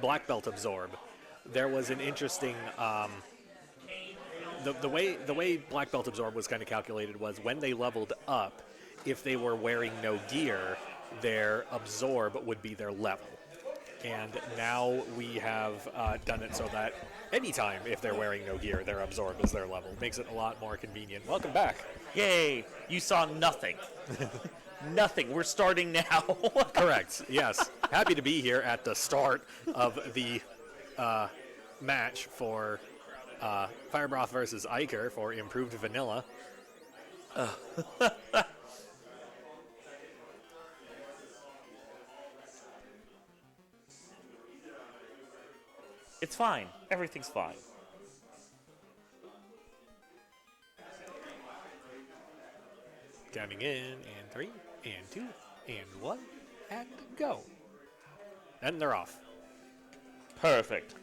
black belt absorb, there was an interesting the way black belt absorb was kind of calculated was when they leveled up, if they were wearing no gear, their absorb would be their level. And now we have done it so that anytime if they're wearing no gear, their absorb is their level. Makes it a lot more convenient. Welcome back. Yay! You saw nothing. Nothing. We're starting now. Correct. Yes. Happy to be here at the start of the match for Firebroth versus Eykir for improved vanilla. It's fine. Everything's fine. Counting in, and 3, and 2, and 1, and go. And they're off. Perfect.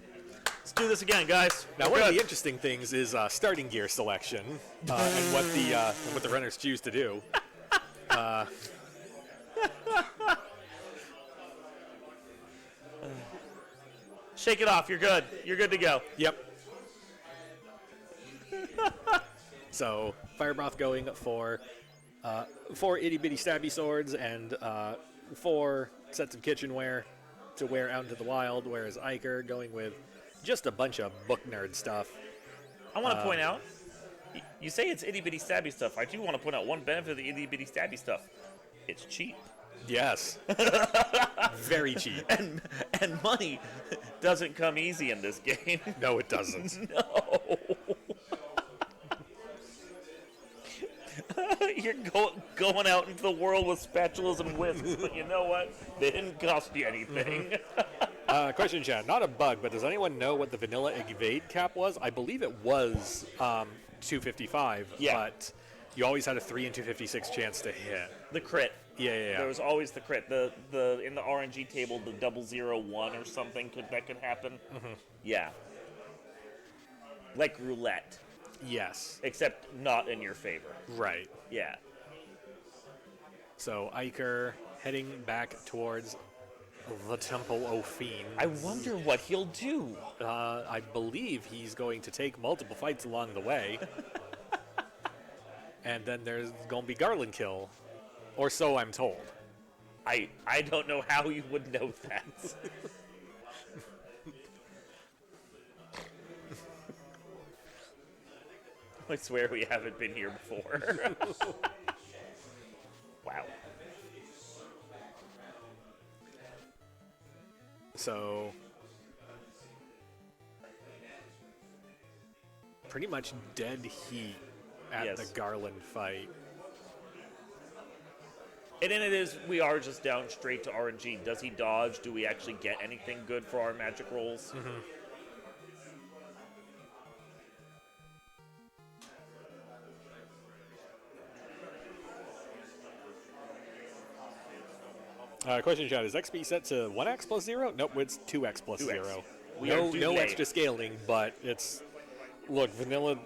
Let's do this again, guys. Now, one of the interesting things is starting gear selection and what the runners choose to do. Shake it off. You're good. You're good to go. Yep. So, Firebroth going for 4 itty-bitty stabby swords and 4 sets of kitchenware to wear out into the wild, whereas Eykir going with just a bunch of book nerd stuff. I want to point out, you say it's itty-bitty stabby stuff. I do want to point out one benefit of the itty-bitty stabby stuff. It's cheap. Yes. Very cheap. And money doesn't come easy in this game. No, it doesn't. No. You're going out into the world with spatulas and whisks, but you know what? They didn't cost you anything. Question chat, not a bug, but does anyone know what the vanilla evade cap was? I believe it was 255, but you always had a 3 in 256 chance to hit. The crit. Yeah. There was always the crit. The in the RNG table, the 001 or something that could happen. Mm-hmm. Yeah. Like roulette. Yes. Except not in your favor. Right. Yeah. So Eykir heading back towards the Temple of Fiends. I wonder what he'll do. I believe he's going to take multiple fights along the way. And then there's going to be Garland kill. Or so I'm told. I don't know how you would know that. I swear we haven't been here before. Wow. So, pretty much dead heat at the Garland fight. And then we are just down straight to RNG. Does he dodge? Do we actually get anything good for our magic rolls? Mm-hmm. Question chat, is XP set to 1x plus 0? Nope, it's 2x plus 0. No extra scaling, but it's... Look, vanilla...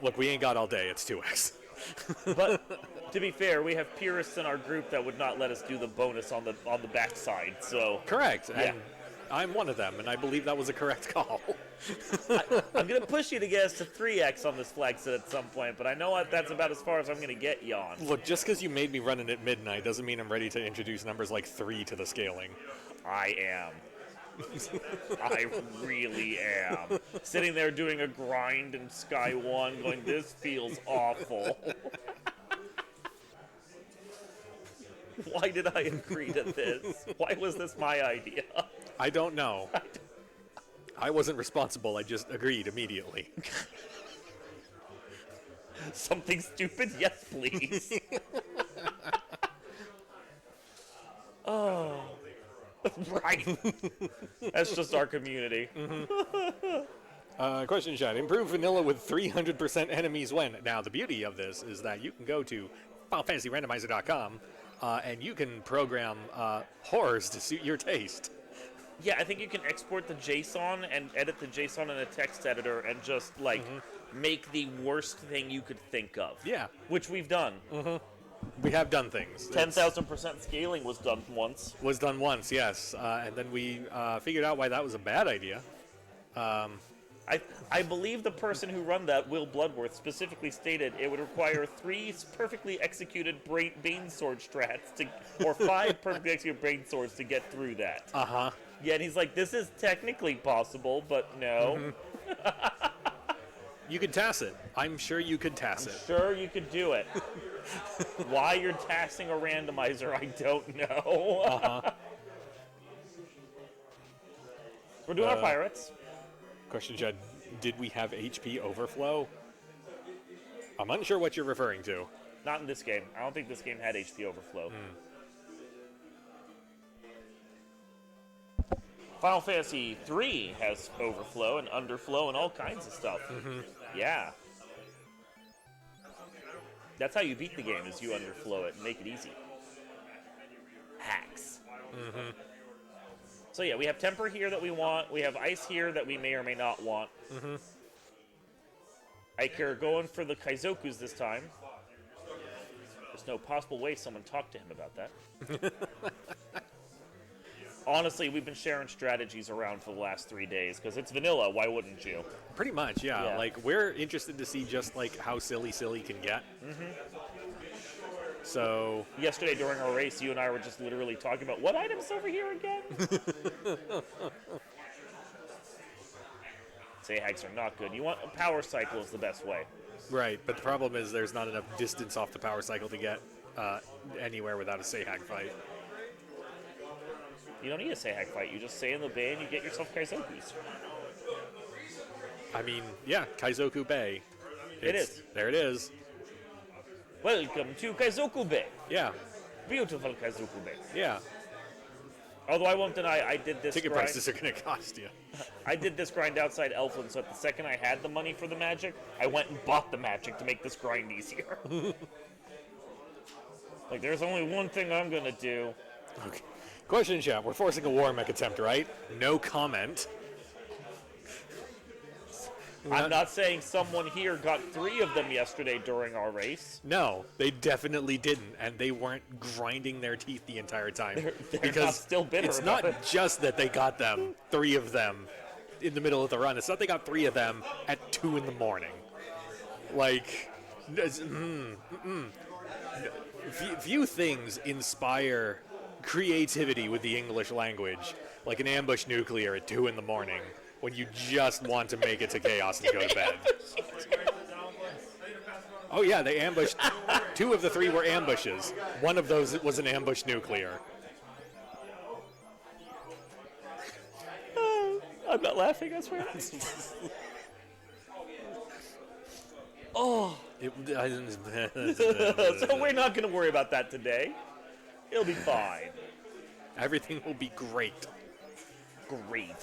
Look, we ain't got all day. It's 2x. But to be fair, we have purists in our group that would not let us do the bonus on the backside. So correct. Yeah. And I'm one of them, and I believe that was a correct call. I'm going to push you to get us to 3x on this flag set at some point, but I know that's about as far as I'm going to get you on. Look, just because you made me run it at midnight doesn't mean I'm ready to introduce numbers like 3 to the scaling. I am. I really am. Sitting there doing a grind in Sky 1 going, this feels awful. Why did I agree to this? Why was this my idea? I don't know. I wasn't responsible. I just agreed immediately. Something stupid? Yes, please. Oh. Right. That's just our community. Mm-hmm. Question chat. Improve vanilla with 300% enemies when? Now, the beauty of this is that you can go to FineFantasyRandomizer.com and you can program horrors to suit your taste. Yeah, I think you can export the JSON and edit the JSON in a text editor and just, like, make the worst thing you could think of. Yeah. Which we've done. Mm-hmm. We have done things. 10,000% scaling was done once. Was done once, yes. And then we figured out why that was a bad idea. I believe the person who run that, Will Bloodworth, specifically stated it would require 3 perfectly executed Bane Sword strats or 5 perfectly executed Bane Swords to get through that. Uh-huh. Yeah, and he's like, this is technically possible, but no. Mm-hmm. You could TAS it. I'm sure you could TAS it. Sure, you could do it. Why you're TASing a randomizer, I don't know. Uh-huh. We're doing our pirates. Question, Judd, did we have HP overflow? I'm unsure what you're referring to. Not in this game. I don't think this game had HP overflow. Final Fantasy III has overflow and underflow and all kinds of stuff. Yeah. That's how you beat the game, is you underflow it and make it easy. Hacks. So yeah, we have temper here that we want. We have ice here that we may or may not want. Eykir going for the Kaizokus this time. There's no possible way someone talked to him about that. Honestly, we've been sharing strategies around for the last 3 days because it's vanilla. Why wouldn't you? Pretty much, yeah. Like, we're interested to see just, like, how silly can get. So... Yesterday during our race, you and I were just literally talking about, what item's over here again? Sayhags are not good. You want a power cycle is the best way. Right, but the problem is there's not enough distance off the power cycle to get anywhere without a Sayhag fight. You don't need a Sayhag fight. You just stay in the bay and you get yourself Kaizokus. I mean, yeah, Kaizoku Bay. It is. There it is. Welcome to Kaizoku Bay. Yeah. Beautiful Kaizoku Bay. Yeah. Although I won't deny, I did this Ticket grind. prices are going to cost you. I did this grind outside Elfland, so at the second I had the money for the magic, I went and bought the magic to make this grind easier. Like, there's only one thing I'm going to do. Okay. Question, chat. We're forcing a war mech attempt, right? No comment. I'm not saying someone here got 3 of them yesterday during our race. No, they definitely didn't, and they weren't grinding their teeth the entire time. They're because not still bitter it's about not it. just that they got them, 3 of them, in the middle of the run. It's not they got 3 of them at 2 in the morning. Like, few things inspire creativity with the English language, like an ambush nuclear at 2 in the morning. When you just want to make it to chaos and go to bed. Oh yeah, they ambushed. 2 of the 3 were ambushes. One of those was an ambush nuclear. I'm not laughing, I swear. Oh. So we're not going to worry about that today. It'll be fine. Everything will be great. Gravy.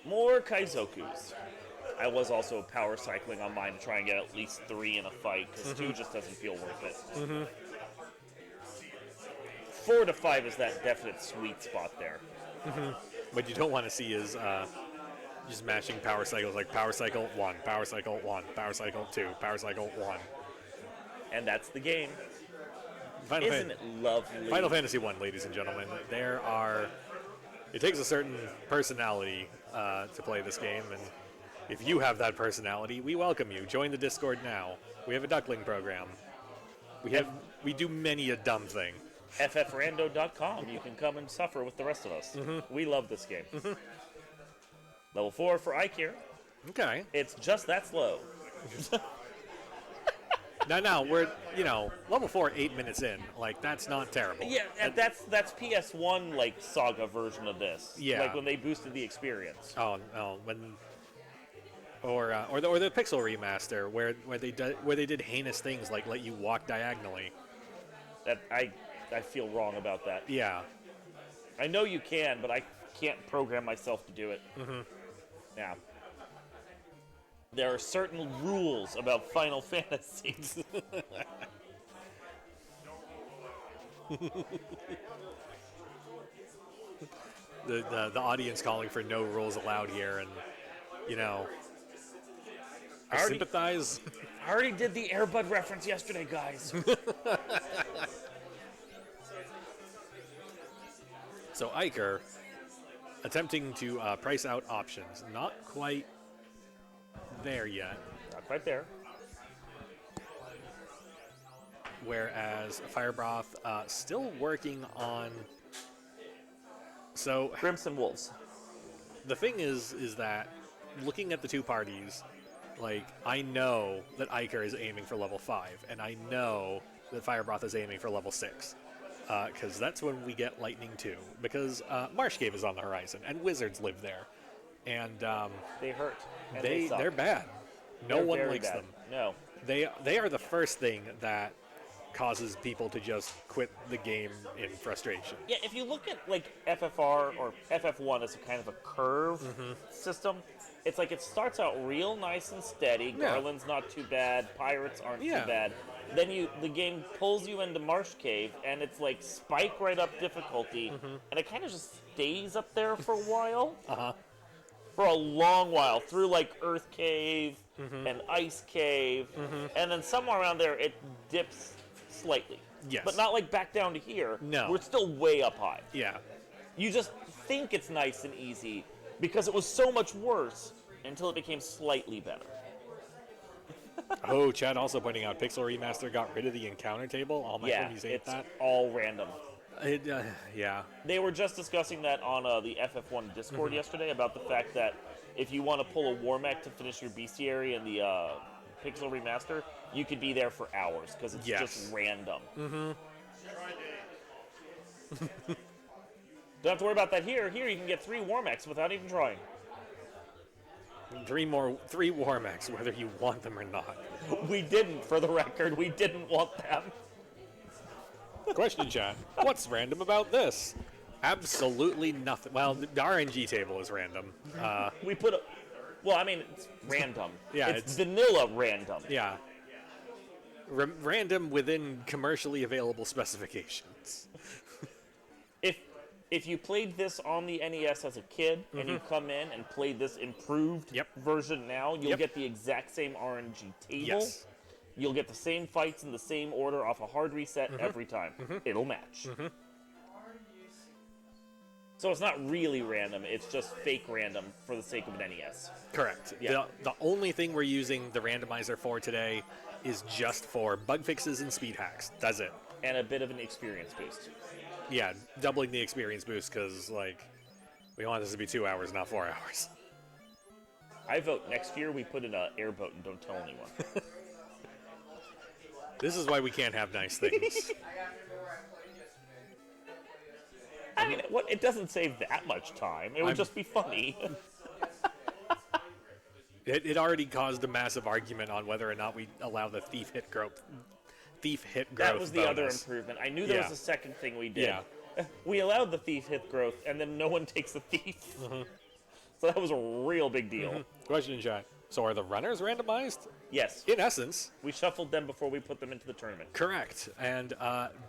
More Kaizokus. I was also power cycling on mine to try and get at least 3 in a fight, because 2 just doesn't feel worth it. 4 to 5 is that definite sweet spot there. What you don't want to see is just mashing power cycles, like power cycle 1, power cycle 1, power cycle 2, power cycle 1. And that's the game. Final Isn't it lovely? Final Fantasy 1, ladies and gentlemen. It takes a certain personality to play this game, and if you have that personality, we welcome you. Join the Discord now. We have a duckling program. We do many a dumb thing. ffrando.com. You can come and suffer with the rest of us. We love this game. Level 4 for Eykir. Okay. It's just that slow. Now we're level 4, 8 minutes in. Like, that's not terrible. Yeah, and that's PS1 like Saga version of this. Yeah. Like when they boosted the experience. Oh, or the Pixel remaster where they did heinous things like let you walk diagonally. That I feel wrong about that. Yeah. I know you can, but I can't program myself to do it. Now, there are certain rules about Final Fantasy. the audience calling for no rules allowed here, and I sympathize. I I already did the Airbud reference yesterday, guys. So Eykir attempting to price out options. Not quite there yet. Not quite there. Whereas firebroth still working on. So Crimson Wolves. the thing is that looking at the two parties, like I know that Eykir is aiming for level 5, and I know that firebroth is aiming for level 6. Because that's when we get Lightning 2. Because Marsh Cave is on the horizon, and wizards live there. And They hurt. And they they're bad. No They're one very likes bad. them. No. They are the first thing that causes people to just quit the game in frustration. Yeah, if you look at like FFR or FF1 as a kind of a curve system, it's like it starts out real nice and steady. Yeah. Garland's not too bad. Pirates aren't Yeah. too bad. Then the game pulls you into Marsh Cave, and it's like spike right up difficulty, and it kind of just stays up there for a while. For a long while, through like Earth Cave and Ice Cave, and then somewhere around there it dips slightly. Yes. But not like back down to here. No. We're still way up high. Yeah. You just think it's nice and easy because it was so much worse until it became slightly better. Oh, Chad also pointing out Pixel Remaster got rid of the encounter table. All my Yeah, friends hate it's that. all random. Yeah. They were just discussing that on the FF1 Discord yesterday about the fact that if you want to pull a war mech to finish your bestiary in the Pixel Remaster, you could be there for hours because it's just random. Don't have to worry about that here. Here you can get 3 war mechs without even trying. 3 war mechs, whether you want them or not. We didn't, for the record. We didn't want them. Question, Chad. What's random about this? Absolutely nothing. Well, the RNG table is random. We put a... Well, I mean, it's random. Yeah, it's vanilla random. Yeah. Random within commercially available specifications. If you played this on the NES as a kid and you come in and play this improved Yep. version now, you'll get the exact same RNG table. Yes. You'll get the same fights in the same order off a hard reset every time. It'll match. So it's not really random, it's just fake random for the sake of an NES. Correct. Yeah. The only thing we're using the randomizer for today is just for bug fixes and speed hacks. That's it. And a bit of an experience boost. Yeah, doubling the experience boost because, like, we want this to be 2 hours, not 4 hours. I vote next year we put in an airboat and don't tell anyone. This is why we can't have nice things. I mean, it doesn't save that much time. It would just be funny. It already caused a massive argument on whether or not we allow the thief hit growth. That was the other bonus. improvement. I knew there was a second thing we did. Yeah. We allowed the thief hit growth, and then no one takes the thief. So that was a real big deal. Question, John. So are the runners randomized? Yes. In essence. We shuffled them before we put them into the tournament. Correct. And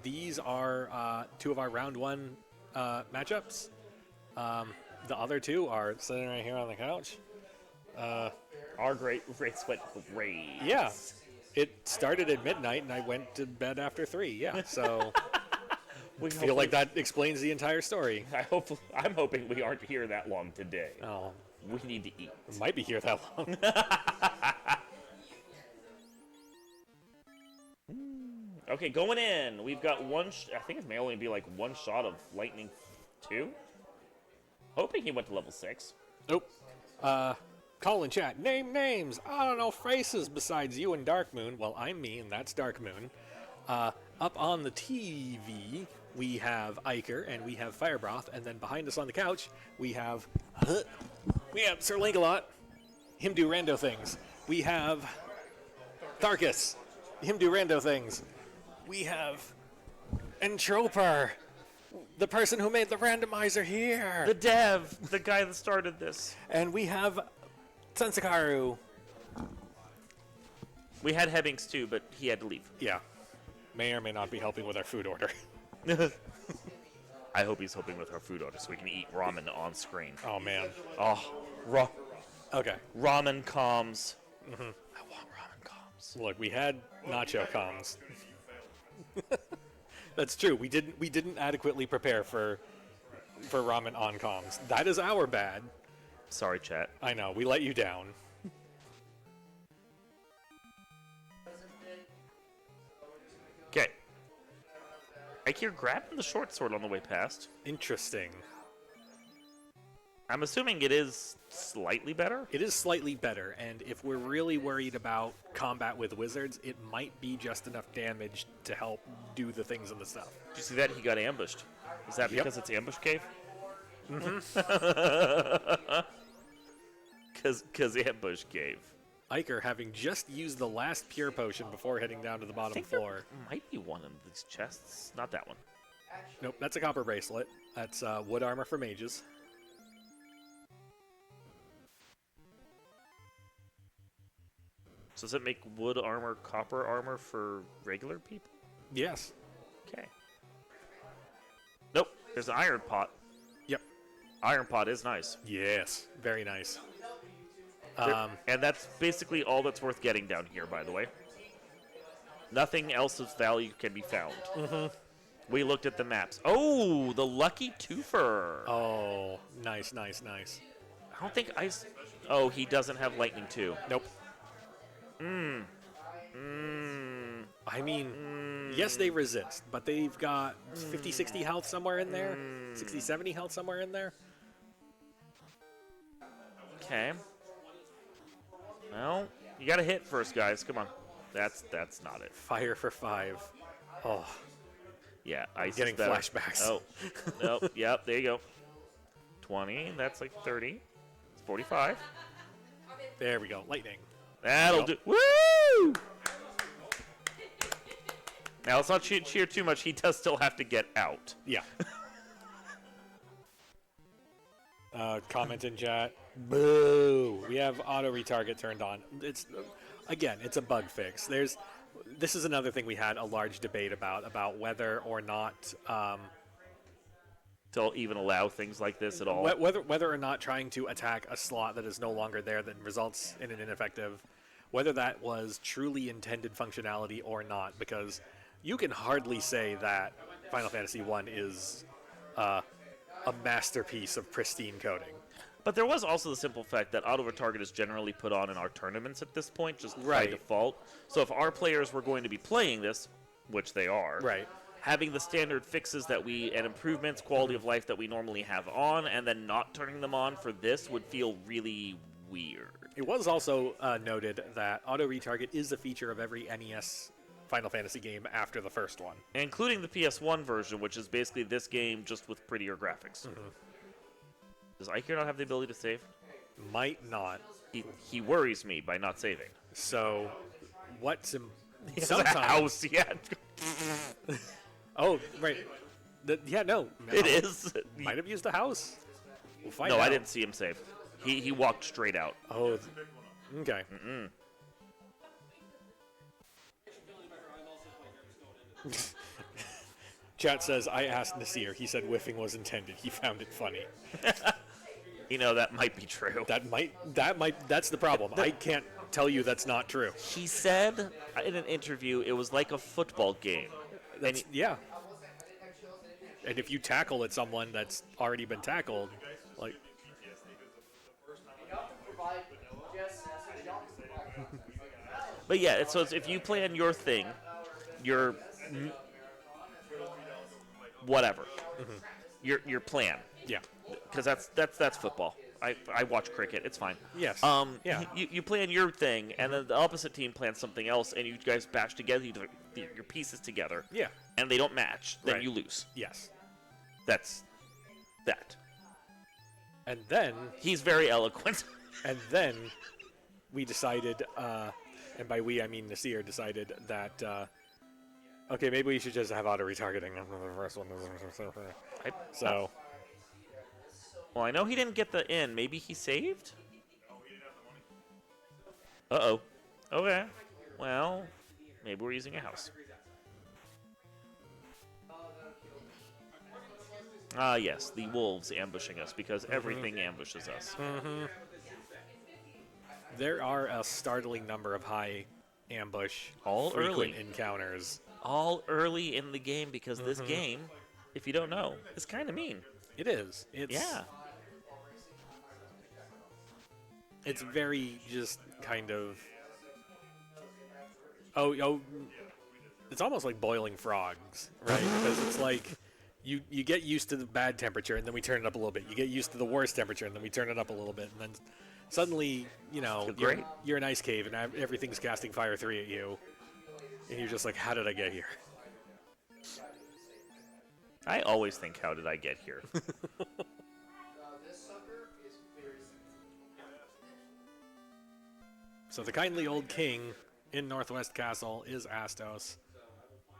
these are 2 of our round 1 matchups. The other 2 are sitting right here on the couch. Our race went great. Yeah. It started at midnight, and I went to bed after 3. Yeah, so We feel like that explains the entire story. I'm hoping we aren't here that long today. Oh, We need to eat. it might be here that long. Okay, going in. We've got one. I think it may only be like 1 shot of Lightning 2. Hoping he went to level 6. Nope. Call in chat. Name names. I don't know faces besides you and Dark Moon. Well, I'm me, and that's Dark Moon. Up on the TV, we have Eykir, and we have Firebroth, and then behind us on the couch, we have Sir Langalot. Him do rando things. We have Tharkus. Him do rando things. We have Entroper, the person who made the randomizer here. The dev, the guy that started this. And we have Sensakaru. We had Hebbings too, but he had to leave. Yeah. May or may not be helping with our food order. I hope he's helping with our food order so we can eat ramen on screen. Oh, man. Oh, Okay. ramen comms. I want ramen comms. Look, we had nacho comms. That's true. We didn't adequately prepare for ramen on comms. That is our bad. Sorry, chat. I know. We let you down. Okay. Eykir grabbing the short sword on the way past. Interesting. I'm assuming it is slightly better. It is slightly better, and if we're really worried about combat with wizards, it might be just enough damage to help do the things in the stuff. Did you see that? He got ambushed. Is that because it's ambush cave? Mm-hmm. Because ambush cave. Eykir, having just used the last pure potion before heading down to the bottom floor. There might be one in these chests. Not that one. Nope, that's a copper bracelet. That's wood armor for mages. So does it make wood armor copper armor for regular people? Yes. Okay. Nope, there's an iron pot. Yep. Iron pot is nice. Yes, very nice. And that's basically all that's worth getting down here, by the way. Nothing else of value can be found. Mm-hmm. We looked at the maps. Oh, the lucky twofer. Oh, nice, nice, nice. I don't think ice... Oh, he doesn't have lightning too. Nope. I mean, yes, they resist, but they've got 50, 60 health somewhere in there. 60, 70 health somewhere in there. Okay. Well, you got to hit first, guys. Come on. That's not it. Fire for 5. Oh, Yeah, ice getting is better. flashbacks. Oh, nope. Yep, there you go. 20. That's like 30. It's 45. There we go. Lightning. That'll do. Woo! Now, let's not cheer too much. He does still have to get out. Yeah. Comment in chat. Boo! We have auto retarget turned on. It's again, it's a bug fix. This is another thing we had a large debate about whether or not To even allow things like this at all. whether or not trying to attack a slot that is no longer there that results in an ineffective, whether that was truly intended functionality or not, because you can hardly say that Final Fantasy I is a masterpiece of pristine coding. But there was also the simple fact that auto retarget is generally put on in our tournaments at this point, just by Right. default. So if our players were going to be playing this, which they are, Right. having the standard fixes that and improvements, quality of life that we normally have on, and then not turning them on for this would feel really weird. It was also noted that auto retarget is a feature of every NES Final Fantasy game after the first one. Including the PS1 version, which is basically this game just with prettier graphics. Does Eykir not have the ability to save? Might not. He worries me by not saving. So, what's He has sometimes? a house, yeah. Oh, right. Yeah, no. It is. Might have used a house. We'll find out. No, I didn't see him save. He walked straight out. Oh, okay. Chat says, I asked Nasir. He said whiffing was intended. He found it funny. You know, that might be true. That's the problem. I can't tell you that's not true. He said in an interview it was like a football game. Yeah. And if you tackle at someone that's already been tackled, like... But yeah, so if you plan your thing, your whatever, your plan. Yeah. Because that's football. I watch cricket. It's fine. Yes. Yeah. You plan your thing, and then the opposite team plans something else, and you guys bash together your pieces together. Yeah. And they don't match. Then Right. you lose. Yes. That's that. And then... He's very eloquent. And then we decided, and by we I mean Nasir, decided that, okay, maybe we should just have auto retargeting on the first one. So, Well, I know he didn't get the in. Maybe he saved? Uh-oh. Okay. Well, maybe we're using a house. Ah, yes, the wolves ambushing us, because everything ambushes us. there are a startling number of high ambush, All frequent early. encounters. All early in the game because this game, if you don't know, is kind of mean. It is. It's very just kind of. Oh, it's almost like boiling frogs, right? Because it's like you get used to the bad temperature and then we turn it up a little bit. You get used to the worst temperature and then we turn it up a little bit, and then suddenly, you're an ice cave and everything's casting Fire 3 at you, and you're just like, how did I get here? I always think, how did I get here? So the kindly old king in Northwest Castle is Astos.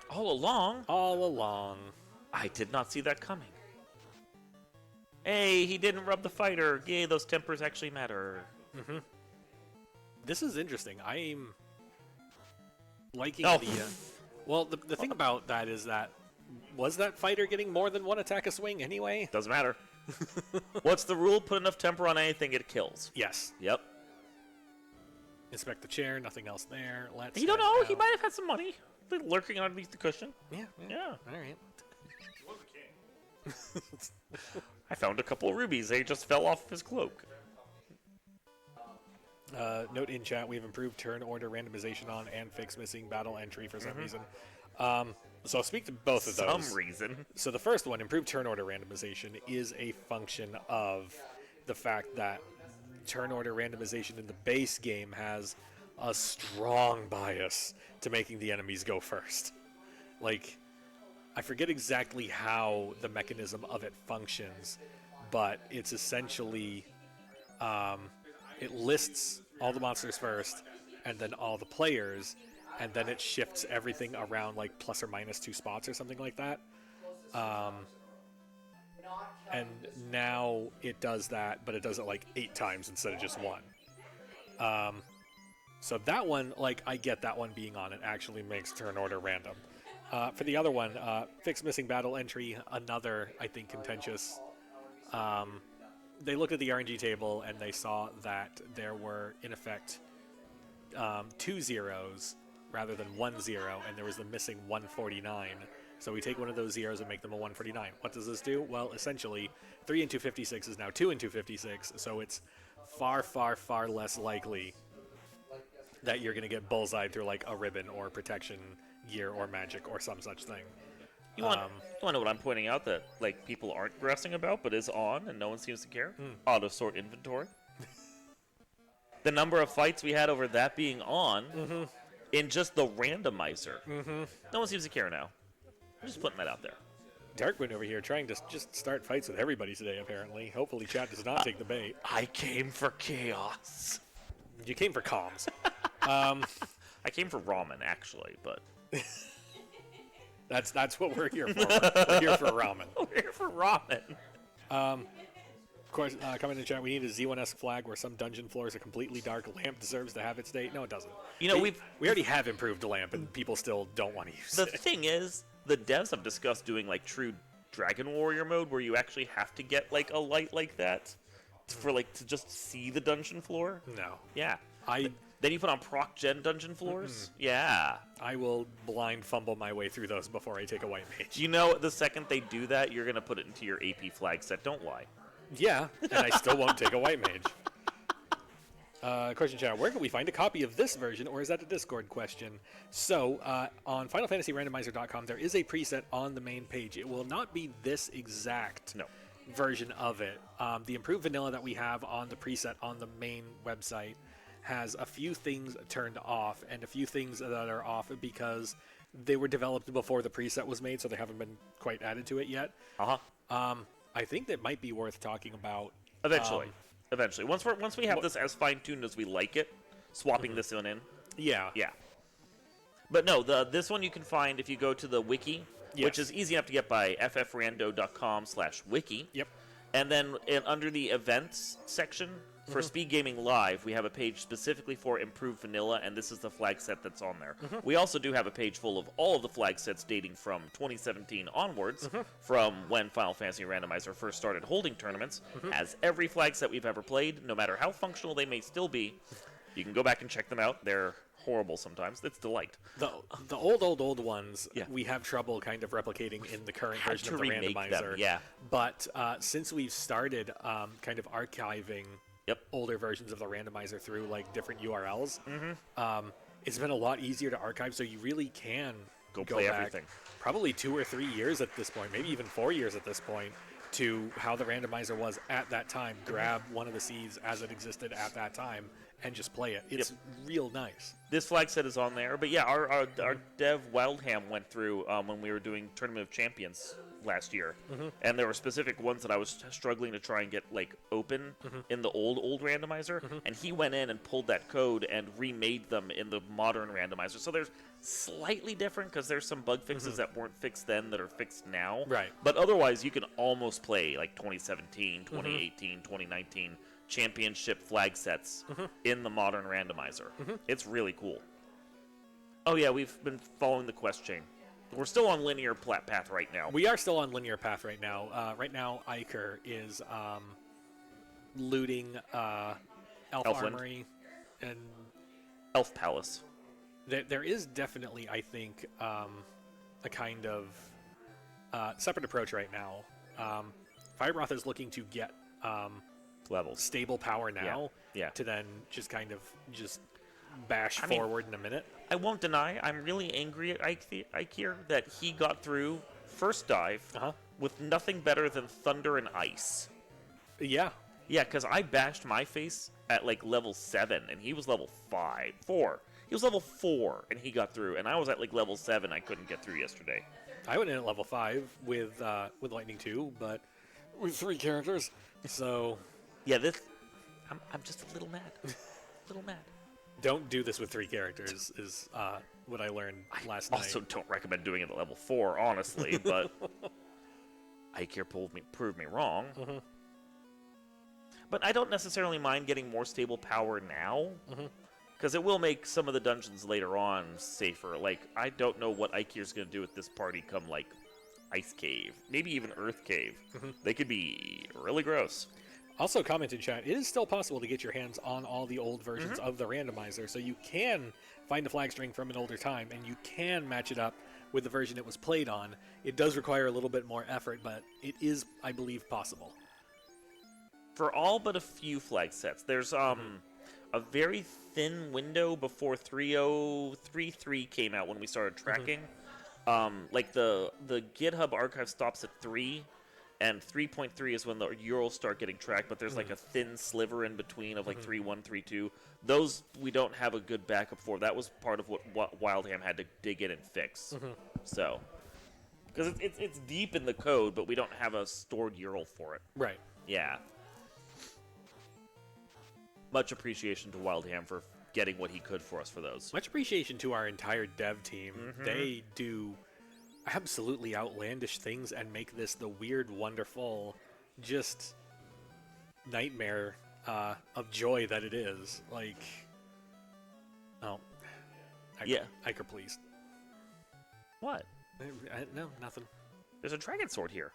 All along? All along. I did not see that coming. Hey, he didn't rub the fighter. Yay, those tempers actually matter. This is interesting. I'm liking Oh. Well, the thing about that is that, was that fighter getting more than one attack a swing anyway? Doesn't matter. What's the rule? Put enough temper on anything, it kills. Yes. Yep. Inspect the chair, nothing else there. Let's You don't know. head He out. might have had some money lurking underneath the cushion. Yeah. Yeah. All right. I found a couple of rubies. They just fell off his cloak. Note in chat, we've improved turn order randomization on and fixed missing battle entry for some reason. So I'll speak to both of those. Some reason. So the first one, improved turn order randomization, is a function of the fact that turn order randomization in the base game has a strong bias to making the enemies go first. Like, I forget exactly how the mechanism of it functions, but it's essentially it lists all the monsters first and then all the players, and then it shifts everything around like plus or minus 2 spots or something like that. And now it does that, but it does it like 8 times instead of just 1. So that one, like, I get that one being on. It actually makes turn order random. For the other one, fix missing battle entry, another, I think, contentious. They looked at the RNG table and they saw that there were, in effect, 2 zeros rather than 1 0, and there was the missing 149. So we take one of those zeros and make them a 149. What does this do? Well, essentially, 3 and 256 is now 2 and 256, so it's far, far, far less likely that you're going to get bullseyed through like a ribbon or protection gear or magic or some such thing. You want to know what I'm pointing out that like people aren't progressing about, but is on and no one seems to care? Auto sort inventory. The number of fights we had over that being on in just the randomizer. No one seems to care now. I'm just putting that out there. Darkwind over here trying to just start fights with everybody today, apparently. Hopefully chat does not take the bait. I came for chaos. You came for comms. I came for ramen, actually, but... That's what we're here for. We're here for ramen. We're here for ramen. Of course, coming in the chat, we need a Z1-esque flag where some dungeon floor is a completely dark lamp deserves to have its day. No, it doesn't. You know, we already have improved the lamp, and people still don't want to use The it. thing is, the devs have discussed doing, like, true Dragon Warrior mode where you actually have to get, like, a light like that for, like, to just see the dungeon floor. No. Yeah. Then you put on proc gen dungeon floors? Yeah. I will blind fumble my way through those before I take a white mage. You know, the second they do that, you're going to put it into your AP flag set. Don't lie. Yeah, and I still won't take a white mage. Question chat, where can we find a copy of this version, or is that a Discord question? So, on FinalFantasyRandomizer.com, there is a preset on the main page. It will not be this exact version of it. The improved vanilla that we have on the preset on the main website has a few things turned off, and a few things that are off because they were developed before the preset was made, so they haven't been quite added to it yet. I think that might be worth talking about. Eventually. Once we have this as fine-tuned as we like it, swapping this one in. Yeah. Yeah. But no, this one you can find if you go to the wiki, which is easy enough to get by ffrando.com/wiki. Yep. And then under the events section, for Speedgaming Live, we have a page specifically for improved vanilla, and this is the flag set that's on there. We also do have a page full of all of the flag sets dating from 2017 onwards, from when Final Fantasy Randomizer first started holding tournaments. As every flag set we've ever played, no matter how functional they may still be, you can go back and check them out. They're horrible sometimes. It's delight. The old ones, Yeah. we have trouble kind of replicating in the current Had version to of the remake randomizer. them, yeah. But since we've started kind of archiving Yep. older versions of the randomizer through like different URLs, Mm-hmm. it's been a lot easier to archive. So you really can Go play back everything. probably 2 or 3 years at this point, maybe even 4 years at this point, to how the randomizer was at that time. Grab one of the seeds as it existed at that time and just play it. It's real nice. This flag set is on there, but yeah, our dev Wildham went through when we were doing Tournament of Champions last year, and there were specific ones that I was struggling to try and get like open in the old randomizer, and he went in and pulled that code and remade them in the modern randomizer. So there's slightly different because there's some bug fixes that weren't fixed then that are fixed now. Right. But otherwise, you can almost play like 2017, 2018, 2019 championship flag sets in the modern randomizer. It's really cool. Oh yeah, we've been following the quest chain. We're still on linear path right now. We are still on linear path right now. Right now, Eykir is looting Elf Elfland. Armory, and Elf Palace. there is definitely, I think, a kind of separate approach right now. Firebroth is looking to get Levels. stable power now, Yeah. to then just kind of just bash I mean, forward in a minute. I won't deny, I'm really angry at Eykir that he got through first dive with nothing better than thunder and ice. Yeah, Yeah, because I bashed my face at like level 7, and he was level 4. He was level 4, and he got through, and I was at like level 7. I couldn't get through yesterday. I went in at level 5 with Lightning 2, but with 3 characters, so Yeah, I'm just a little mad. A little mad. don't do this with 3 characters is what I learned last night. Also, don't recommend doing it at level 4, honestly, but Eykir proved me wrong. But I don't necessarily mind getting more stable power now, because it will make some of the dungeons later on safer. Like, I don't know what Eykir's going to do with this party come, like, Ice Cave, maybe even Earth Cave. They could be really gross. Also, comment in chat, it is still possible to get your hands on all the old versions of the randomizer, so you can find a flag string from an older time, and you can match it up with the version it was played on. It does require a little bit more effort, but it is, I believe, possible. For all but a few flag sets, there's a very thin window before 3.0.3.3 came out when we started tracking. Like the GitHub archive stops at 3, and 3.3 is when the URLs start getting tracked, but there's like a thin sliver in between of like 3.1, 3.2. Those we don't have a good backup for. That was part of what Wildham had to dig in and fix. So, because it's deep in the code, but we don't have a stored URL for it. Right. Yeah. Much appreciation to Wildham for getting what he could for us for those. Much appreciation to our entire dev team. They do absolutely outlandish things and make this the weird, wonderful, just nightmare of joy that it is. Like, oh, Eykir, please. What? No, nothing. There's a dragon sword here.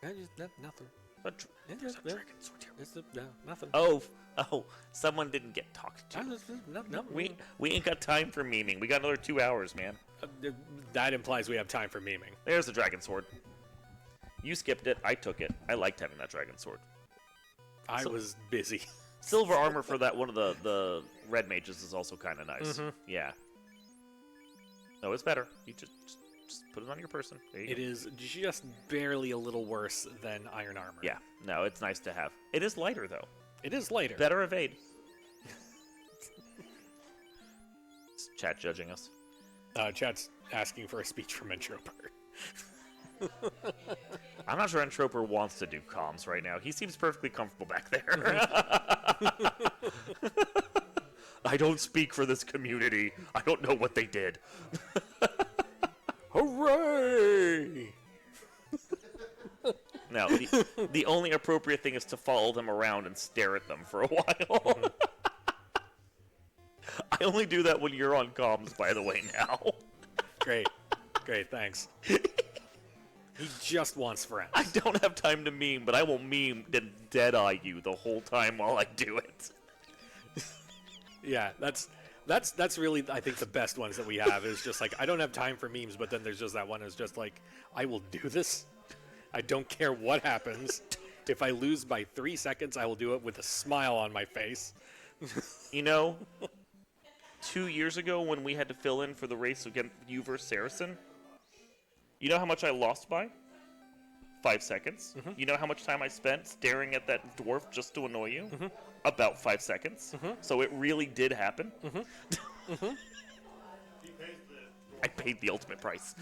Nothing. There's a dragon sword here. No, nothing. Oh, someone didn't get talked to. No. We ain't got time for memeing. We got another 2 hours, man. That implies we have time for memeing. There's the dragon sword. You skipped it. I took it. I liked having that dragon sword. I was busy. Silver armor for that one of the red mages is also kind of nice. Yeah. No, it's better. You just put it on your person. There you go. It is just barely a little worse than iron armor. Yeah. No, it's nice to have. It is lighter, though. It is lighter. Better evade. Is chat judging us? Chat's asking for a speech from Entroper. I'm not sure Entroper wants to do comms right now. He seems perfectly comfortable back there. I don't speak for this community. I don't know what they did. Hooray! No, the only appropriate thing is to follow them around and stare at them for a while. I only do that when you're on comms, by the way, now. Great, thanks. He just wants friends. I don't have time to meme, but I will meme and dead-eye you the whole time while I do it. Yeah, that's That's really, I think, the best ones that we have is just like, I don't have time for memes, but then there's just that one is just like, I will do this. I don't care what happens. If I lose by 3 seconds, I will do it with a smile on my face. You know, 2 years ago when we had to fill in for the race against you versus Saracen, you know how much I lost by? 5 seconds. You know how much time I spent staring at that dwarf just to annoy you? About 5 seconds. So it really did happen. I paid the ultimate price.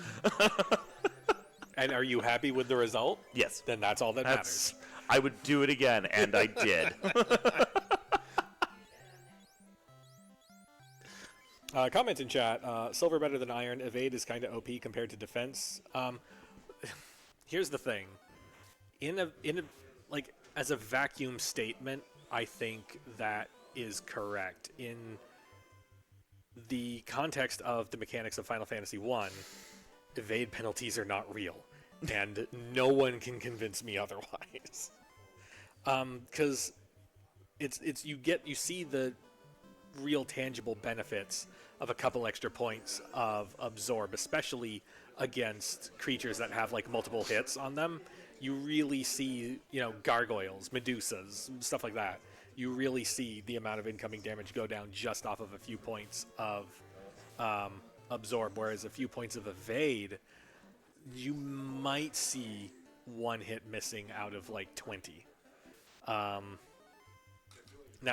And are you happy with the result? Yes. Then that's all that matters. I would do it again, and I did. Comment in chat. Silver better than iron. Evade is kind of OP compared to defense. Here's the thing. Like, as a vacuum statement, I think that is correct. In the context of the mechanics of Final Fantasy 1, evade penalties are not real, and no one can convince me otherwise. Because you see the real tangible benefits of a couple extra points of absorb, especially against creatures that have like multiple hits on them. You really see, gargoyles, medusas, stuff like that. You really see the amount of incoming damage go down just off of a few points of absorb, whereas a few points of evade, you might see one hit missing out of like 20. Now,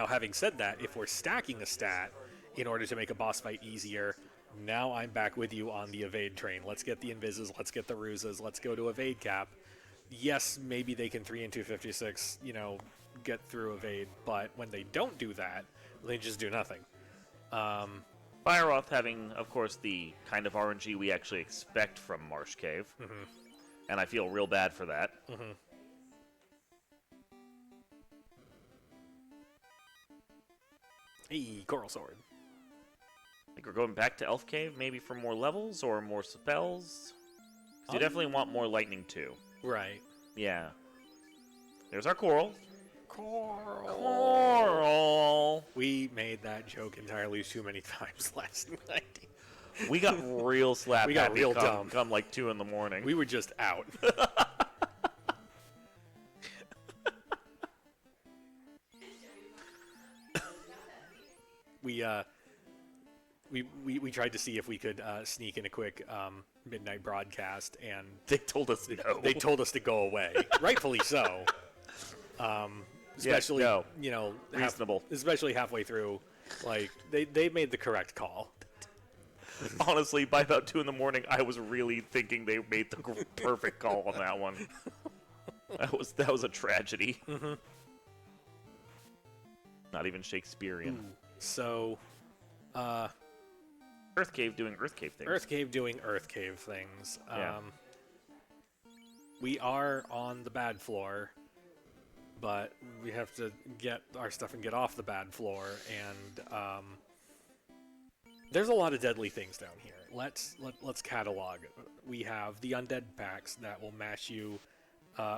having said that, if we're stacking a stat in order to make a boss fight easier, now I'm back with you on the evade train. Let's get the invises, let's get the ruses, let's go to evade cap. Yes, maybe they can 3 into 56, get through evade, but when they don't do that, they just do nothing. Firebroth having, of course, the kind of RNG we actually expect from Marsh Cave, and I feel real bad for that. Hey, Coral Sword. I think we're going back to Elf Cave, maybe for more levels or more spells. 'Cause you definitely want more lightning too. Right. Yeah. There's our coral. Coral. We made that joke entirely too many times last night. We got real slap. We got real dumb. Come like 2 in the morning. We were just out. We tried to see if we could sneak in a quick midnight broadcast, and they told us no. They told us to go away, rightfully so. Especially, reasonable. Especially halfway through, like they made the correct call. Honestly, by about 2 in the morning, I was really thinking they made the perfect call on that one. That was a tragedy. Not even Shakespearean. Ooh. So, Earth Cave doing Earth Cave things. Earth Cave doing Earth Cave things. Yeah. We are on the bad floor, but we have to get our stuff and get off the bad floor, and there's a lot of deadly things down here. Let's catalog. We have the undead packs that will mash you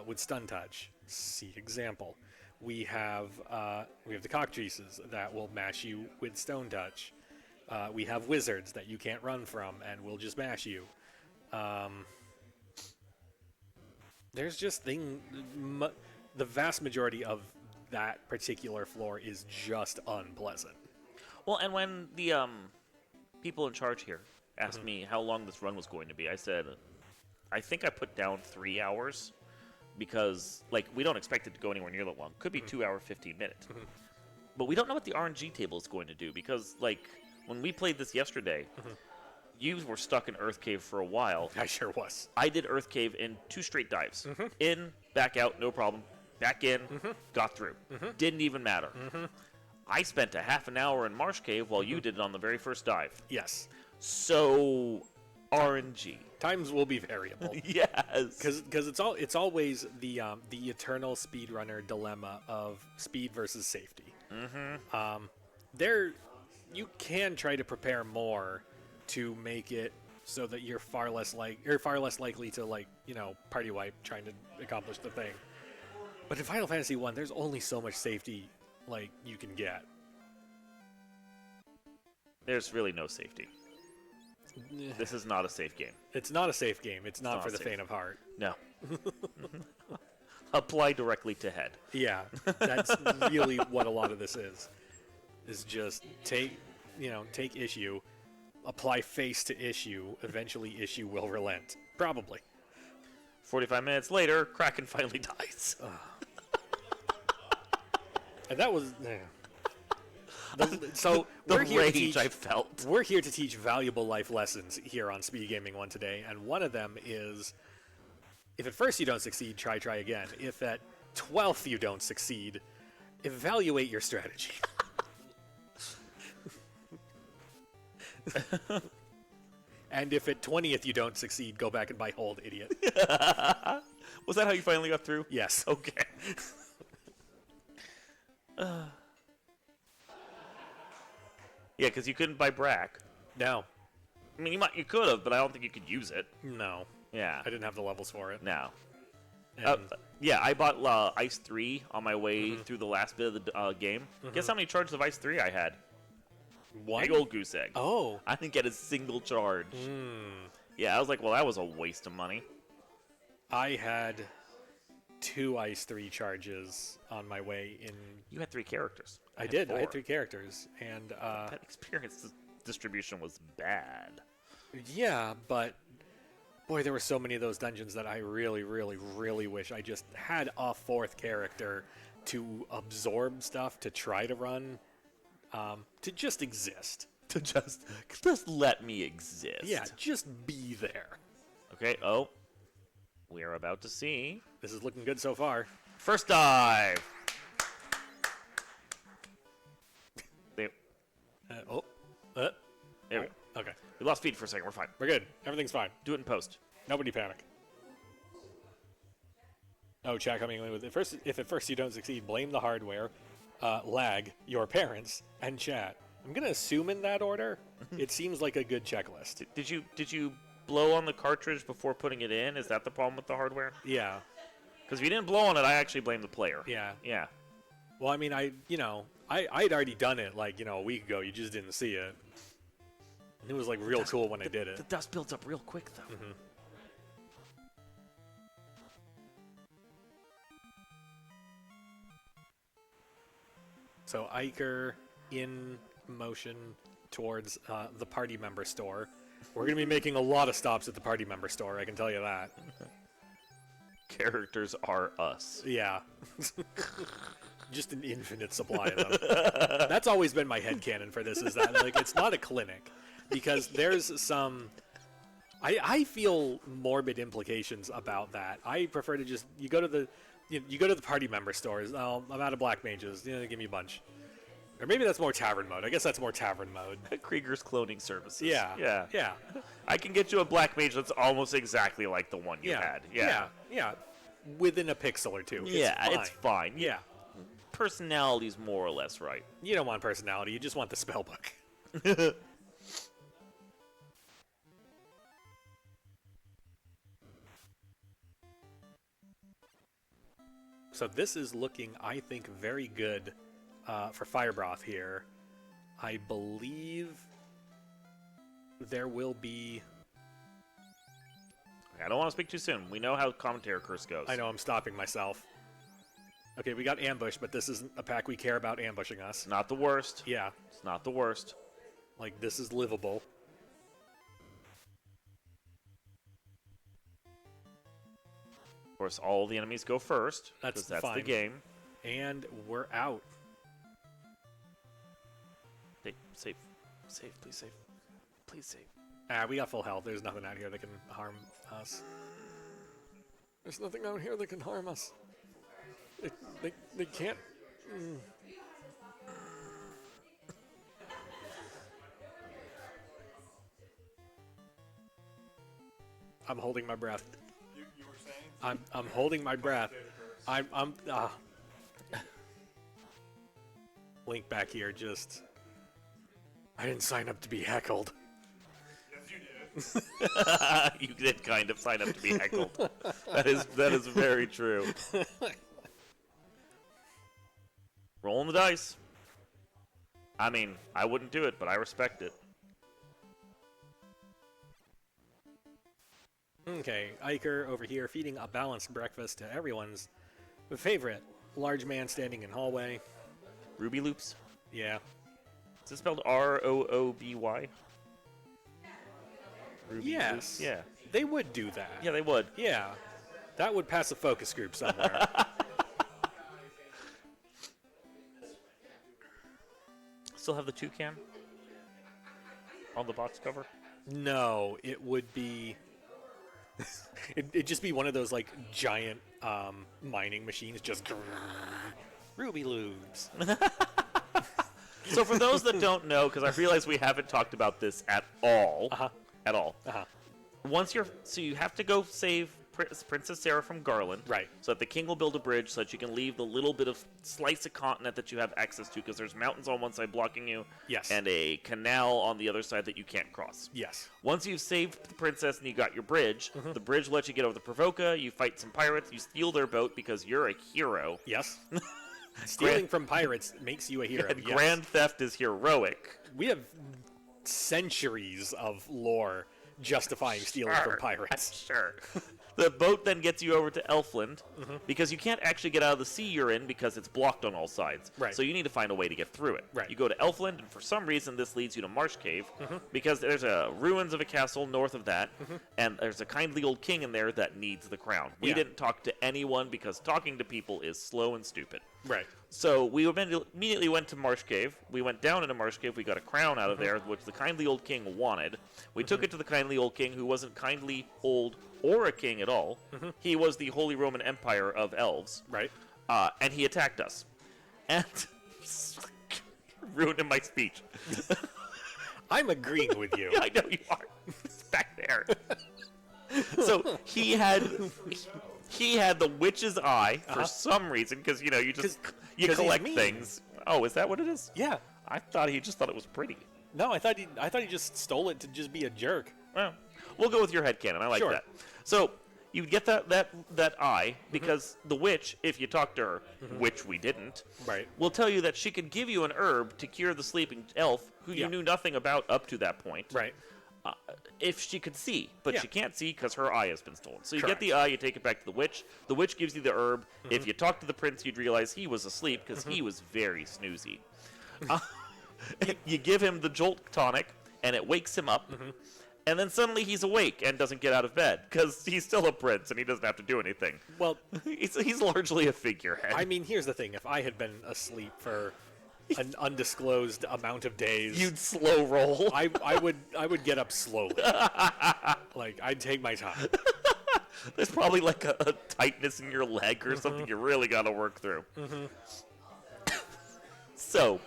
with stun touch. See example. We have the cockatrices that will mash you with stone touch. We have wizards that you can't run from and will just mash you. There's just the vast majority of that particular floor is just unpleasant. Well, and when the people in charge here asked me how long this run was going to be, I said, I think I put down 3 hours because, we don't expect it to go anywhere near that long. Could be 2 hours, 15 minutes. But we don't know what the RNG table is going to do because, when we played this yesterday, you were stuck in Earth Cave for a while. I sure was. I did Earth Cave in 2 straight dives. In, back out, no problem. Back in, got through. Didn't even matter. I spent a half an hour in Marsh Cave while you did it on the very first dive. Yes. So, RNG. Times will be variable. Yes. Because it's always the eternal speedrunner dilemma of speed versus safety. You can try to prepare more to make it so that you're far less likely to party wipe trying to accomplish the thing. But in Final Fantasy 1, there's only so much safety you can get. There's really no safety. This is not a safe game. It's not a safe game. It's not for the safe. faint of heart. No. Apply directly to head. Yeah, that's really what a lot of this is. Is just take issue, apply face to issue. Eventually, issue will relent. Probably. 45 minutes later, Kraken finally dies. And that was. So The we're here to rage teach, I felt. We're here to teach valuable life lessons here on Speed Gaming One today, and one of them is, if at first you don't succeed, try again. If at 12th you don't succeed, evaluate your strategy. And if at 20th you don't succeed, go back and buy hold, idiot. Was that how you finally got through? Yes. Okay. Yeah, because you couldn't buy Brack. No. I mean, you could have, but I don't think you could use it. No. Yeah. I didn't have the levels for it. No. And Yeah, I bought Ice 3 on my way through the last bit of the game. Guess how many charges of Ice 3 I had? one? Big old goose egg. Oh. I didn't get a single charge. Yeah, I was like, well, that was a waste of money. I had 2 Ice 3 charges on my way in. You had 3 characters. I did. I 4. had 3 characters. And, That experience distribution was bad. yeah, but boy, there were so many of those dungeons that I really, really, really wish I just had a 4th character to absorb stuff, to try to run, to just exist. To just let me exist. Yeah, just be there. Okay, oh. We are about to see. This is looking good so far. First dive. There we go. Okay. We lost feed for a second. We're fine. We're good. Everything's fine. Do it in post. Nobody panic. Oh, chat coming in with if at first you don't succeed, blame the hardware, lag, your parents, and chat. I'm gonna assume in that order. It seems like a good checklist. Did you blow on the cartridge before putting it in? Is that the problem with the hardware? Yeah. Because if you didn't blow on it, I actually blame the player. Yeah. Yeah. Well, I mean, I'd already done it like, a week ago. You just didn't see it. And it was like real cool when I did it. The dust builds up real quick, though. So Eykir in motion towards the party member store. We're going to be making a lot of stops at the party member store, I can tell you that. Characters are us. Yeah. Just an infinite supply of them. That's always been my headcanon for this, is that like it's not a clinic. Because there's some... I feel morbid implications about that. I prefer to just... You go to the party member stores. Oh, I'm out of black mages. Give me a bunch. Or maybe that's more tavern mode. I guess that's more tavern mode. Krieger's cloning services. Yeah. Yeah. Yeah. I can get you a black mage that's almost exactly like the one you Yeah. had. Yeah. Yeah. Within a pixel or two. Yeah, it's fine. Yeah. Personality's more or less right. You don't want personality. You just want the spell book. So this is looking, I think, very good for firebroth here. I believe there will be... I don't want to speak too soon. We know how commentary curse goes. I know, I'm stopping myself. Okay, we got ambush, but this isn't a pack we care about ambushing us. Not the worst. Yeah. It's not the worst. Like, this is livable. Of course, all the enemies go first. That's That's fine. the game. And we're out. Save. Save, please save. Please save. We got full health. There's nothing out here that can harm us. There's nothing out here that can harm us. They can't... I'm holding my breath. You were saying? I'm holding my breath. I'm Link back here just... I didn't sign up to be heckled. Yes, you did. You did kind of sign up to be heckled. That is very true. Rolling the dice. I mean, I wouldn't do it, but I respect it. Okay, Eykir over here feeding a balanced breakfast to everyone's favorite large man standing in hallway. Ruby Loops? Yeah. Is it spelled R-O-O-B-Y? Ruby Yes. Loops? Yeah. They would do that. Yeah, they would. Yeah. That would pass a focus group somewhere. Still have the toucan on the box cover? No, it would be... It'd just be one of those, like, giant mining machines just... Ruby loops. So for those that don't know, because I realize we haven't talked about this at all. At all. Once you have to go save Princess Sarah from Garland. Right. So that the king will build a bridge so that you can leave the little bit of slice of continent that you have access to, because there's mountains on one side blocking you. Yes. And a canal on the other side that you can't cross. Yes. Once you've saved the princess and you got your bridge, the bridge lets you get over the Provoca, you fight some pirates, you steal their boat because you're a hero. Yes. Stealing from pirates makes you a hero. And yes. grand theft is heroic. We have centuries of lore justifying stealing from pirates. Sure. The boat then gets you over to Elfland, because you can't actually get out of the sea you're in because it's blocked on all sides. Right. So you need to find a way to get through it. Right. You go to Elfland, and for some reason this leads you to Marsh Cave, because there's a ruins of a castle north of that, and there's a kindly old king in there that needs the crown. We Yeah. didn't talk to anyone because talking to people is slow and stupid. Right. So we immediately went to Marsh Cave. We went down into Marsh Cave. We got a crown out of there, which the kindly old king wanted. We took it to the kindly old king, who wasn't kindly old or a king at all. He was the Holy Roman Empire of elves. Right. And he attacked us. And ruined my speech. I'm agreeing with you. I know you are. It's back there. So he had the witch's eye for some reason, because you Cause collect he's mean. things. Oh, is that what it is? Yeah. I thought he just thought it was pretty. No, I thought he just stole it to just be a jerk. Well, we'll go with your headcanon. I like Sure. that. So you get that eye because the witch, if you talk to her, which we didn't, Right. will tell you that she could give you an herb to cure the sleeping elf, who Yeah. you knew nothing about up to that point. Right. If she could see, but Yeah. she can't see because her eye has been stolen. So you Correct. get the eye, you take it back to the witch. The witch gives you the herb. If you talk to the prince, you'd realize he was asleep because he was very snoozy. You give him the jolt tonic, and it wakes him up. And then suddenly he's awake and doesn't get out of bed because he's still a prince and he doesn't have to do anything. Well, He's largely a figurehead. I mean, here's the thing. If I had been asleep for an undisclosed amount of days, You'd slow roll. I would get up slowly. Like, I'd take my time. There's probably like a tightness in your leg or something you really got to work through. So,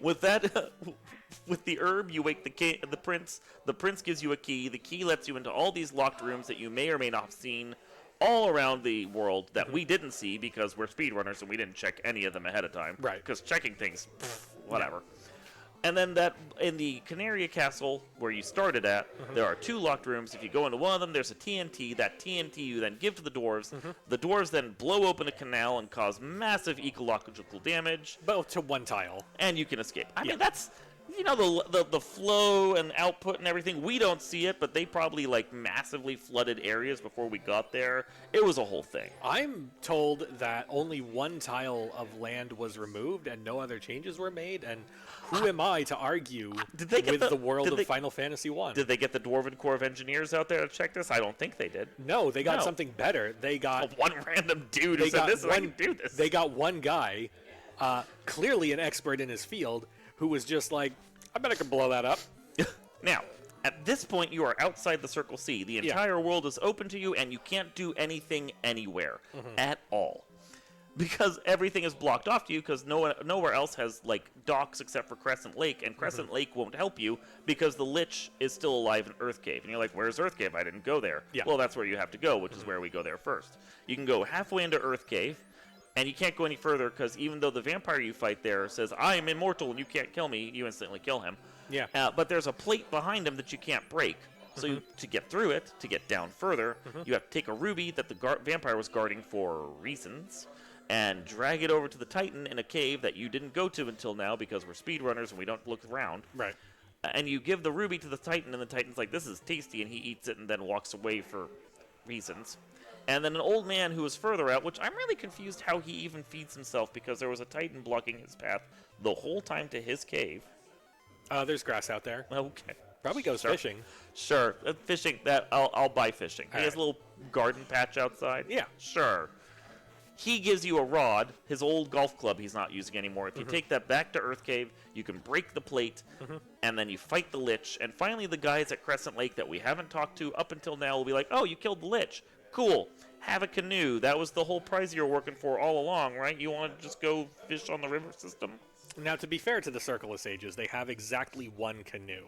with that, with the herb, you wake the prince. The prince gives you a key. The key lets you into all these locked rooms that you may or may not have seen all around the world that we didn't see because we're speedrunners and we didn't check any of them ahead of time. Right. Because checking things, whatever. And then that in the Canaria Castle, where you started at, there are 2 locked rooms. If you go into one of them, there's a TNT. That TNT you then give to the dwarves. The dwarves then blow open a canal and cause massive ecological damage, But to one tile. and you can escape. I Yeah. mean, that's, the flow and output and everything. We don't see it, but they probably, massively flooded areas before we got there. It was a whole thing. I'm told that only one tile of land was removed and no other changes were made, and who am I to argue Did they get with the world did of they- Final Fantasy 1? Did they get the Dwarven Corps of Engineers out there to check this? I don't think they did. No, they got No. something better. They got One random dude who they said got this and I one, can do this. They got one guy, clearly an expert in his field, who was just like, I bet I could blow that up. Now, at this point, you are outside the Circle C. The entire world is open to you, and you can't do anything anywhere at all. Because everything is blocked off to you, because nowhere else has, docks except for Crescent Lake, and Crescent Lake won't help you because the Lich is still alive in Earth Cave. And you're like, where's Earth Cave? I didn't go there. Yeah. Well, that's where you have to go, which is where we go there first. You can go halfway into Earth Cave, and you can't go any further because even though the vampire you fight there says, I am immortal and you can't kill me, you instantly kill him. Yeah. But there's a plate behind him that you can't break. So to get through it, to get down further, you have to take a ruby that the vampire was guarding for reasons, and drag it over to the Titan in a cave that you didn't go to until now because we're speedrunners and we don't look around. Right. And you give the ruby to the Titan, and the Titan's like, this is tasty, and he eats it and then walks away for reasons. And then an old man who is further out, which I'm really confused how he even feeds himself because there was a Titan blocking his path the whole time to his cave. There's grass out there. Okay. Probably goes fishing. Sure. Fishing, that I'll buy fishing. He has a little garden patch outside. Yeah. Sure. He gives you a rod, his old golf club he's not using anymore. If you take that back to Earth Cave, you can break the plate, and then you fight the Lich. And finally, the guys at Crescent Lake that we haven't talked to up until now will be like, oh, you killed the Lich. Cool. Have a canoe. That was the whole prize you were working for all along, right? You want to just go fish on the river system? Now, to be fair to the Circle of Sages, they have exactly one canoe.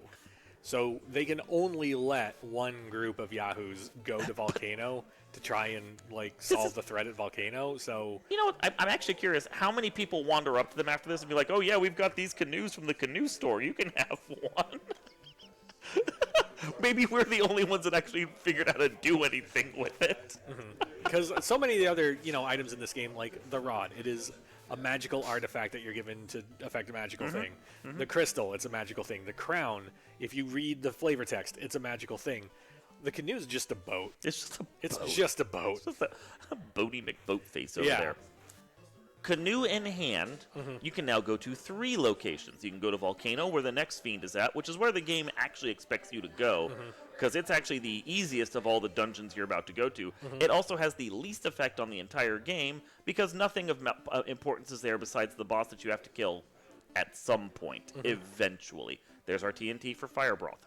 So they can only let one group of Yahoos go to Volcano to try and, like, solve the threat at Volcano. So, you know what? I'm actually curious. How many people wander up to them after this and be like, oh, yeah, we've got these canoes from the canoe store. You can have one. Maybe we're the only ones that actually figured out how to do anything with it. because so many of the other, items in this game, like the rod, it is a magical artifact that you're given to affect a magical thing. The crystal, it's a magical thing. The crown, if you read the flavor text, it's a magical thing. The canoe is just a boat. It's just a boat. It's just a boat. It's just a boaty McBoatface over there. Canoe in hand, you can now go to 3 locations. You can go to Volcano, where the next fiend is at, which is where the game actually expects you to go, because it's actually the easiest of all the dungeons you're about to go to. It also has the least effect on the entire game, because nothing of importance is there besides the boss that you have to kill at some point, eventually. There's our TNT for firebroth.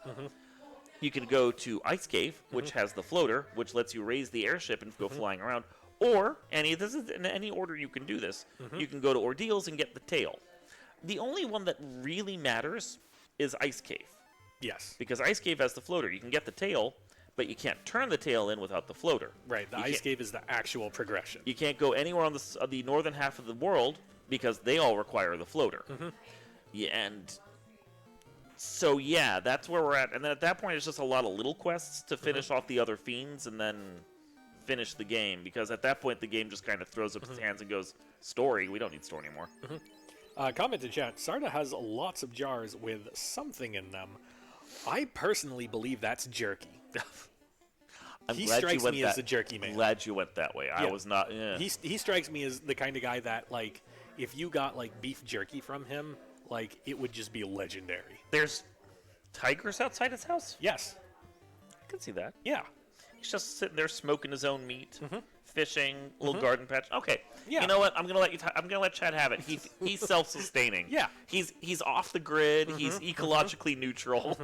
You can go to Ice Cave, which has the floater, which lets you raise the airship and go flying around. Or, this is in any order you can do this, you can go to Ordeals and get the tail. The only one that really matters is Ice Cave. Yes. Because Ice Cave has the floater. You can get the tail, but you can't turn the tail in without the floater. Right, the Ice Cave is the actual progression. You can't go anywhere on the northern half of the world because they all require the floater. Yeah, and so, yeah, that's where we're at. And then at that point, it's just a lot of little quests to finish off the other fiends and then finish the game, because at that point the game just kind of throws up its hands and goes, story, we don't need story anymore. Comment in chat, Sarda has lots of jars with something in them. I personally believe that's jerky. He strikes me as a jerky man. I'm glad you went that way. I was not. He strikes me as the kind of guy that, like, if you got, like, beef jerky from him, like, it would just be legendary. There's tigers outside his house? Yes. I can see that. Yeah. He's just sitting there smoking his own meat, fishing, little garden patch. Okay. Yeah. You know what? I'm gonna let I'm gonna let Chad have it. He's self-sustaining. Yeah. He's off the grid. He's ecologically neutral.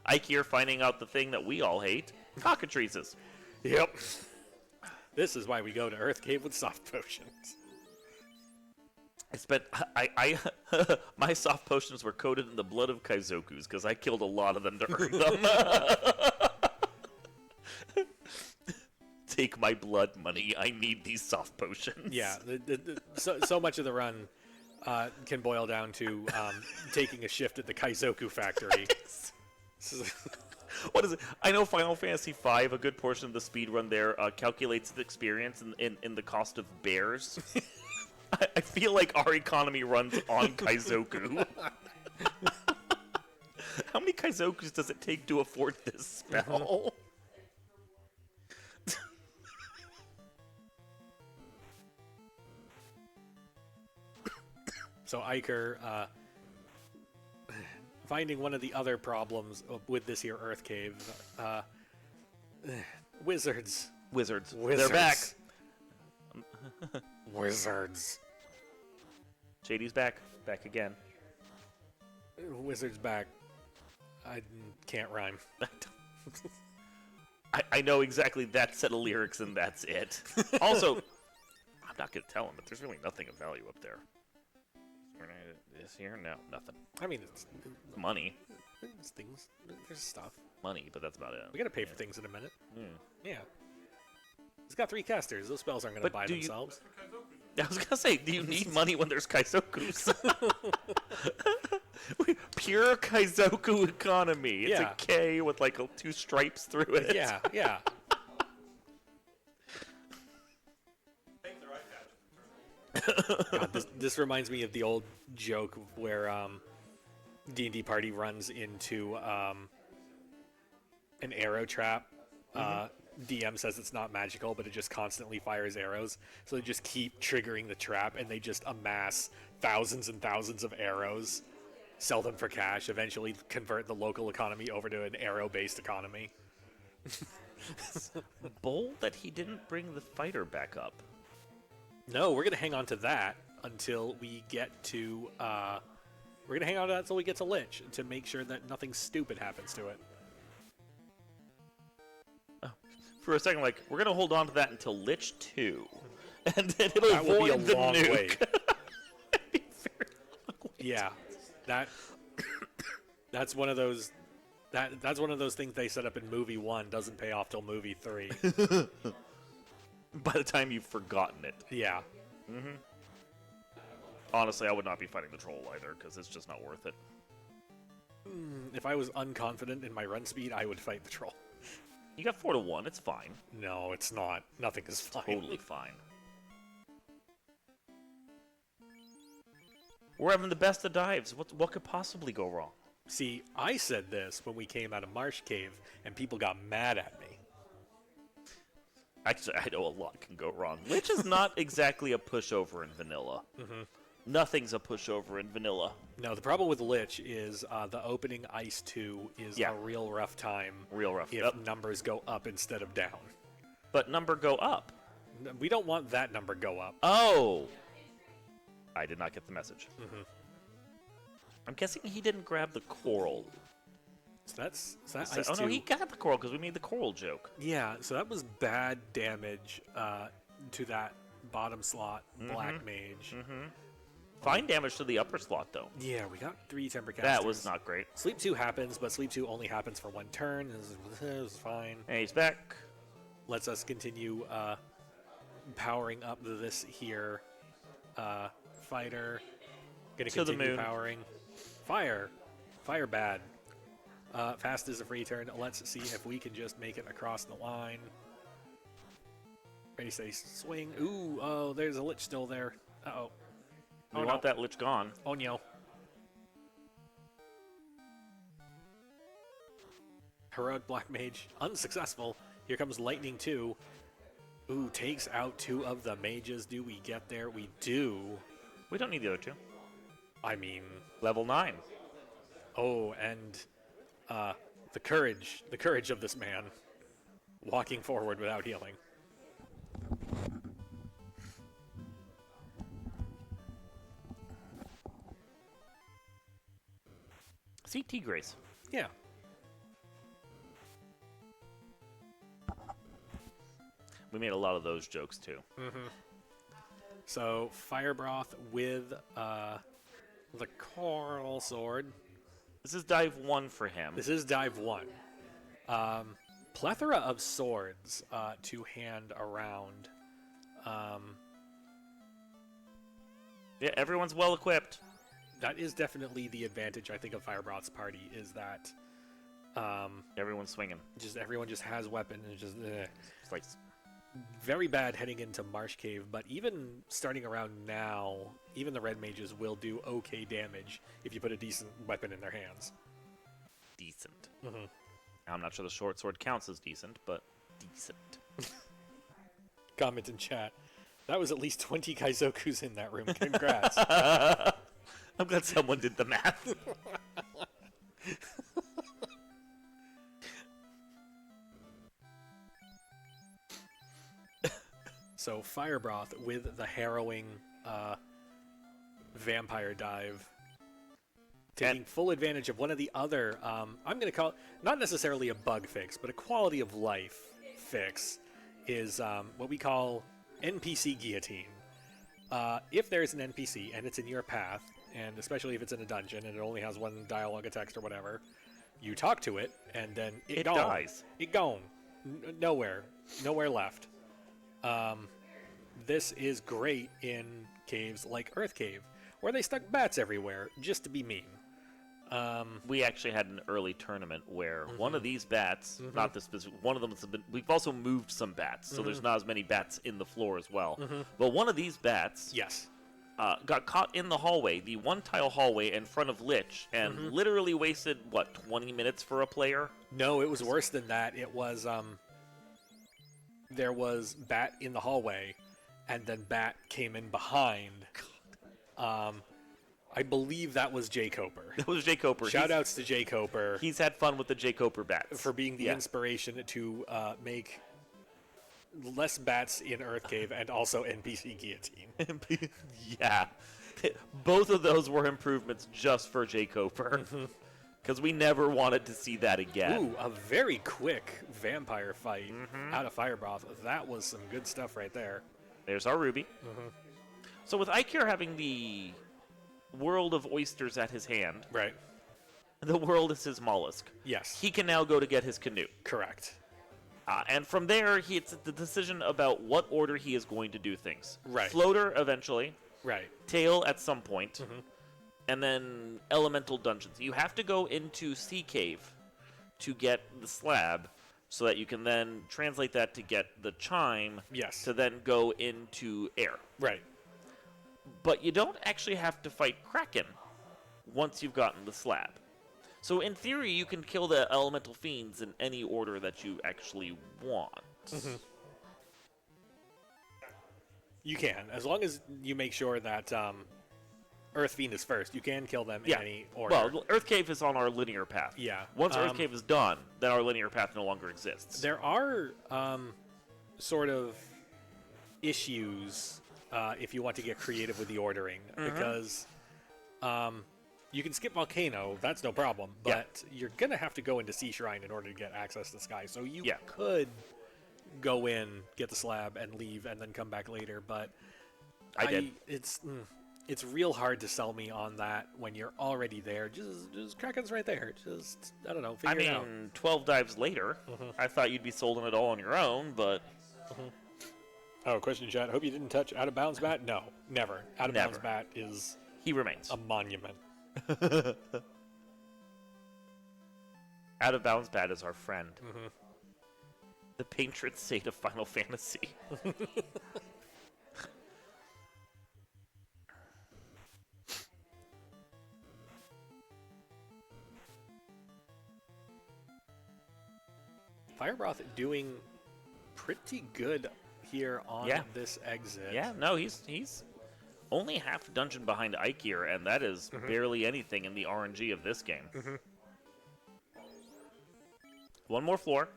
Eykir finding out the thing that we all hate: cockatrices. Yep. This is why we go to Earth Cave with soft potions. My soft potions were coated in the blood of Kaizokus because I killed a lot of them to earn them. Take my blood money. I need these soft potions. Yeah, so much of the run can boil down to taking a shift at the Kaizoku factory. What is it? I know Final Fantasy V, a good portion of the speed run there calculates the experience in the cost of bears. I feel like our economy runs on Kaizoku. How many Kaizokus does it take to afford this spell? So Eykir, finding one of the other problems with this here Earth Cave, wizards. Wizards. They're back. Wizards. JD's back. Back again. Wizards back. I can't rhyme. I know exactly that set of lyrics and that's it. Also, I'm not going to tell him, but there's really nothing of value up there. This here? No, nothing. I mean, it's money. There's things. There's stuff. Money, but that's about it. We gotta pay for things in a minute. Yeah. It's got 3 casters. Those spells aren't gonna buy themselves. I was gonna say, do you need money when there's Kaizokus? Pure Kaizoku economy. It's a K with like 2 stripes through it. Yeah, yeah. God, this reminds me of the old joke where D&D party runs into an arrow trap. DM says it's not magical, but it just constantly fires arrows. So they just keep triggering the trap, and they just amass thousands and thousands of arrows, sell them for cash, eventually convert the local economy over to an arrow-based economy. Bold that he didn't bring the fighter back up. No, we're going to hang on to that until we get to... we're going to hang on to that until we get to Lich, to make sure that nothing stupid happens to it. For a second, like, we're going to hold on to that until Lich 2. And then it'll That will be a avoid the long nuke. wait. It'd be a very long wait. Yeah, that's one of those that's one of those things they set up in movie 1 doesn't pay off till movie 3. By the time you've forgotten it. Yeah. Honestly, I would not be fighting the troll either, because it's just not worth it. If I was unconfident in my run speed, I would fight the troll. You got 4 to 1, it's fine. No, it's not. Nothing is fine. Totally fine. We're having the best of dives. What could possibly go wrong? See, I said this when we came out of Marsh Cave, and people got mad at me. Actually, I know a lot can go wrong. Lich is not exactly a pushover in vanilla. Nothing's a pushover in vanilla. No, the problem with Lich is the opening Ice 2 is a real rough time. Real rough. If numbers go up instead of down. But number go up. We don't want that number go up. Oh! I did not get the message. I'm guessing he didn't grab the coral. So that's Ice 2. Oh no, he got the coral because we made the coral joke. Yeah, so that was bad damage to that bottom slot black mage. Fine damage to the upper slot though. Yeah, we got 3 temper casters. That was not great. Sleep 2 happens, but Sleep 2 only happens for 1 turn. It was fine. And he's back. Lets us continue powering up this here fighter. Gonna To the continue moon. powering. Fire bad. Fast is a free turn. Let's see if we can just make it across the line. Ready, say, swing. Ooh, oh, there's a Lich still there. Uh-oh. We want that Lich gone. Oh, no. Heroic Black Mage, unsuccessful. Here comes Lightning 2. Ooh, takes out 2 of the mages. Do we get there? We do. We don't need the other 2. I mean... Level 9. Oh, and the courage of this man. Walking forward without healing. CT Grace. Yeah. We made a lot of those jokes too. So, firebroth with the coral sword. This is dive 1 for him. This is dive 1. Plethora of swords to hand around. Yeah, everyone's well equipped. That is definitely the advantage, I think, of Firebroth's party, is that Everyone's swinging. everyone just has weapon, and just It's like very bad heading into Marsh Cave. But even starting around now, even the red mages will do okay damage if you put a decent weapon in their hands. decent. I'm not sure the short sword counts as decent, but decent. Comment in chat. That was at least 20 Kaizokus in that room. Congrats. I'm glad someone did the math. So Firebroth with the harrowing vampire dive, taking full advantage of one of the other, I'm going to call it, not necessarily a bug fix, but a quality of life fix, is what we call NPC guillotine. If there's an NPC and it's in your path, and especially if it's in a dungeon and it only has one dialogue, a text, or whatever, you talk to it, and then it gone. dies. It gone. Nowhere left. This is great in caves like Earth Cave, where they stuck bats everywhere just to be mean. We actually had an early tournament where one of these bats, not this specific, one of them has been, we've also moved some bats, so there's not as many bats in the floor as well. But one of these bats Yes. got caught in the hallway, the one-tile hallway in front of Lich, and literally wasted, 20 minutes for a player? No, it was worse than that. It was, there was Bat in the hallway, and then Bat came in behind. I believe that was Jay Coper. That was Jay Coper. Shout-outs to Jay Coper. He's had fun with the Jay Coper bats. For being the inspiration to make less bats in Earth Cave and also NPC Guillotine. Yeah. Both of those were improvements just for Jay Coper. Because we never wanted to see that again. Ooh, a very quick vampire fight out of firebroth. That was some good stuff right there. There's our Ruby. So with Eykir having the world of oysters at his hand, Right. the world is his mollusk. Yes. He can now go to get his canoe. Correct. And from there, it's the decision about what order he is going to do things. Right. Floater eventually, Right. tail at some point, and then elemental dungeons. You have to go into Sea Cave to get the slab, so that you can then translate that to get the chime, Yes. to then go into air. Right. But you don't actually have to fight Kraken once you've gotten the slab. So in theory, you can kill the elemental fiends in any order that you actually want. You can, as long as you make sure that Earth Fiend is first. You can kill them in any order. Well, Earth Cave is on our linear path. Yeah. Once Earth Cave is done, then our linear path no longer exists. There are sort of issues if you want to get creative with the ordering, because you can skip Volcano, that's no problem, but you're going to have to go into Sea Shrine in order to get access to Sky. So you could go in, get the slab, and leave, and then come back later, but I did. It's real hard to sell me on that when you're already there. Just Kraken's right there. Just, I don't know, figure it out. 12 dives later, I thought you'd be sold on it all on your own, but... Oh, question chat. Hope you didn't touch Out of Bounds Bat? No, never. Out of Bounds Bat is he remains a monument. Out of Bounds Bat is our friend. The patron saint of Final Fantasy. Firebroth doing pretty good here on this exit. Yeah, no, he's only half dungeon behind Eykir, and that is barely anything in the RNG of this game. One more floor.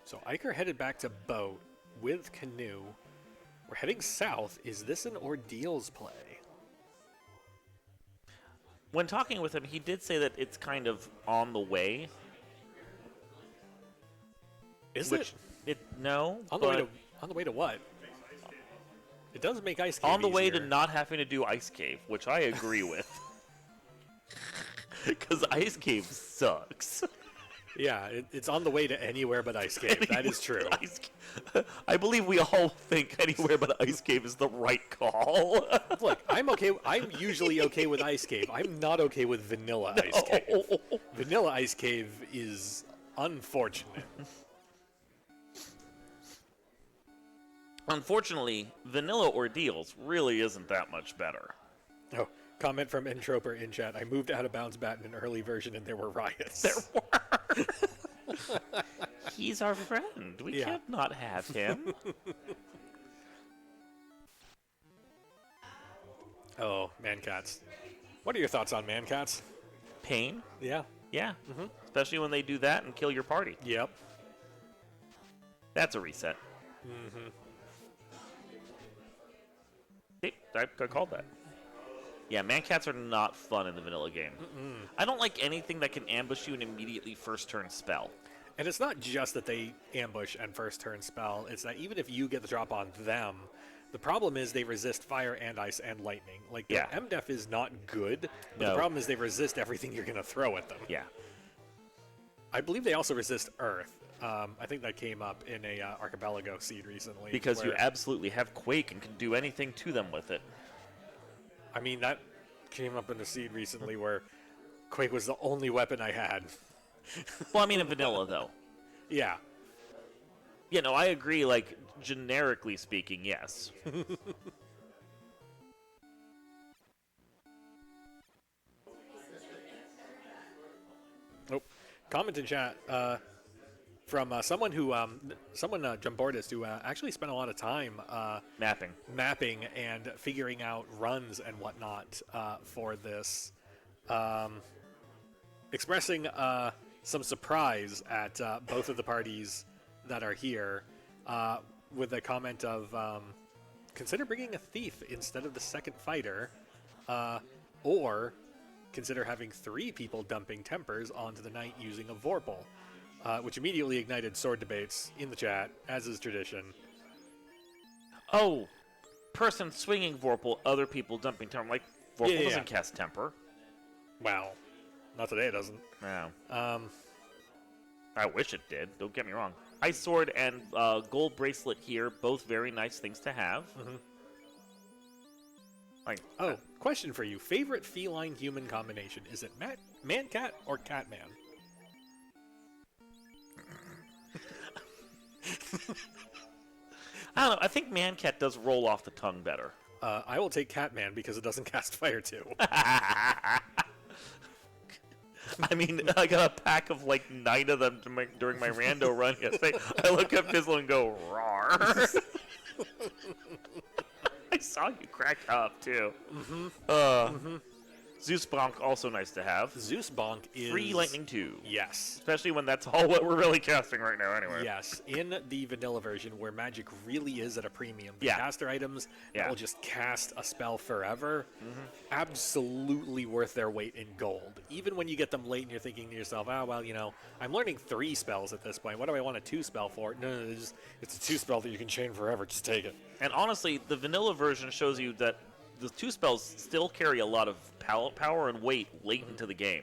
So Eykir headed back to boat with canoe. We're heading south. Is this an Ordeals play? When talking with him, he did say that it's kind of on the way. Is it? No. On the way to what? It does make Ice Cave on the way easier. to not having to do Ice Cave, which I agree with. Because Ice Cave sucks. Yeah, it's on the way to anywhere but Ice Cave. That is true. I believe we all think anywhere but Ice Cave is the right call. Look, I'm okay. I'm usually okay with Ice Cave. I'm not okay with Vanilla Ice Cave. Vanilla Ice Cave is unfortunate. Unfortunately, Vanilla Ordeals really isn't that much better. Oh, comment from Entroper in chat. I moved Out of Bounds Bat in an early version and there were riots. There were. He's our friend. We can't not have him. Oh, Mancats. What are your thoughts on Mancats? Pain? Yeah. Yeah. Especially when they do that and kill your party. Yep. That's a reset. Hey, I called that. Yeah, Mancats are not fun in the vanilla game. I don't like anything that can ambush you and immediately first turn spell. And it's not just that they ambush and first turn spell. It's that even if you get the drop on them, the problem is they resist fire and ice and lightning. Like, the MDEF is not good, but the problem is they resist everything you're going to throw at them. Yeah. I believe they also resist earth. I think that came up in a Archipelago seed recently. Because you absolutely have Quake and can do anything to them with it. I mean, that came up in a seed recently where Quake was the only weapon I had. Well, I mean in vanilla, though. Yeah. You know, I agree, like, generically speaking, yes. Oh, comment in chat from someone who, Jumbordist, who actually spent a lot of time mapping and figuring out runs and whatnot for this, expressing some surprise at both of the parties that are here, with a comment of consider bringing a thief instead of the second fighter, or consider having 3 people dumping tempers onto the knight using a Vorpal, which immediately ignited sword debates in the chat, as is tradition. Oh, person swinging Vorpal, other people dumping temper. Like, Vorpal doesn't cast temper. Wow. Not today, it doesn't. No. I wish it did. Don't get me wrong. Ice Sword and Gold Bracelet here, both very nice things to have. Question for you. Favorite feline-human combination? Is it man-cat or cat-man? I don't know. I think man-cat does roll off the tongue better. I will take cat-man because it doesn't cast fire too. I mean, I got a pack of like 9 of them during my rando run yesterday. I look at Fizzle and go, roar. I saw you crack up, too. Zeus Bonk, also nice to have. Zeus Bonk is... Free Lightning 2. Yes. Especially when that's all what we're really casting right now anyway. Yes. In the vanilla version, where magic really is at a premium, the caster items that will just cast a spell forever, absolutely worth their weight in gold. Even when you get them late and you're thinking to yourself, oh, well, you know, I'm learning 3 spells at this point. What do I want a 2 spell for? No, it's a 2 spell that you can chain forever. Just take it. And honestly, the vanilla version shows you that the 2 spells still carry a lot of power and weight late into the game.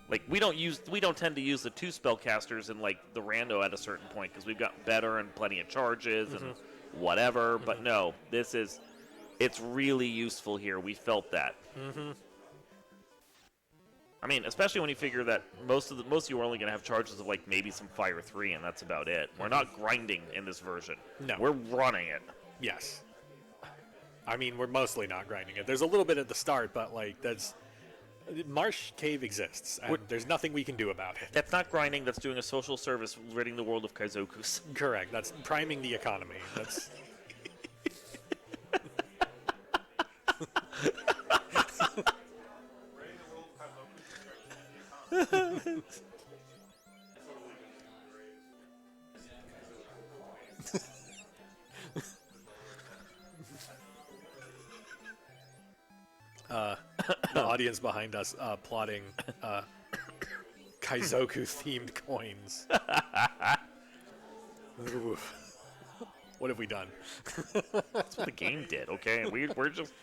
Like we don't tend to use the 2 spell casters in like the rando at a certain point because we've got better and plenty of charges and whatever. But no, it's really useful here. We felt that. I mean, especially when you figure that most of you are only going to have charges of like maybe some Fire 3, and that's about it. We're not grinding in this version. No, we're running it. Yes. I mean, we're mostly not grinding it. There's a little bit at the start, but like Marsh Cave exists, and there's nothing we can do about it. That's not grinding. That's doing a social service, ridding the world of Kaizokus. Correct. That's priming the economy. That's. The audience behind us plotting Kaizoku-themed coins. Ooh. What have we done? That's what the game did, okay? We're just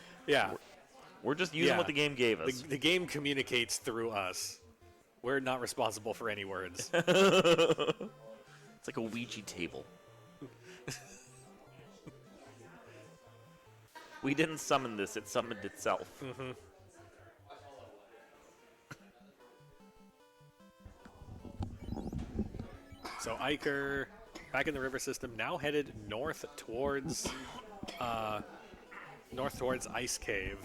we're just using what the game gave us. The game communicates through us. We're not responsible for any words. It's like a Ouija table. We didn't summon this, it summoned itself. So Eykir, back in the river system, now headed north towards Ice Cave.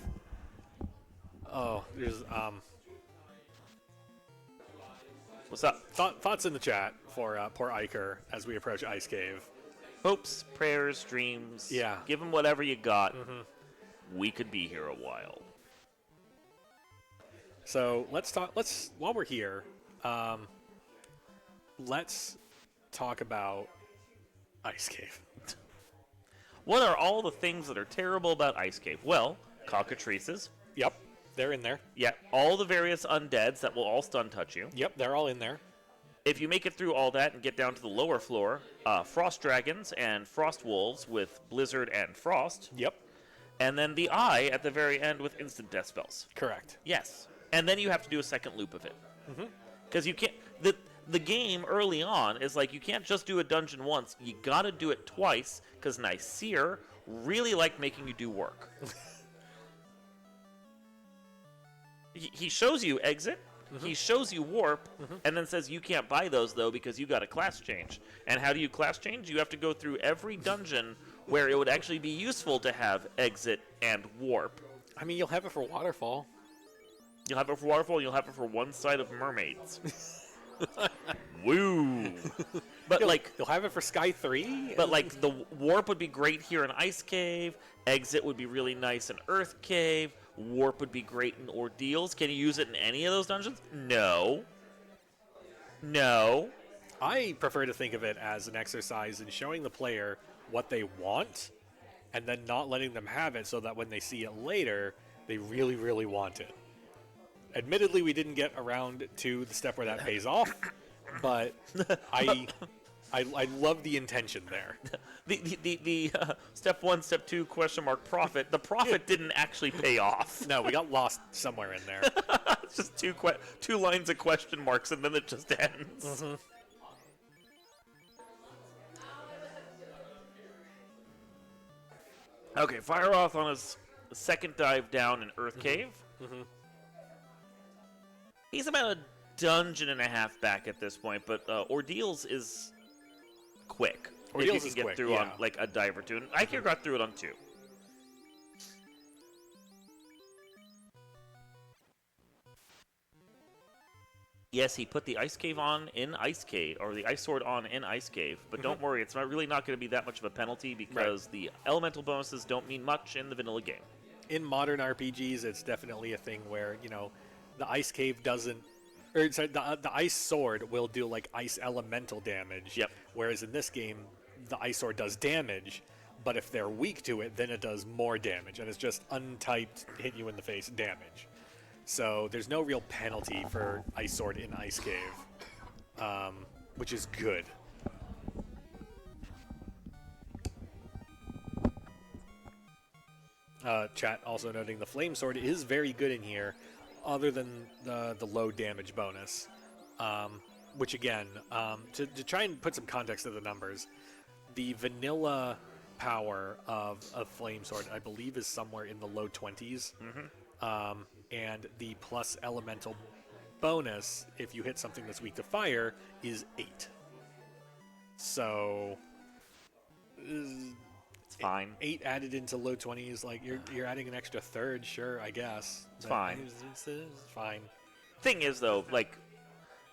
Oh, there's What's up? Thoughts in the chat for poor Eykir as we approach Ice Cave. Hopes, prayers, dreams. Yeah. Give him whatever you got. We could be here a while. So while we're here, let's talk about Ice Cave. What are all the things that are terrible about Ice Cave? Well, cockatrices. Yep, they're in there. Yeah, all the various undeads that will all stun touch you. Yep, they're all in there. If you make it through all that and get down to the lower floor, frost dragons and frost wolves with blizzard and frost. Yep. And then the eye at the very end with instant death spells. Correct. Yes. And then you have to do a second loop of it. Because you can't... The game early on is like you can't just do a dungeon once. You got to do it twice because Nyseer really liked making you do work. He shows you exit. He shows you warp, and then says you can't buy those, though, because you got a class change. And how do you class change? You have to go through every dungeon where it would actually be useful to have exit and warp. I mean, you'll have it for Waterfall. You'll have it for waterfall. You'll have it for one side of mermaids. Woo! But you'll have it for Sky 3? But like the warp would be great here in Ice Cave. Exit would be really nice in Earth Cave. Warp would be great in Ordeals. Can you use it in any of those dungeons? No. No. I prefer to think of it as an exercise in showing the player what they want and then not letting them have it so that when they see it later, they really, really want it. Admittedly, we didn't get around to the step where that pays off, but I love the intention there. The step 1, step 2, question mark, profit. The profit didn't actually pay off. No, we got lost somewhere in there. It's just two lines of question marks, and then it just ends. Mm-hmm. Okay, firebroth on his second dive down in Earth Cave. Mm-hmm. He's about a dungeon and a half back at this point, but Ordeals is quick. Ordeals if you is can get quick, through yeah. on like a dive or two. And Eykir got through it on 2. Yes, he put the Ice Cave on in Ice Cave, or the Ice Sword on in Ice Cave. But don't worry, it's really not going to be that much of a penalty because the elemental bonuses don't mean much in the vanilla game. In modern RPGs, it's definitely a thing where, the Ice Cave doesn't... Or, sorry, the Ice Sword will do, like, ice elemental damage. Yep. Whereas in this game, the Ice Sword does damage, but if they're weak to it, then it does more damage. And it's just untyped, hit you in the face damage. So there's no real penalty for Ice Sword in Ice Cave, which is good. Chat also noting the Flame Sword is very good in here, other than the low damage bonus. Which again, to try and put some context to the numbers, the vanilla power of a Flame Sword, I believe, is somewhere in the low 20s. And the plus elemental bonus, if you hit something that's weak to fire, is 8. So It's fine. 8 added into low 20s, like you're adding an extra third, sure, I guess. It's fine. It's fine. Thing is, though,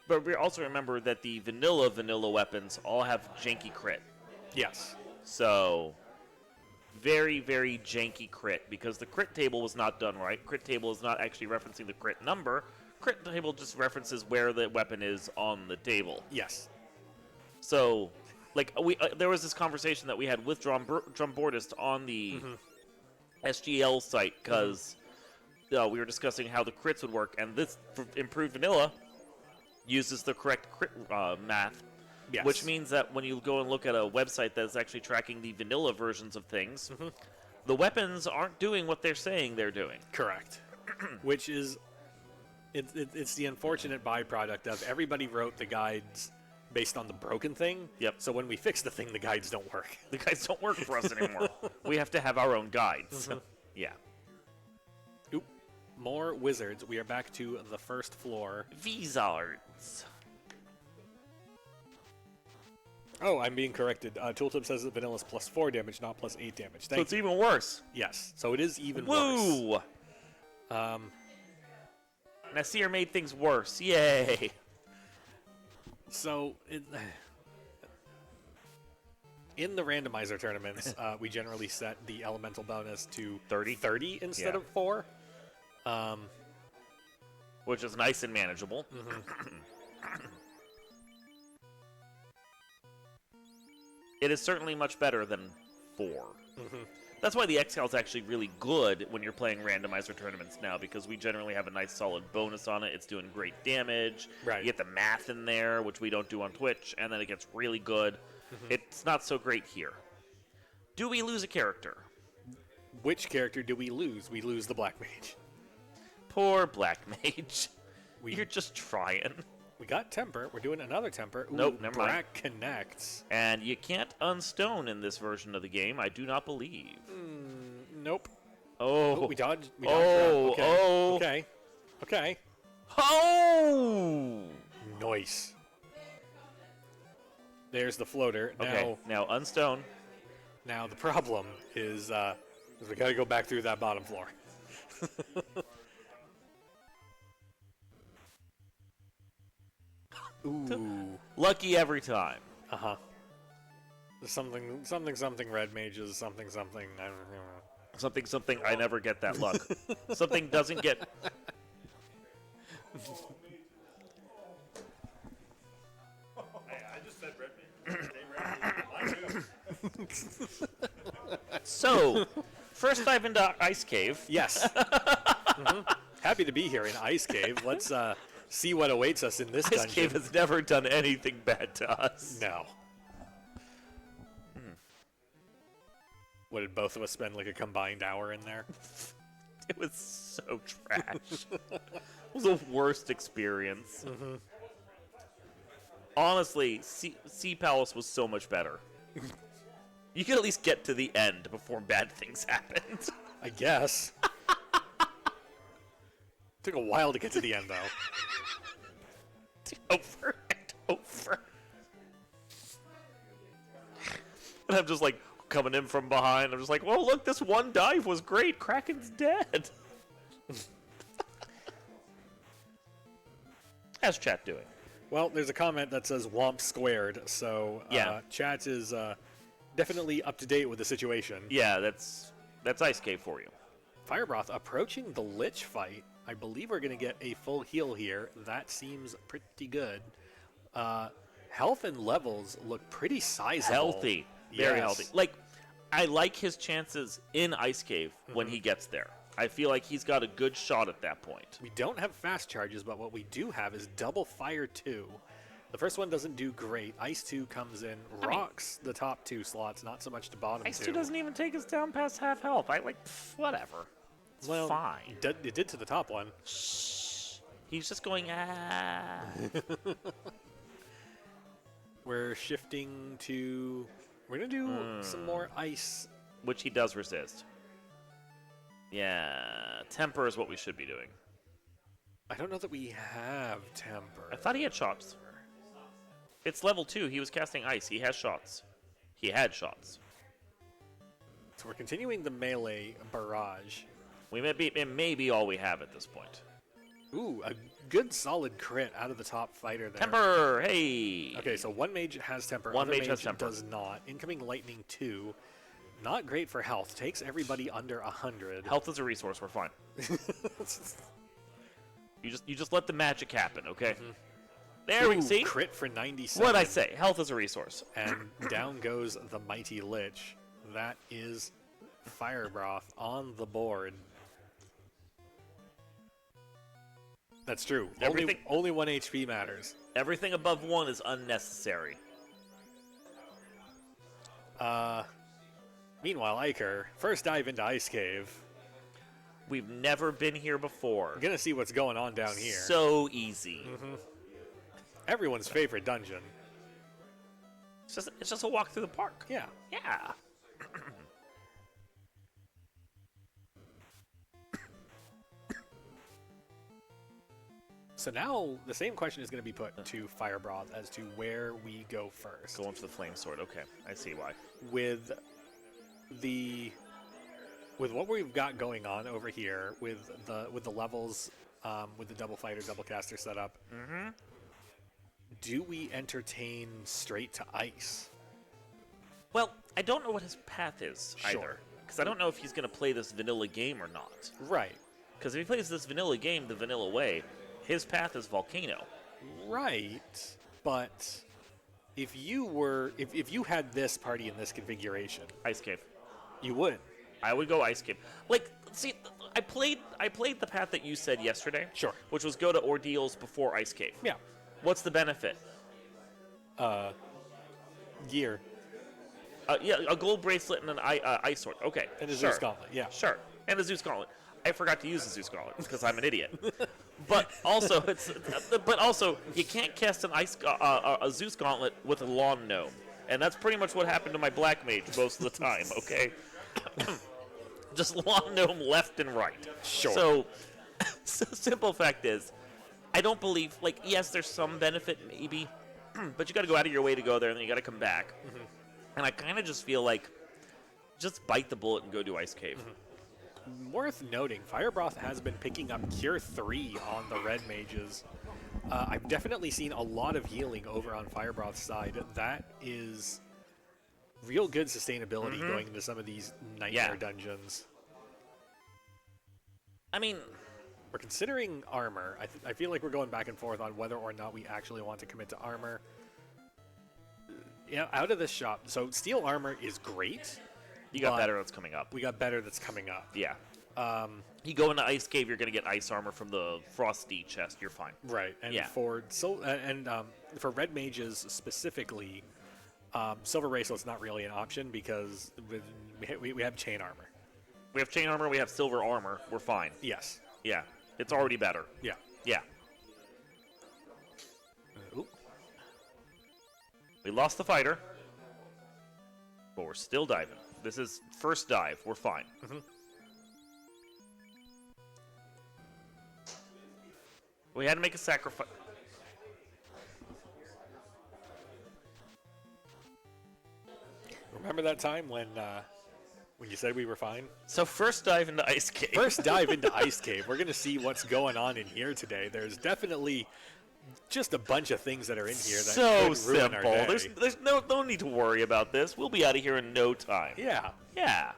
but we also remember that the vanilla weapons all have janky crit. Yes. So, very, very janky crit, because the crit table was not done right. Crit table is not actually referencing the crit number. Crit table just references where the weapon is on the table. Yes. So, there was this conversation that we had with Drumbordist on the SGL site, because we were discussing how the crits would work, and this improved vanilla uses the correct crit math. Yes. Which means that when you go and look at a website that's actually tracking the vanilla versions of things, the weapons aren't doing what they're saying they're doing. Correct. Which is, it's the unfortunate byproduct of everybody wrote the guides based on the broken thing. Yep. So when we fix the thing, the guides don't work. The guides don't work for us anymore. We have to have our own guides. Yeah. Oop. More wizards. We are back to the first floor. Wizards. Oh, I'm being corrected. Tooltip says that vanilla is plus 4 damage, not plus 8 damage. So it's even worse. Yes, so it is even Woo! worse. Nasir made things worse. Yay! So, in the randomizer tournaments, we generally set the elemental bonus to 30 instead of 4. Which is nice and manageable. It is certainly much better than 4. That's why the Exhale is actually really good when you're playing randomizer tournaments now, because we generally have a nice solid bonus on it. It's doing great damage. Right. You get the math in there, which we don't do on Twitch, and then it gets really good. It's not so great here. Do we lose a character? Which character do we lose? We lose the Black Mage. Poor Black Mage. You're just trying. We got Temper. We're doing another Temper. Ooh, Nope, never mind. Brack connects. And you can't unstone in this version of the game, I do not believe. Nope. Oh. Oh, we dodged. Oh, okay. oh. Okay. Okay. Oh! Nice. There's the floater. Okay, now unstone. Now the problem is we got to go back through that bottom floor. Ooh. Lucky every time. Uh-huh. Something red mages, something, I don't know. Something, I never get that luck. Something doesn't get... Hey, I just said red man. So, first dive into Ice Cave. Yes. Happy to be here in Ice Cave. Let's see what awaits us in this Ice dungeon. Cave has never done anything bad to us. No. What, did both of us spend like a combined hour in there? It was so trash. It was the worst experience. Honestly, Sea Palace was so much better. You could at least get to the end before bad things happened. I guess. Took a while to get to the end, though. Over and over. And I'm just like coming in from behind. I'm just like, well, look, this one dive was great. Kraken's dead. How's chat doing? Well, there's a comment that says "womp squared," so Yeah. chat is definitely up to date with the situation. Yeah, that's Ice Cave for you. Firebroth approaching the Lich fight. I believe we're going to get a full heal here. That seems pretty good. Health and levels look pretty sizable. Healthy. Very Yes. healthy. Like, I like his chances in Ice Cave when he gets there. I feel like he's got a good shot at that point. We don't have fast charges, but what we do have is double fire 2. The first one doesn't do great. Ice 2 comes in, rocks the top 2 slots, not so much the bottom 2. Ice 2 doesn't even take us down past half health. I like, whatever. It's fine. It did to the top one. He's just going, ah. We're shifting to... We're going to do some more ice. Which he does resist. Yeah, Temper is what we should be doing. I don't know that we have Temper. I thought he had shots. It's level 2. He was casting ice. He has shots. He had shots. So we're continuing the melee barrage. It may be all we have at this point. Ooh, a good solid crit out of the top fighter there. Temper, hey! Okay, so one mage has Temper. One other mage has Temper. does not. Incoming Lightning 2. Not great for health. Takes everybody under 100. Health is a resource. We're fine. You just let the magic happen, okay? There we see. Crit for 97. What'd I say? Health is a resource. And down goes the mighty Lich. That is Firebroth on the board. That's true. Only 1 HP matters. Everything above 1 is unnecessary. Meanwhile, Eykir, first dive into Ice Cave. We've never been here before. We're gonna see what's going on down here. So easy. Everyone's favorite dungeon. It's just a walk through the park. Yeah. Yeah. So now the same question is going to be put to Firebroth as to where we go first. Going for the flame sword. Okay, I see why. With what we've got going on over here, with the levels, with the double fighter, double caster setup, do we entertain straight to ice? Well, I don't know what his path is either, because I don't know if he's going to play this vanilla game or not. Right. Because if he plays this vanilla game the vanilla way, his path is Volcano. Right, but if you had this party in this configuration, Ice Cave. you would. I would go Ice Cave. Like, see, I played the path that you said yesterday. Sure. Which was go to Ordeals before Ice Cave. Yeah. What's the benefit? Gear. Yeah, a gold bracelet and an ice sword. Okay, And a sure. Zeus Gauntlet, yeah. Sure, and a Zeus Gauntlet. I forgot to use the Zeus Gauntlet because I'm an idiot. But also, you can't cast a Zeus Gauntlet with a lawn gnome, and that's pretty much what happened to my black mage most of the time. Okay, just lawn gnome left and right. Sure. So simple fact is, I don't believe. Like, yes, there's some benefit maybe, but you got to go out of your way to go there, and then you got to come back. And I kind of just feel like, just bite the bullet and go do Ice Cave. Worth noting, Firebroth has been picking up Cure 3 on the red mages. I've definitely seen a lot of healing over on Firebroth's side. That is real good sustainability going into some of these nightmare dungeons. I mean, we're considering armor. I feel like we're going back and forth on whether or not we actually want to commit to armor. Yeah, out of this shop. So steel armor is great. You got better that's coming up. We got better that's coming up. Yeah. You go into Ice Cave, you're going to get ice armor from the Frosty chest. You're fine. Right. And for for red mages specifically, silver bracelet's not really an option because we have chain armor. We have chain armor. We have silver armor. We're fine. Yes. Yeah. It's already better. Yeah. Yeah. Oop. We lost the fighter, but we're still diving. This is first dive. We're fine. We had to make a sacrifice. Remember that time when you said we were fine? So first dive into Ice Cave. First dive into Ice Cave. We're going to see what's going on in here today. There's definitely just a bunch of things that are in here that so could ruin our simple. day. There's no need to worry about this. We'll be out of here in no time. Yeah. Yeah.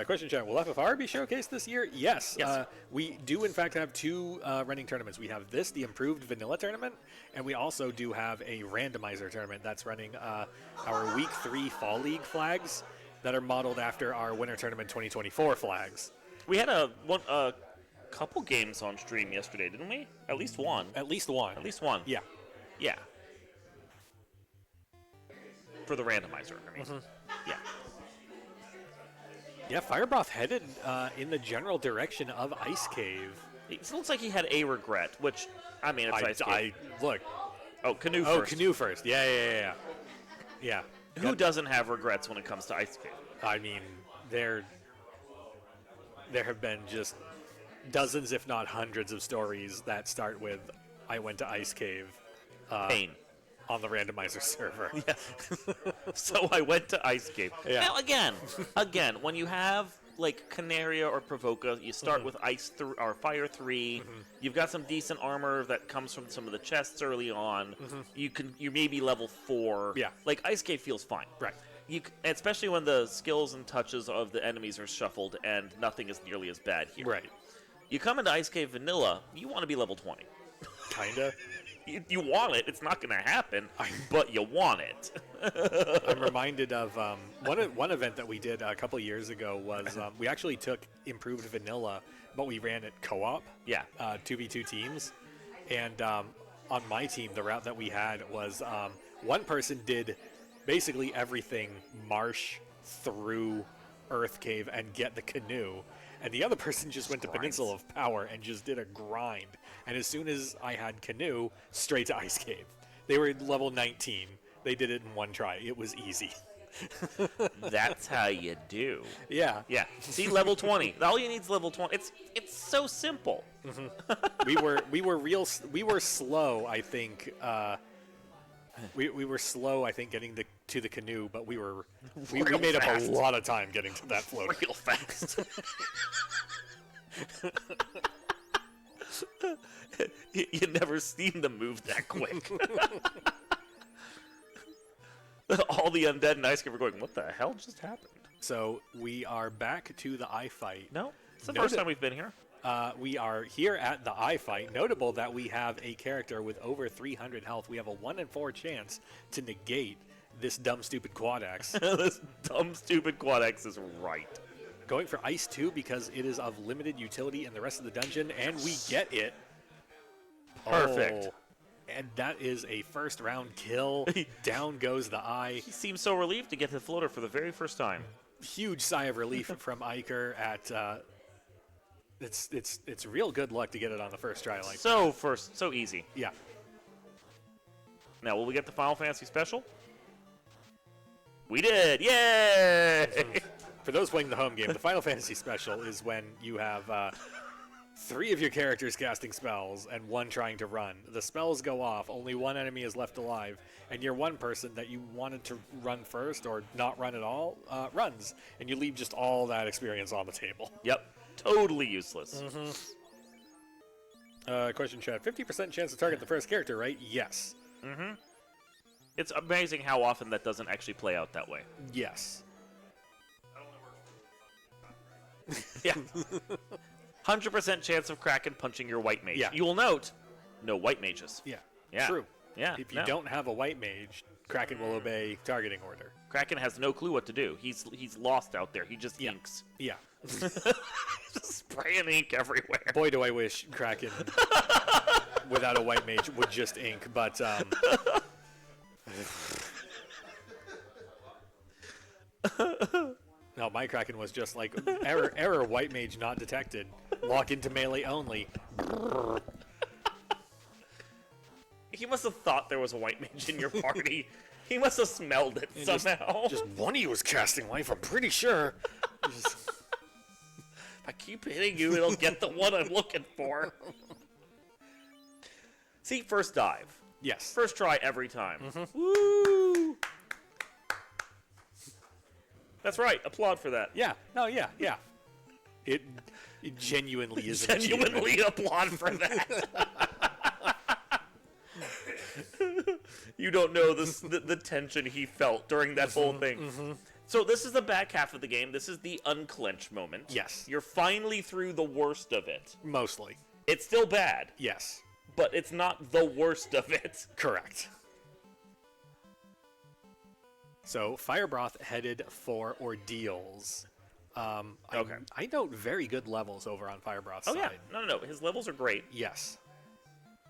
Question chat, will FFR be showcased this year? Yes. Yes. We do, in fact, have two running tournaments. We have the improved vanilla tournament, and we also do have a randomizer tournament that's running our Week 3 Fall League flags that are modeled after our Winter Tournament 2024 flags. We had a couple games on stream yesterday, didn't we? At least one. At least one. At least one. Yeah. Yeah. For the randomizer, I mean. Yeah. Yeah, firebroth headed in the general direction of Ice Cave. It looks like he had a regret, which, I mean, it's Ice Cave. Look. Oh, Canoe first. first. Canoe first. Yeah. Who doesn't have regrets when it comes to Ice Cave? I mean, there have been just dozens, if not hundreds, of stories that start with, I went to Ice Cave. Pain. On the randomizer server. Yeah. So I went to Ice Cave. Yeah. Now, again, when you have like Canaria or Provoca, you start with or Fire 3. You've got some decent armor that comes from some of the chests early on. You may be level 4. Yeah. Like Ice Cave feels fine. Right. Especially when the skills and touches of the enemies are shuffled and nothing is nearly as bad here. Right. You come into Ice Cave Vanilla, you want to be level 20. Kinda. You want it. It's not going to happen, but you want it. I'm reminded of one event that we did a couple years ago was we actually took improved vanilla, but we ran it co-op. Yeah. 2v2 teams. And on my team, the route that we had was one person did basically everything marsh through Earth Cave and get the canoe. And the other person just went to Peninsula of Power and just did a grind. And as soon as I had canoe, straight to Ice Cave. They were level 19. They did it in one try. It was easy. That's how you do. Yeah. Yeah. See, level 20. All you need is level 20. It's so simple. we were slow, I think. We were slow, I think, getting to the canoe, but we made up a lot of time getting to that float. Real fast. You never seen them move that quick. All the undead and Ice Cave were going, what the hell just happened? So we are back to the eye fight. No, it's the first time we've been here. We are here at the eye fight. Notable that we have a character with over 300 health. We have a 1 in 4 chance to negate this dumb, stupid quad axe. This dumb, stupid quad axe is right. Going for Ice 2 because it is of limited utility in the rest of the dungeon, and we get it. Perfect. Oh, and that is a first round kill. Down goes the eye. He seems so relieved to get the floater for the very first time. Huge sigh of relief from Eykir at... It's real good luck to get it on the first try like so easy. Yeah. Now, will we get the Final Fantasy Special? We did! Yay! For those playing the home game, the Final Fantasy Special is when you have 3 of your characters casting spells and 1 trying to run. The spells go off, only 1 enemy is left alive, and your 1 person that you wanted to run first or not run at all runs, and you leave just all that experience on the table. Yep. Totally useless. Question chat. 50% chance to target the first character, right? Yes. It's amazing how often that doesn't actually play out that way. Yes. Yeah. 100% chance of Kraken punching your white mage. Yeah. You will note, no white mages. Yeah. Yeah. True. Yeah. If you don't have a white mage, Kraken will obey targeting order. Kraken has no clue what to do. He's lost out there. He just inks. Yeah. Just spraying ink everywhere. Boy, do I wish Kraken without a white mage would just ink, but no, my Kraken was just like error, white mage not detected. Walk into melee only. He must have thought there was a white mage in your party. He must have smelled it somehow. Just one of you was casting life, I'm pretty sure. If I keep hitting you, it'll get the one I'm looking for. See, first dive. Yes. First try every time. Woo! That's right. Applaud for that. Yeah. No, yeah. It genuinely is an Genuinely applaud for that. You don't know the tension he felt during that whole thing. So this is the back half of the game. This is the unclench moment. Yes. You're finally through the worst of it. Mostly. It's still bad, Yes. but it's not the worst of it. Correct. So, firebroth headed for ordeals. Okay. I note very good levels over on firebroth's Oh, side. yeah. No. His levels are great. Yes.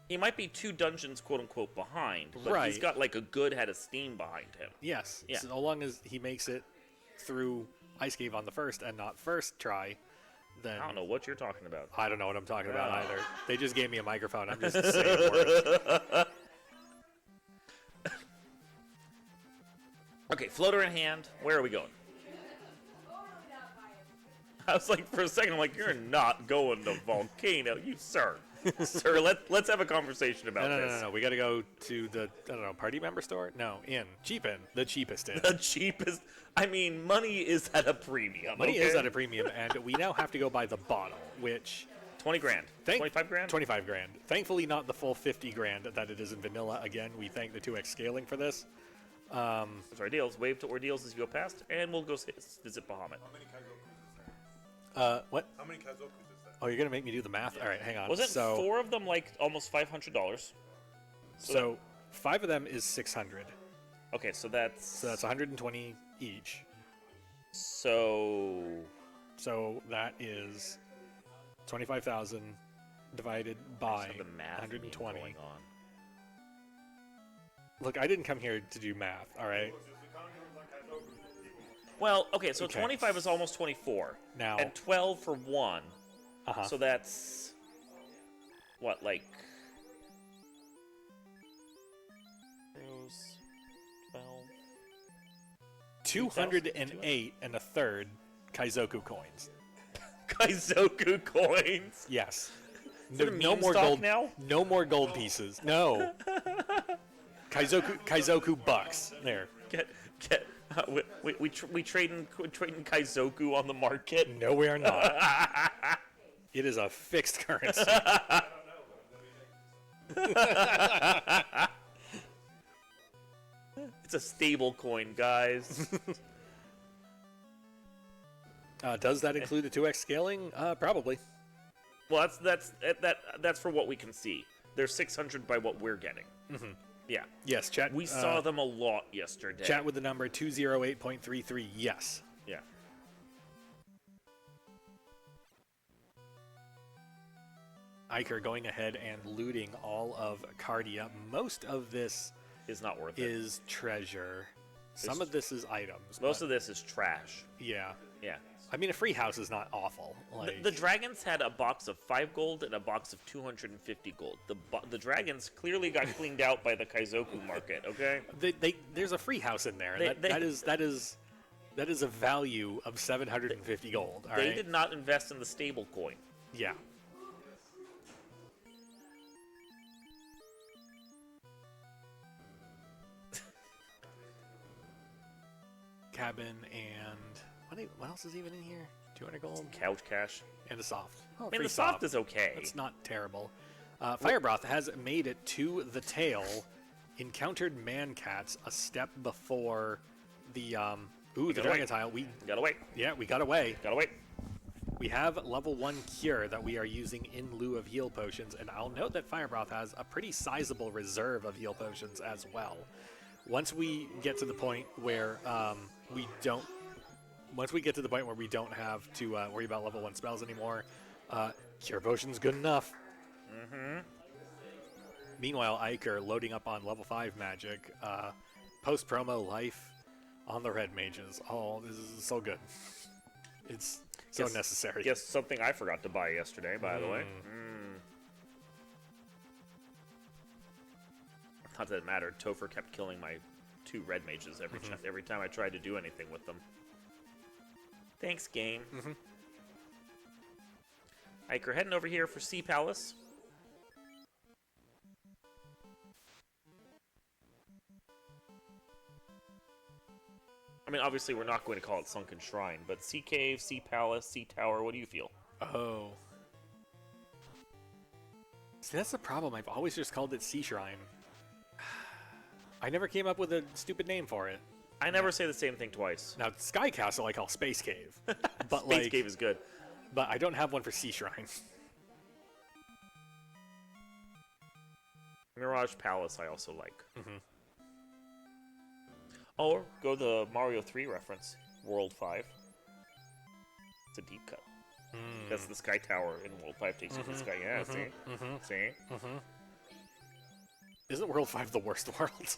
He might be 2 dungeons, quote-unquote, behind, but Right. he's got, like, a good head of steam behind him. Yes. Yeah. So long as he makes it through Ice Cave on the first and not first try, then I don't know what you're talking about. I don't know what I'm talking about Oh. either. They just gave me a microphone. I'm just saying words. Okay, floater in hand. Where are we going? I was like, for a second, I'm like, you're not going to Volcano, you sir. Sir, let's have a conversation about this. No. We got to go to the, I don't know, party member store? No, inn. Cheap inn. The cheapest inn. The cheapest. I mean, money is at a premium. Money okay? is at a premium, and we now have to go buy the bottle, which 20 grand. 25 grand? 25 grand. Thankfully, not the full 50 grand that it is in vanilla. Again, we thank the 2x scaling for this. Those are deals. Wave to ordeals as you go past, and we'll go visit Bahamut. How many Kaizokus is there? What? How many Kaizokus is there? Oh, you're gonna make me do the math? All right, hang on. Wasn't so, 4 of them like almost $500? So 5 of them is 600. Okay, so that's... So that's 120 each. So that is 25,000 divided by the math 120. going on. Look, I didn't come here to do math. All right. Well, okay, so Okay. 25 is almost 24. Now- And 12 for 1. Uh-huh. So that's... What, like... 12... 208 and a third Kaizoku coins. Kaizoku coins! Yes. it a No meme more stock gold. now? No more gold pieces. No. Kaizoku bucks. There. Get... we trading Kaizoku on the market. No, we are not. It is a fixed currency. It's a stable coin, guys. Does that include the 2x scaling? Probably. Well, that's for what we can see. They're 600 by what we're getting. Mm-hmm. Yeah. Yes, chat. We saw them a lot yesterday. Chat with the number 208.33. Yes. Yeah. Eykir going ahead and looting all of Cardia. Most of this Is not worth it. is treasure. Some of this is items. Most of this is trash. Yeah. Yeah. I mean, a free house is not awful. Like, The dragons had a box of 5 gold and a box of 250 gold. The dragons clearly got cleaned out by the Kaizoku market, okay? there's a free house in there. They- That is a value of 750 gold. All They right? did not invest in the stable coin. Yeah. Cabin and what else is even in here? 200 gold Couch cash. and a soft. Oh, I mean, free the soft is okay. It's not terrible. Firebroth has made it to the tail, encountered man-cats a step before the, the dragon tile. We Gotta wait. Yeah, we got away. Gotta wait. We have level 1 cure that we are using in lieu of heal potions, and I'll note that Firebroth has a pretty sizable reserve of heal potions as well. Once we get to the point where we don't have to worry about level 1 spells anymore, cure potion's good enough. Meanwhile, Eykir loading up on level 5 magic, post-promo life on the red mages. Oh, this is so good. It's so necessary. Guess something I forgot to buy yesterday, by the way. Not that it mattered. Topher kept killing my 2 red mages every time I tried to do anything with them. Thanks, game. Eykir heading over here for Sea Palace. I mean, obviously, we're not going to call it Sunken Shrine, but Sea Cave, Sea Palace, Sea Tower, what do you feel? Oh. See, that's the problem. I've always just called it Sea Shrine. I never came up with a stupid name for it. I never say the same thing twice. Now, Sky Castle I call Space Cave. But Space Cave is good. But I don't have one for Sea Shrine. Mirage Palace I also like. Or go the Mario 3 reference, World 5. It's a deep cut. That's the Sky Tower in World 5 takes you to the sky. Yeah, see? Isn't World 5 the worst world?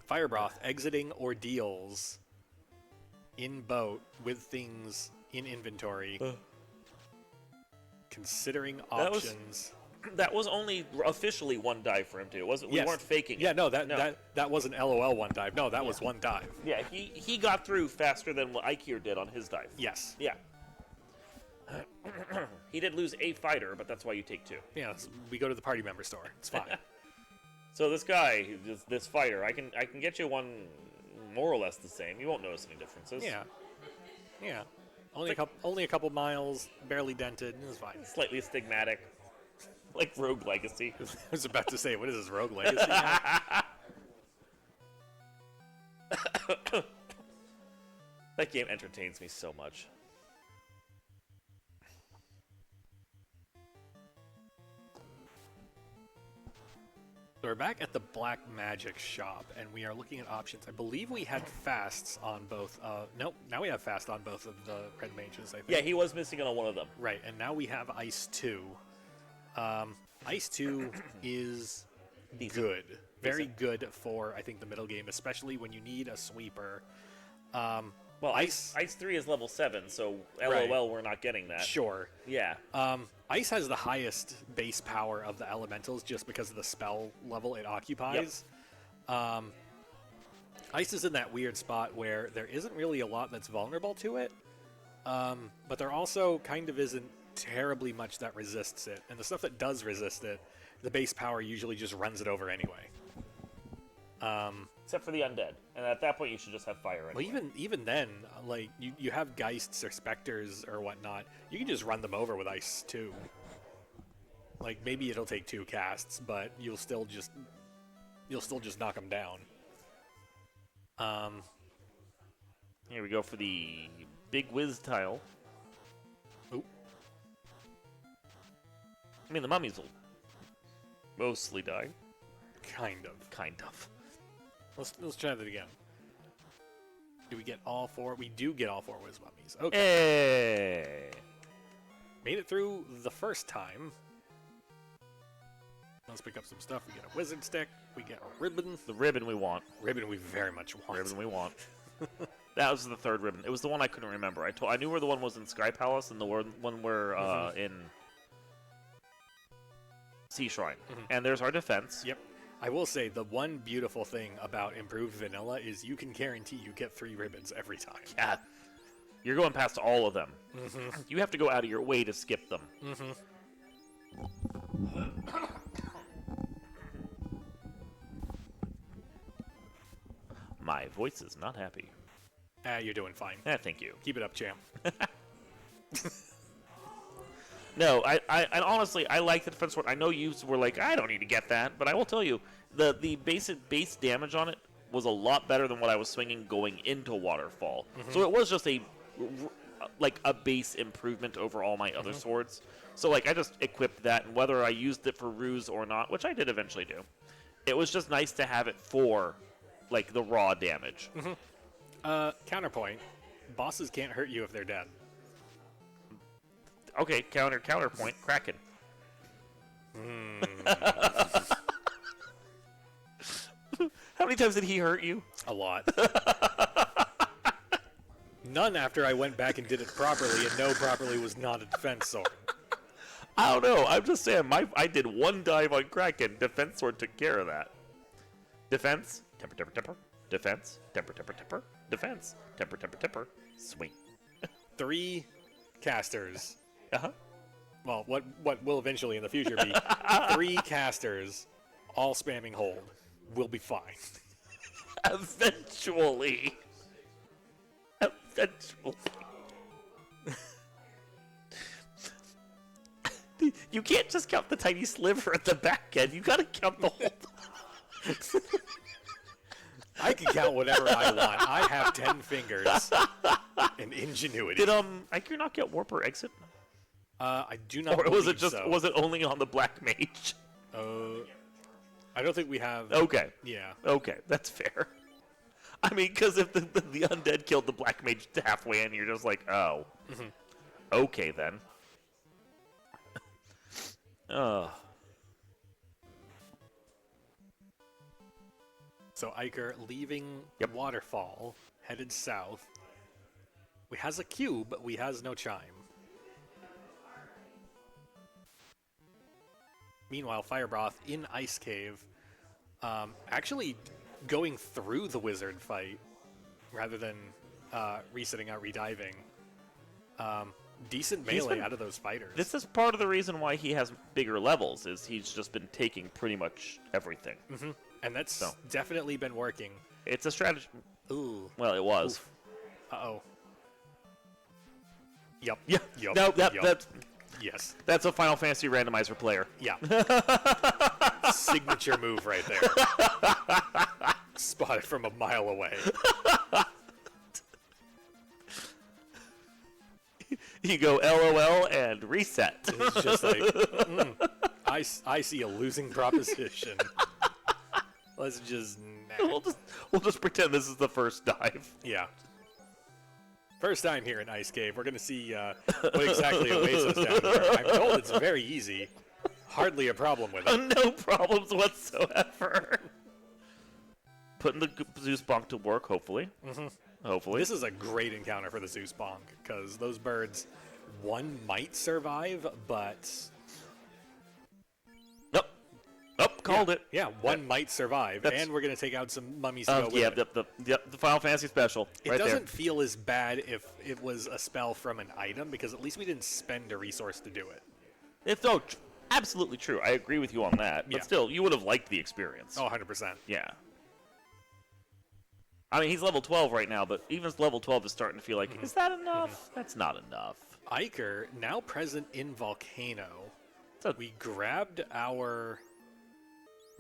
Firebroth exiting ordeals in boat with things in inventory. Considering options. That was only officially 1 dive for him too. It wasn't. We weren't faking it. Yeah, no, that wasn't LOL 1 dive. No, that was 1 dive. Yeah, he got through faster than what Eykir did on his dive. Yes. Yeah. He did lose a fighter, but that's why you take 2. Yeah, we go to the party member store. It's fine. So this guy, this fighter, I can get you one more or less the same. You won't notice any differences. Yeah. Yeah. Only a couple miles, barely dented. It's fine. Slightly astigmatic, like Rogue Legacy. I was about to say, what is this, Rogue Legacy? That game entertains me so much. So we're back at the Black Magic shop, and we are looking at options. I believe we had fasts on both. Nope, now we have fast on both of the red mages, I think. Yeah, he was missing on one of them. Right, and now we have Ice 2. Ice 2 is good. Very good for, I think, the middle game, especially when you need a sweeper. Well, Ice 3 is level 7, so LOL, Right. We're not getting that. Sure. Yeah. Ice has the highest base power of the elementals just because of the spell level it occupies. Yep. Ice is in that weird spot where there isn't really a lot that's vulnerable to it, but there also kind of isn't terribly much that resists it. And the stuff that does resist it, the base power usually just runs it over anyway. Except for the undead. And at that point, you should just have fire anyway. Well, even then, like, you have Geists or Specters or whatnot, you can just run them over with Ice, too. Like, maybe it'll take 2 casts, but you'll still just knock them down. Here we go for the big whiz tile. Oop. I mean, the mummies will mostly die. Kind of. Kind of. Let's try that again. Do we get all 4? We do get all 4 whiz mummies. Okay. Hey! Made it through the first time. Let's pick up some stuff. We get a wizard stick. We get a ribbon. The ribbon we want. Ribbon we very much want. Ribbon we want. That was the 3rd ribbon. It was the one I couldn't remember. I knew where the one was in Sky Palace and the one where in Sea Shrine. And there's our defense. Yep. I will say the one beautiful thing about improved vanilla is you can guarantee you get 3 ribbons every time. Yeah. You're going past all of them. You have to go out of your way to skip them. My voice is not happy. You're doing fine. Thank you. Keep it up, champ. No, I honestly, I like the defense sword. I know you were like, I don't need to get that, but I will tell you, the base damage on it was a lot better than what I was swinging going into Waterfall. So it was just a base improvement over all my other swords. So like I just equipped that, and whether I used it for ruse or not, which I did eventually do, it was just nice to have it for like the raw damage. Counterpoint. Bosses can't hurt you if they're dead. Okay, counterpoint, Kraken. How many times did he hurt you? A lot. None after I went back and did it properly, and no properly was not a defense sword. I don't know. I'm just saying, I did one dive on Kraken. Defense sword took care of that. Defense, temper, temper, temper. Defense, temper, temper, temper. Defense, temper, temper, temper. Swing. 3 casters. Uh-huh. Well, what will eventually in the future be 3 casters, all spamming hold. We'll be fine. Eventually. Eventually. You can't just count the tiny sliver at the back end. You gotta count the whole. I can count whatever I want. I have 10 fingers and ingenuity. Did Eykir not get warp or exit? I do not. Or was it believe just so. was it only on the black mage? I don't think we have. Okay. Yeah. Okay, that's fair. I mean, because if the undead killed the black mage halfway in, you're just like, oh. Okay, then. So Eykir leaving Waterfall, headed south. We has a cube, but we has no chime. Meanwhile, firebroth in Ice Cave, actually going through the wizard fight rather than resetting out, rediving. Decent melee out of those fighters. This is part of the reason why he has bigger levels, is he's just been taking pretty much everything. And that's definitely been working. It's a strategy. Ooh. Well, it was. Oof. Uh-oh. Yup. Yeah. Yup. No, Yup. Yes. That's a Final Fantasy randomizer player. Yeah. Signature move right there. Spotted from a mile away. You go LOL and reset. It's just like, I see a losing proposition. Let's just... We'll just pretend this is the first dive. Yeah. First time here in Ice Cave. We're going to see what exactly awaits us down here. I'm told it's very easy. Hardly a problem with it. No problems whatsoever. Putting the Zeus Bonk to work, hopefully. Hopefully. This is a great encounter for the Zeus Bonk, because those birds, one might survive, but... Nope, called it. Yeah, one might survive, and we're going to take out some mummies to go with it. The Final Fantasy special. It doesn't feel as bad if it was a spell from an item, because at least we didn't spend a resource to do it. It's absolutely true. I agree with you on that. But still, you would have liked the experience. Oh, 100%. Yeah. I mean, he's level 12 right now, but even level 12 is starting to feel like, is that enough? That's not enough. Eykir, now present in Volcano. So we grabbed our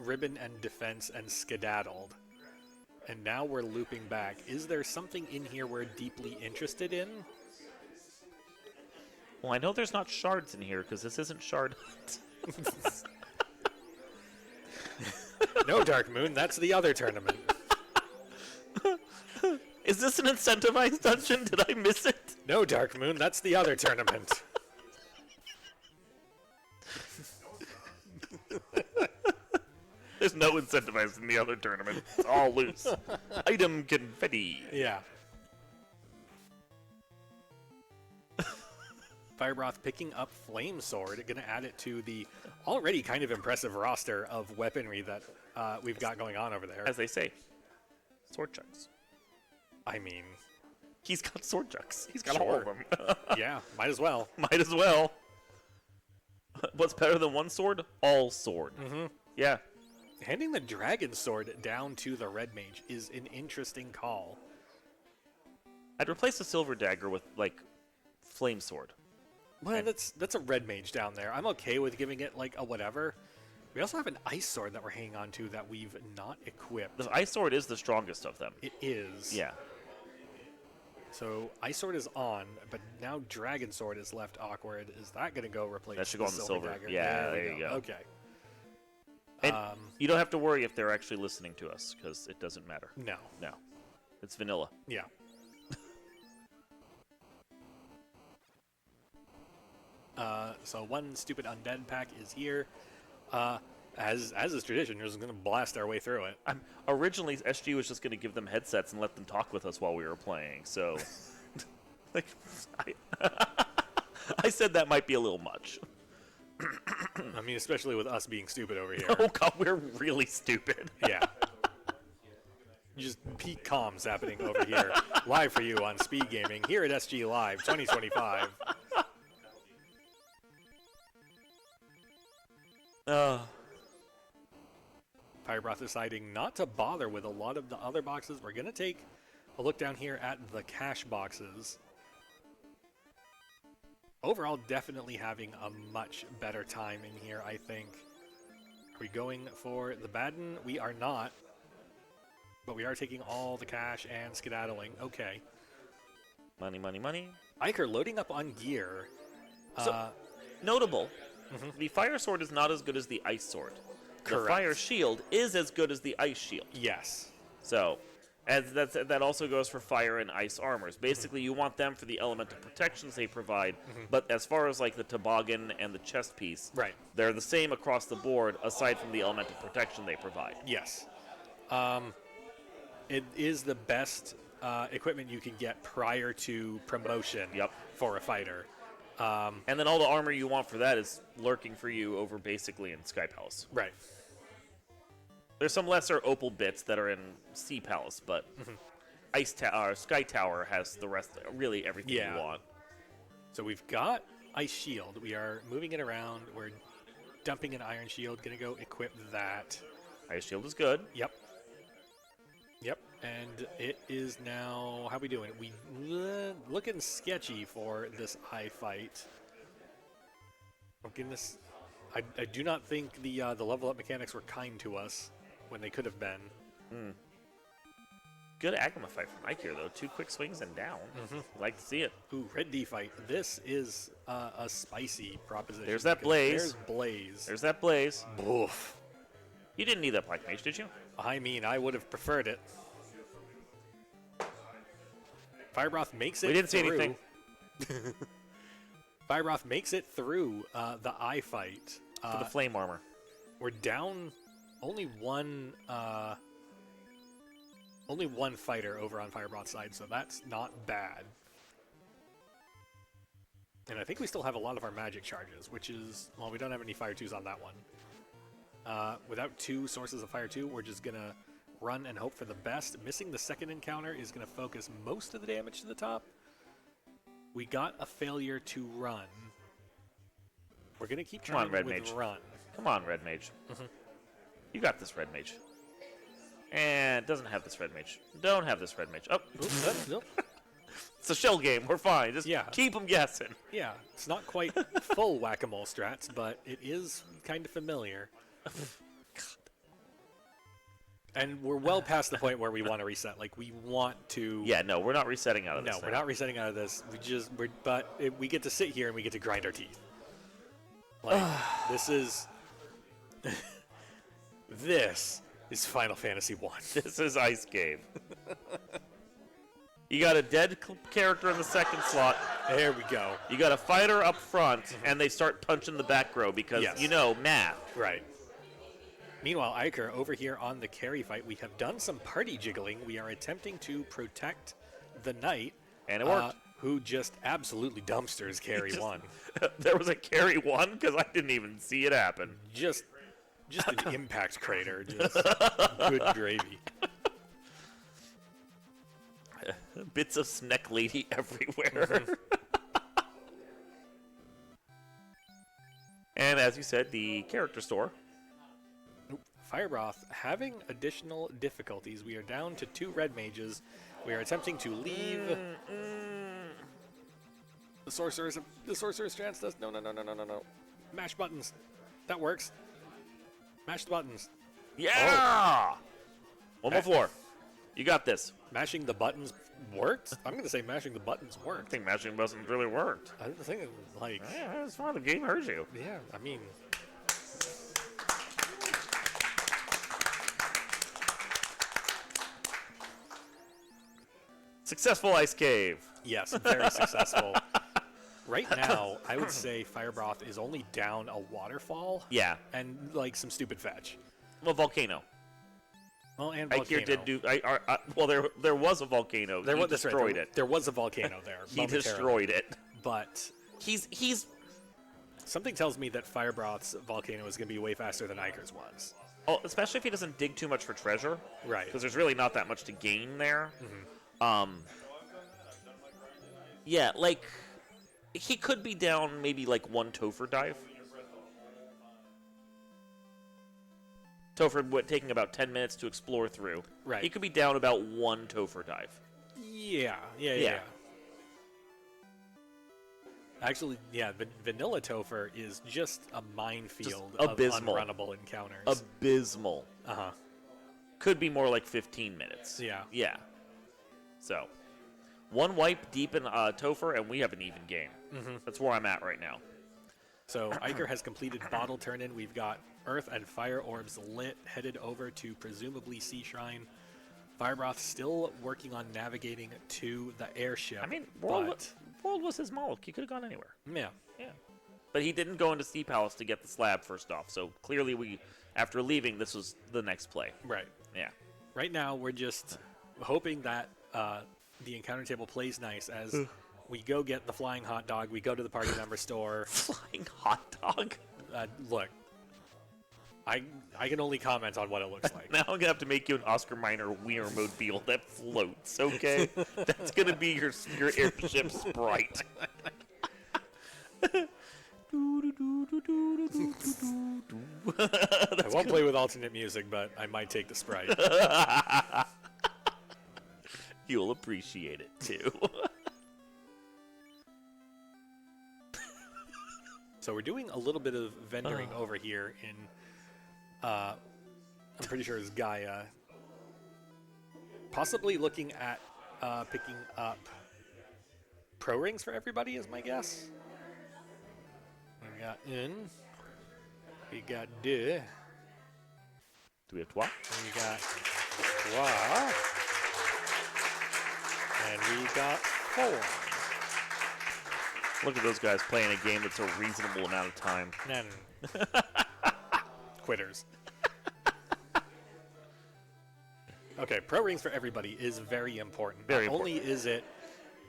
ribbon and defense and skedaddled. And now we're looping back. Is there something in here we're deeply interested in? Well, I know there's not shards in here, because this isn't Shard. No, Dark Moon, that's the other tournament. Is this an incentivized dungeon? Did I miss it? No, Dark Moon, that's the other tournament. There's no incentivized in the other tournament. It's all loose. Item confetti. Yeah. Firebroth picking up Flame Sword, going to add it to the already kind of impressive roster of weaponry that we've got going on over there. As they say, sword chucks. I mean... He's got sword chucks. He's got all of them. Yeah, might as well. Might as well. What's better than one sword? All sword. Yeah. Handing the Dragon Sword down to the Red Mage is an interesting call. I'd replace the silver dagger with like flame sword. Well, that's a red mage down there. I'm okay with giving it like a whatever. We also have an ice sword that we're hanging on to that we've not equipped. The ice sword is the strongest of them. It is. Yeah. So ice sword is on, but now dragon sword is left awkward. Is that going to go replace? That should go on the silver. dagger? Yeah, there you go. Okay. And you don't have to worry if they're actually listening to us, because it doesn't matter. No. No. It's vanilla. Yeah. So one stupid undead pack is here. As is tradition, we're just going to blast our way through it. Originally, SG was just going to give them headsets and let them talk with us while we were playing, so... like, I said that might be a little much. I mean, especially with us being stupid over here. Oh god, we're really stupid. Yeah. Just peak comms happening over here, live for you on Speedgaming, here at SG Live 2025. Firebroth deciding not to bother with a lot of the other boxes. We're going to take a look down here at the cash boxes. Overall, definitely having a much better time in here, I think. Are we going for the Baden? We are not. But we are taking all the cash and skedaddling. Okay. Money, money, money. Eykir loading up on gear. So, notable, the fire sword is not as good as the ice sword. Correct. The fire shield is as good as the ice shield. Yes. So, that also goes for fire and ice armors. Basically, you want them for the elemental protections they provide, but as far as like the toboggan and the chest piece, Right. they're the same across the board aside from the elemental protection they provide. Yes. It is the best equipment you can get prior to promotion for a fighter. And then all the armor you want for that is lurking for you over basically in Sky Palace. Right. There's some lesser opal bits that are in Sea Palace, but Sky Tower has the rest, really everything you want. So we've got Ice Shield. We are moving it around. We're dumping an Iron Shield. Gonna go equip that. Ice Shield is good. Yep. Yep. And it is now, how we doing? We looking sketchy for this eye fight. Oh goodness. I do not think the level up mechanics were kind to us when they could have been. Good Agama fight from Eykir, though. 2 quick swings and down. Like to see it. Ooh, Red D fight. This is a spicy proposition. There's that Blaze. There's Blaze. There's that Blaze. Oof. You didn't need that Black Mage, did you? I mean, I would have preferred it. Firebroth makes it We didn't see through. anything. Firebroth makes it through the eye fight. For the flame armor. We're down only one fighter over on Firebroth's side, so that's not bad. And I think we still have a lot of our magic charges, which is, well, we don't have any Fire 2s on that one. Without 2 sources of Fire 2, we're just going to run and hope for the best. Missing the second encounter is going to focus most of the damage to the top. We got a failure to run. We're going to keep trying on, Red with Mage. run. Come on, Red Mage. You got this, Red Mage. And doesn't have this Red Mage. Don't have this Red Mage. Oh, Nope. it's a shell game. We're fine. Just Yeah. keep them guessing. Yeah, it's not quite full whack-a-mole strats, but it is kind of familiar. And we're well past the point where we want to reset. Like, we want to... Yeah, no, we're not resetting out of this. No, we're not resetting out of this. We get to sit here and we get to grind our teeth. Like, this is Final Fantasy 1. This is Ice Cave. You got a dead character in the second slot. There we go. You got a fighter up front, and they start punching the back row because, Yes. you know, math. Right. Meanwhile, Eykir, over here on the carry fight, we have done some party jiggling. We are attempting to protect the knight. And it worked. Who just absolutely dumpsters carry 1. There was a carry 1 because I didn't even see it happen. Just an impact crater. Just good gravy. Bits of Sneck Lady everywhere. And as you said, the character store. firebroth having additional difficulties. We are down to 2 red mages. We are attempting to leave. The sorcerer's chance does. No. Mash buttons. That works. Mash the buttons. Yeah! One more floor. You got this. Mashing the buttons worked? I'm going to say mashing the buttons I worked. think mashing buttons really worked. I don't think it, like... Yeah, it's fine. The game heard you. Yeah, I mean... Successful ice cave. Yes, very successful. Right now, I would say firebroth is only down a waterfall. Yeah. And, like, some stupid fetch. Well, volcano. Well, and volcano. Eykir did do. Well, there was a volcano. He destroyed it. There was a volcano there. He destroyed it. But he's. Something tells me that firebroth's volcano is going to be way faster than Eykir's was. Oh, especially if he doesn't dig too much for treasure. Right. Because there's really not that much to gain there. Mm-hmm. Yeah, like he could be down maybe like 1 Topher dive. Topher taking about 10 minutes to explore through. Right. He could be down about 1 Topher dive. Yeah. Actually, yeah, vanilla Topher is just a minefield Just abysmal. Of unrunnable encounters. Abysmal. Uh-huh. Could be more like 15 minutes. Yeah. Yeah. So, 1 wipe deep in Topher, and we have an even game. Mm-hmm. That's where I'm at right now. So Eykir has completed bottle turn-in. We've got earth and fire orbs lit, headed over to presumably Sea Shrine. Firebroth still working on navigating to the airship. I mean, World was his Moloch. He could have gone anywhere. Yeah. Yeah. But he didn't go into Sea Palace to get the slab first off. So clearly after leaving, this was the next play. Right. Yeah. Right now, we're just hoping that the encounter table plays nice as we go get the flying hot dog. We go to the party member store. Flying hot dog? Look, I can only comment on what it looks like. Now I'm going to have to make you an Oscar Minor Wienermobile that floats, okay? That's going to be your airship sprite. I won't play with alternate music, but I might take the sprite. You'll appreciate it, too. So we're doing a little bit of vendoring over here in, I'm pretty sure it's Gaia. Possibly looking at picking up pro rings for everybody is my guess. We got in. We got deux. Do we have trois? And we got trois. And we got 4. Look at those guys playing a game that's a reasonable amount of time. No. Quitters. Okay, pro rings for everybody is very important. Very Not only is it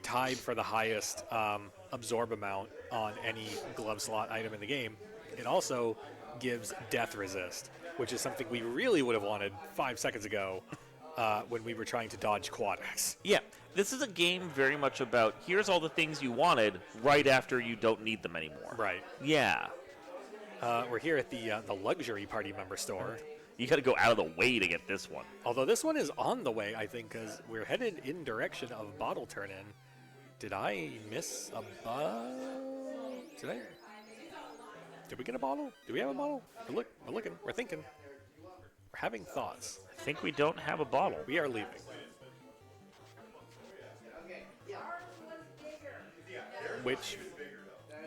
tied for the highest absorb amount on any glove slot item in the game, it also gives death resist, which is something we really would have wanted 5 seconds ago when we were trying to dodge quad X. Yeah, this is a game very much about here's all the things you wanted right after you don't need them anymore. Right. Yeah. We're here at the luxury party member store. You got to go out of the way to get this one. Although this one is on the way, I think, because we're headed in direction of bottle turn-in. Did I miss a Did we get a bottle? Do we have a bottle? We're looking. We're thinking. We're having thoughts. I think we don't have a bottle. We are leaving. Which,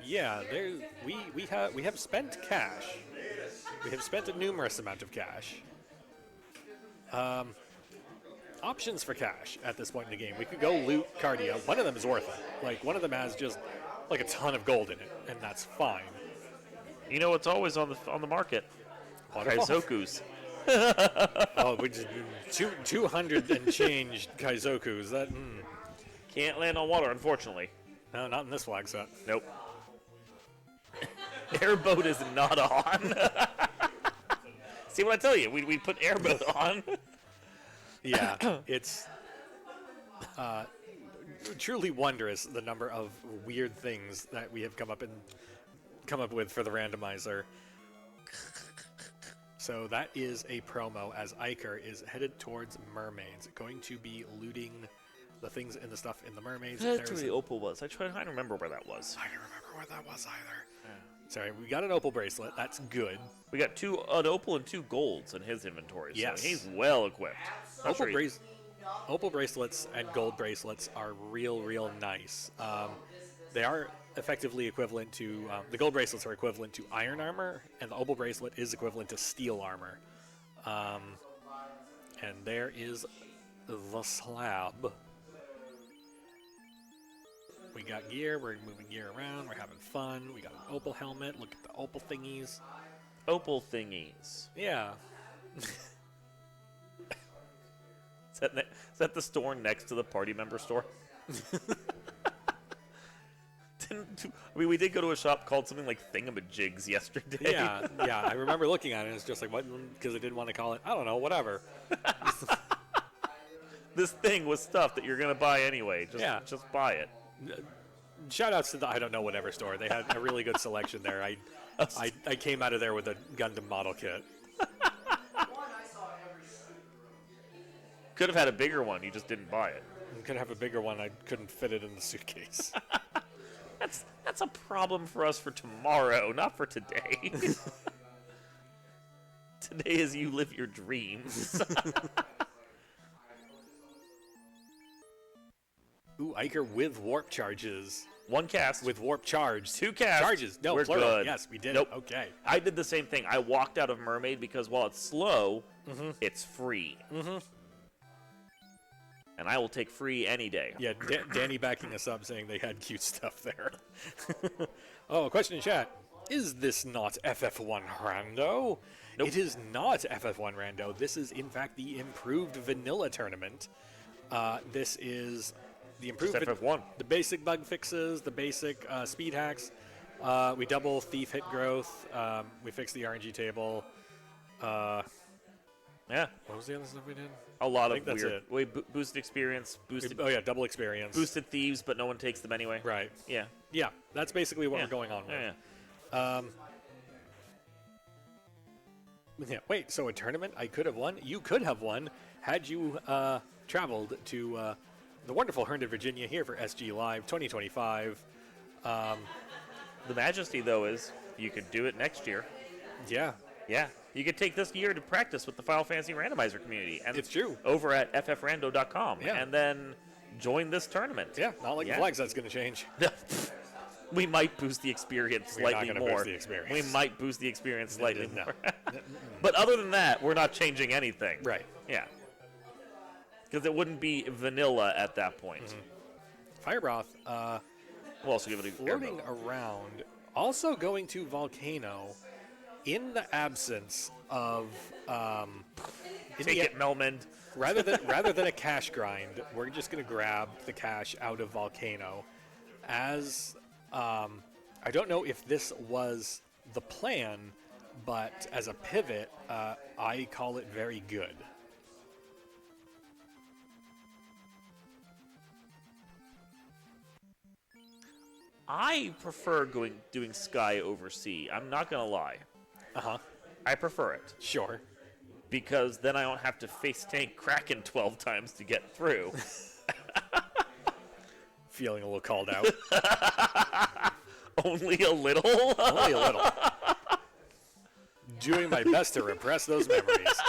yeah, we have spent cash. We have spent a numerous amount of cash. Options for cash at this point in the game. We could go loot Cardia. One of them is worth it. Like, one of them has just like a ton of gold in it, and that's fine. You know what's always on the market? Kaizokus. Oh, we just 200 and change Kaizokus. That Can't land on water, unfortunately. no, not in this flag set. Nope. Airboat is not on. See what I tell you? We put airboat on. Yeah, it's truly wondrous the number of weird things that we have come up with for the randomizer. So that is a promo as Eykir is headed towards mermaids, going to be looting the things and the stuff in the mermaids. That's where the opal was. I try to remember where that was. I don't remember where that was either. Sorry, we got an opal bracelet. That's good. We got an opal and 2 golds in his inventory, Yes. so he's well equipped. Opal bracelets and gold bracelets are real nice. They are effectively equivalent to, the gold bracelets are equivalent to iron armor, and the opal bracelet is equivalent to steel armor. And there is the slab. We got gear, we're moving gear around, we're having fun. We got an opal helmet, look at the opal thingies. Opal thingies. Yeah. Is that the store next to the party member store? We did go to a shop called something like Thingamajigs yesterday. Yeah, I remember looking at it, and it's just like, what? Because I didn't want to call it, I don't know, whatever. This thing was stuff that you're going to buy anyway. Just buy it. Shout outs to the I don't know whatever store. They had a really good selection there. I came out of there with a Gundam model kit. Could have had a bigger one. You just didn't buy it. Could have a bigger one. I couldn't fit it in the suitcase. That's a problem for us for tomorrow, not for today. Today is you live your dreams. Ooh, Eykir with warp charges. 1 cast. With warp charge. 2 casts. Charges. No, we're plural. good. Yes, we did Nope. it. Okay. I did the same thing. I walked out of Mermaid because while it's slow, it's free. And I will take free any day. Yeah, Danny backing us up saying they had cute stuff there. Oh, a question in chat. Is this not FF1 Rando? Nope. It is not FF1 Rando. This is, in fact, the improved vanilla tournament. This is the improved... Just FF1. The basic bug fixes, the basic speed hacks. We double thief hit growth. We fix the RNG table. Yeah. What was the other stuff we did? A lot I of think that's weird. Boosted experience. Boosted. Oh, yeah, double experience. Boosted thieves, but no one takes them anyway. Right. Yeah. Yeah, that's basically what Yeah. we're going on with. Yeah. Yeah, wait, so a tournament I could have won? You could have won had you traveled to the wonderful Herndon, Virginia here for SG Live 2025. The majesty, though, is you could do it next year. Yeah. Yeah. You could take this year to practice with the Final Fantasy Randomizer community. And It's true. Over at ffrando.com. Yeah. And then join this tournament. Yeah, not like Yeah. the flags that's going to change. We might boost the experience We're not slightly gonna more. boost the experience. We might boost the experience slightly No. more. But other than that, we're not changing anything. Right. Yeah. Because it wouldn't be vanilla at that point. Firebroth, We'll also give it a floating air vote. around, also going to Volcano in the absence of... Take it, Melmond. rather than a cash grind, we're just going to grab the cash out of Volcano. As I don't know if this was the plan, but as a pivot, I call it very good. I prefer doing Sky over Sea. I'm not going to lie. Uh-huh. I prefer it. Sure. Because then I don't have to face tank Kraken 12 times to get through. Feeling a little called out. Only a little? Only a little. Doing my best to repress those memories.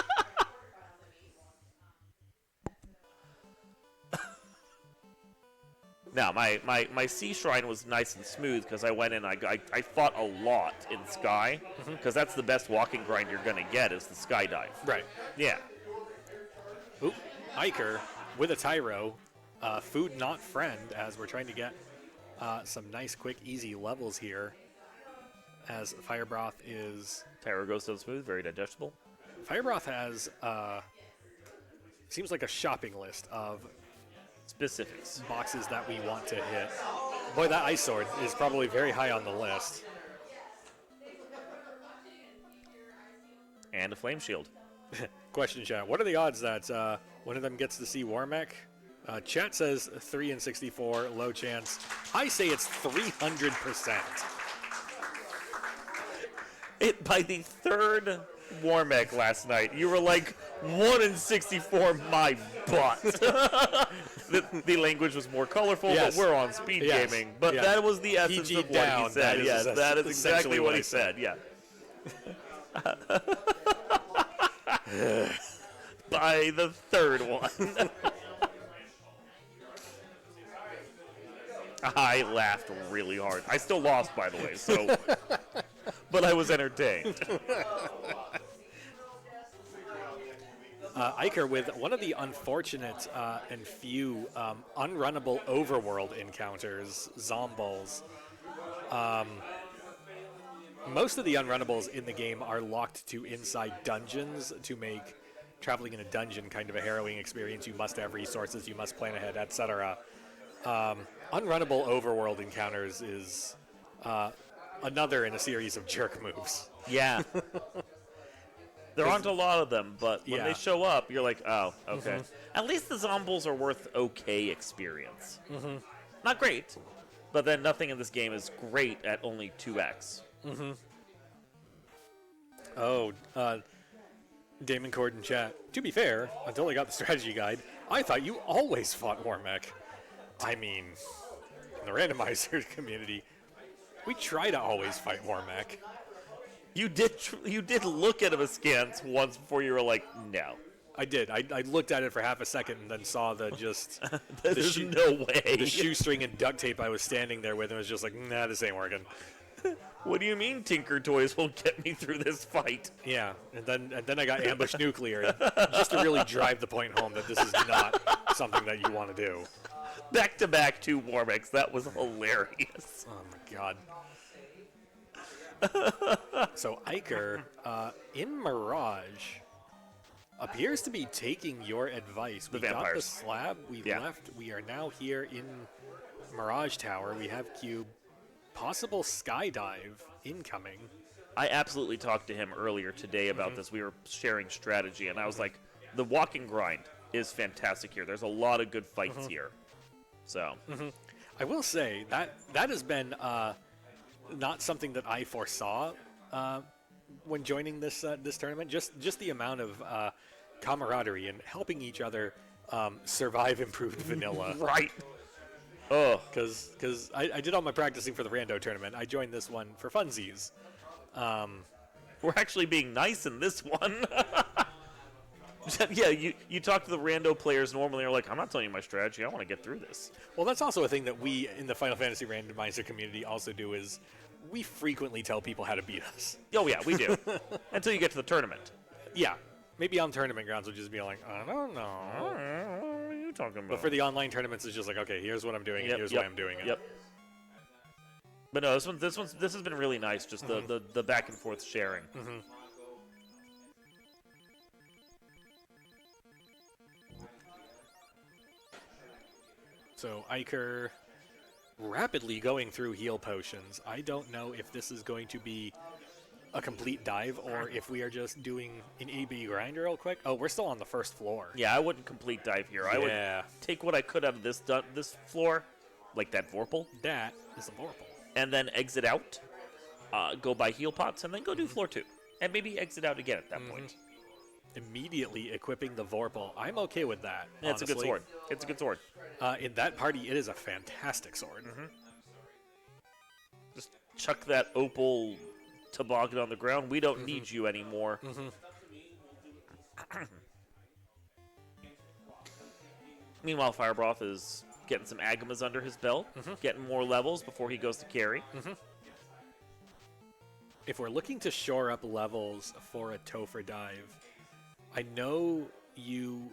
Now, my Sea Shrine was nice and smooth because I went in, I fought a lot in Sky, because that's the best walking grind you're going to get is the Skydive. Right. Yeah. Oop. Eykir with a Tyro. Food not friend, as we're trying to get some nice, quick, easy levels here. As Firebroth is... Tyro goes so smooth, very digestible. Firebroth has, seems like a shopping list of Specifics. boxes that we want to hit. Boy, that Ice Sword is probably very high on the list. And a Flame Shield. Question, chat. What are the odds that one of them gets to see Warmech? Chat says 3 in 64, low chance. I say it's 300%. By the third Warmech last night. You were like 1 in 64, my butt. the language was more colorful, Yes. but we're on speed Yes. gaming. But Yeah. that was the essence PG of what down, he said. Yes, that is exactly what he said. Yeah. By the third one. I laughed really hard. I still lost, by the way, so. But I was entertained. Eykir with one of the unfortunate and few unrunnable overworld encounters, Zomballs. Most of the unrunnables in the game are locked to inside dungeons to make traveling in a dungeon kind of a harrowing experience. You must have resources, you must plan ahead, etc. Unrunnable overworld encounters is another in a series of jerk moves. Yeah. There aren't a lot of them, but when Yeah. they show up, you're like, oh, okay. At least the Zomballs are worth okay experience. Not great, but then nothing in this game is great at only 2x. Oh, Damon Cord in chat. To be fair, until I got the strategy guide, I thought you always fought Warmech. I mean, in the randomizer community, we try to always fight Warmech. You did look at him askance once before you were like, no. I did. I looked at it for half a second and then saw the just There's no way. the shoestring and duct tape I was standing there with and was just like, nah, this ain't working. What do you mean Tinker Toys will get me through this fight? Yeah, and then I got ambush nuclear just to really drive the point home that this is not something that you want to do. Back-to-back 2 Warmechs. That was hilarious. Oh my god. So Eykir, in Mirage, appears to be taking your advice. We got the vampires. slab, we Yeah. left, we are now here in Mirage Tower. We have Cube, possible skydive incoming. I absolutely talked to him earlier today about this. We were sharing strategy, and I was like, the walking grind is fantastic here. There's a lot of good fights here. So, I will say that has been not something that I foresaw when joining this this tournament. Just the amount of camaraderie and helping each other survive improved vanilla. right. Oh, Because I did all my practicing for the rando tournament. I joined this one for funsies. we're actually being nice in this one. Yeah, you talk to the rando players normally, and you're like, I'm not telling you my strategy. I want to get through this. Well, that's also a thing that we in the Final Fantasy randomizer community also do is we frequently tell people how to beat us. Oh, yeah, we do. Until you get to the tournament. Yeah. Maybe on tournament grounds we'll just be like, I don't know. What are you talking about? But for the online tournaments, it's just like, okay, here's what I'm doing, and here's why I'm doing it. Yep. But no, this has been really nice. Just the back and forth sharing. So Eykir rapidly going through heal potions. I don't know if this is going to be a complete dive or if we are just doing an AB grind real quick. Oh, we're still on the first floor. Yeah, I wouldn't complete dive here. I would take what I could out of this floor, like that Vorpal, That is a Vorpal. and then exit out, go buy heal pots, and then go do floor 2. And maybe exit out again at that point. Immediately equipping the Vorpal. I'm okay with that. Yeah, it's a good sword. It's a good sword. In that party, it is a fantastic sword. Just chuck that opal toboggan on the ground. We don't need you anymore. Meanwhile, Firebroth is getting some Agamas under his belt, getting more levels before he goes to carry. If we're looking to shore up levels for a Topher dive, I know you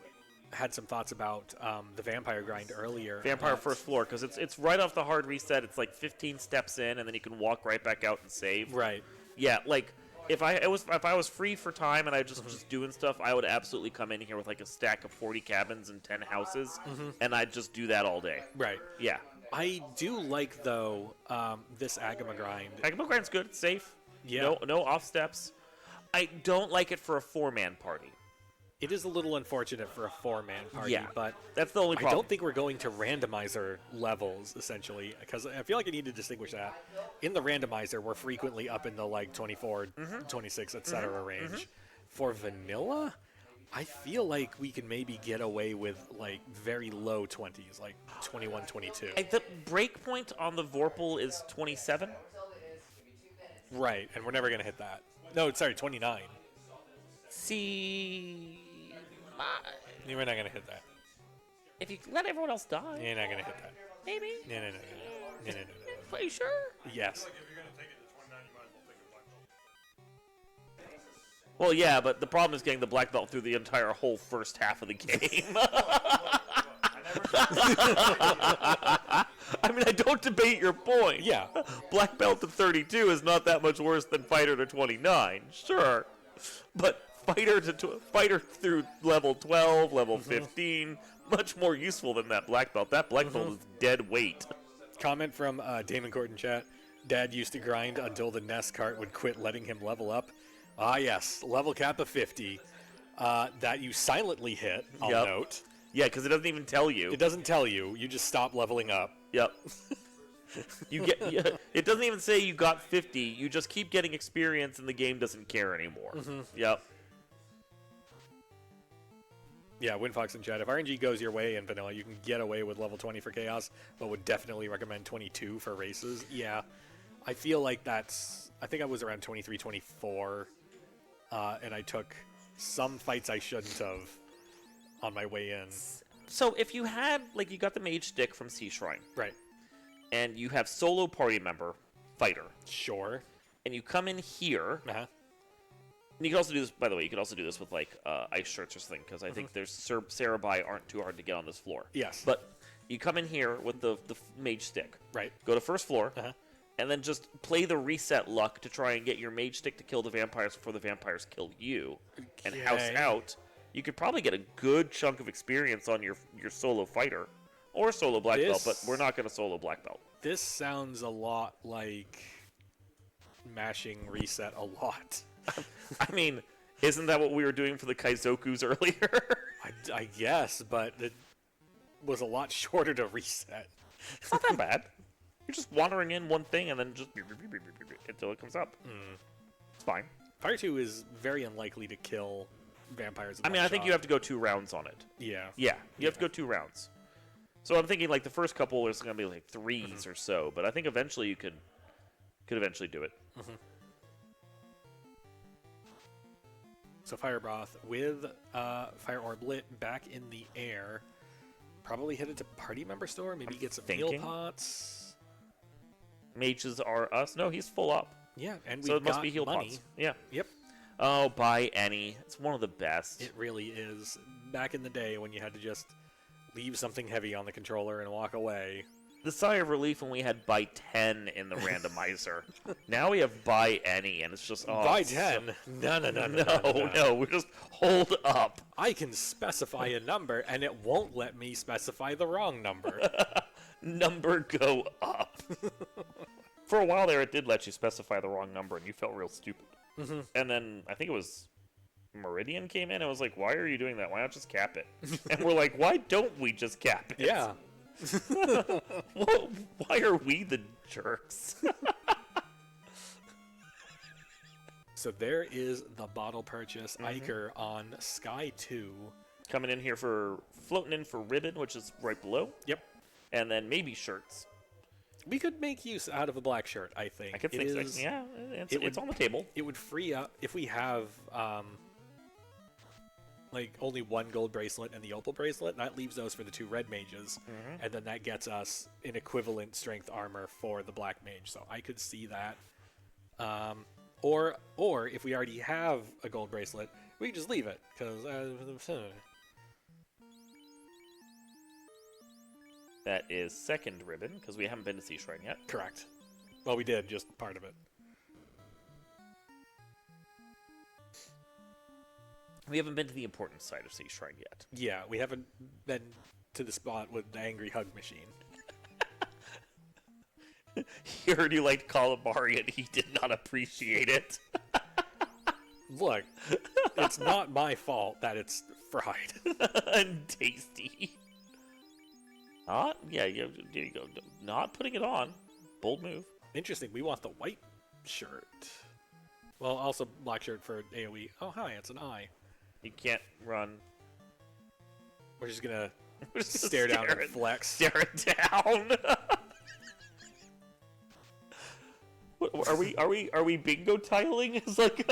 had some thoughts about the vampire grind earlier. Vampire first floor, because it's right off the hard reset. It's like 15 steps in, and then you can walk right back out and save. Right. Yeah, like if I was free for time and I just doing stuff, I would absolutely come in here with like a stack of 40 cabins and 10 houses, and I'd just do that all day. Right. Yeah, I do like, though, this Agama grind. Agama grind's good, it's safe. Yeah. No off steps. I don't like it for a 4-man party. It is a little unfortunate for a 4-man party, Yeah, but that's the only I problem. don't think we're going to randomizer levels, essentially, because I feel like I need to distinguish that. In the randomizer, we're frequently up in the, like, 24, 26, etc. range. For vanilla, I feel like we can maybe get away with like very low 20s, like 21, 22. The breakpoint on the Vorpal is 27. Right, and we're never going to hit that. No, sorry, 29. See, We're not going to hit that. if you let everyone else die, You're not going to hit that. maybe. No. Are you sure? Yes. Well, yeah, but the problem is getting the black belt through the entire whole first half of the game. I mean, I don't debate your point. Yeah. Black belt to 32 is not that much worse than fighter to 29, sure. But fighter through level 12, level 15, much more useful than that black belt. That black belt is dead weight. Comment from Damon Gordon chat. Dad used to grind until the Nest cart would quit letting him level up. Ah, yes. Level cap of 50. That you silently hit, I'll note. Yeah, because it doesn't even tell you. It doesn't tell you. You just stop leveling up. Yep. It doesn't even say you got 50. You just keep getting experience, and the game doesn't care anymore. Yep. Yeah, Windfox in chat. If RNG goes your way in vanilla, you can get away with level 20 for chaos, but would definitely recommend 22 for races. Yeah, I feel like that's... I think I was around 23, 24, and I took some fights I shouldn't have on my way in. So if you had, like, you got the mage stick from Sea Shrine, Right. and you have solo party member, fighter, Sure. and you come in here, Uh-huh. and you can also do this, by the way, you can also do this with, like, ice shirts or something, because I think there's Sarabai aren't too hard to get on this floor. Yes. But you come in here with the mage stick. Right. Go to first floor, Uh-huh. and then just play the reset luck to try and get your mage stick to kill the vampires before the vampires kill you. And house Okay. out, you could probably get a good chunk of experience on your solo fighter. Or solo black belt, but we're not going to solo black belt. This sounds a lot like mashing reset a lot. I mean, isn't that what we were doing for the Kaizokus earlier? I guess, but it was a lot shorter to reset. It's not that bad. You're just wandering in one thing and then just until it comes up. It's fine. Fire 2 is very unlikely to kill vampires. I mean, I think you have to go 2 rounds on it. Yeah. Yeah, you have to go 2 rounds. So I'm thinking like the first couple is going to be like 3s or so, but I think eventually you could eventually do it. So firebroth with fire orb lit back in the air. Probably headed to party member store. Maybe get some heal thinking. pots. Mages are us. No, he's full up. Yeah, and we So it must got be heal money. pots. Yeah. Yep, Oh, buy any. It's one of the best. it really is. Back in the day when you had to just leave something heavy on the controller and walk away. The sigh of relief when we had buy 10 in the randomizer. Now we have buy any, and it's just Buy it's 10? No. No, we just hold up. I can specify a number, and it won't let me specify the wrong number. Number go up. For a while there, it did let you specify the wrong number, and you felt real stupid. And then I think it was Meridian came in and was like, "Why are you doing that? Why not just cap it?" And we're like, "Why don't we just cap it?" Yeah. Why are we the jerks? So there is the bottle purchase. Eykir on Sky 2. Coming in here floating in for ribbon, which is right below. Yep. And then maybe shirts. We could make use out of a black shirt, I think. I could think so. Yeah, it's would- on the table. It would free up if we have like only one gold bracelet and the opal bracelet. That leaves those for the 2 red mages, and then that gets us an equivalent strength armor for the black mage. So I could see that. Or if we already have a gold bracelet, we can just leave it because. That is second ribbon, because we haven't been to Sea Shrine yet. Correct. Well, we did, just part of it. We haven't been to the important side of Sea Shrine yet. Yeah, we haven't been to the spot with the angry hug machine. He heard you liked calamari and he did not appreciate it. Look, it's not my fault that it's fried. And tasty. Yeah, there you go. Not putting it on. Bold move. Interesting, we want the white shirt. Well, also black shirt for AoE. Oh, hi, it's an eye. You can't run. We're just gonna We're just gonna stare down and flex. Stare it down. What, are we bingo tiling? It's like.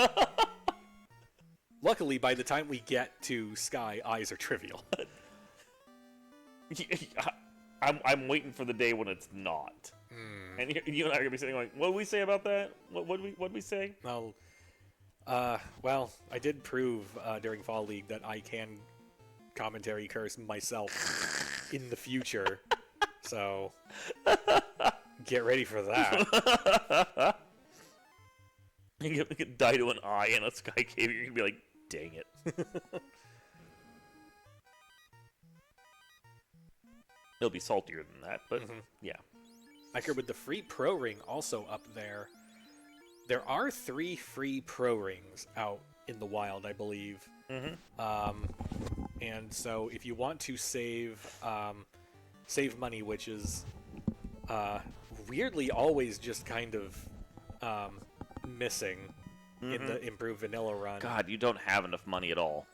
Luckily, by the time we get to Sky, eyes are trivial. I'm waiting for the day when it's not. And you and I are gonna be sitting like, what did we say about that? What we say? Well, I did prove during Fall League that I can commentary curse myself in the future. So get ready for that. You can die to an eye in a sky cave. You're gonna be like, dang it. It'll be saltier than that, but yeah. Eykir, with the free pro ring also up there, there are 3 free pro rings out in the wild, I believe. And so if you want to save money, which is weirdly always just kind of missing in the improved vanilla run. God, you don't have enough money at all.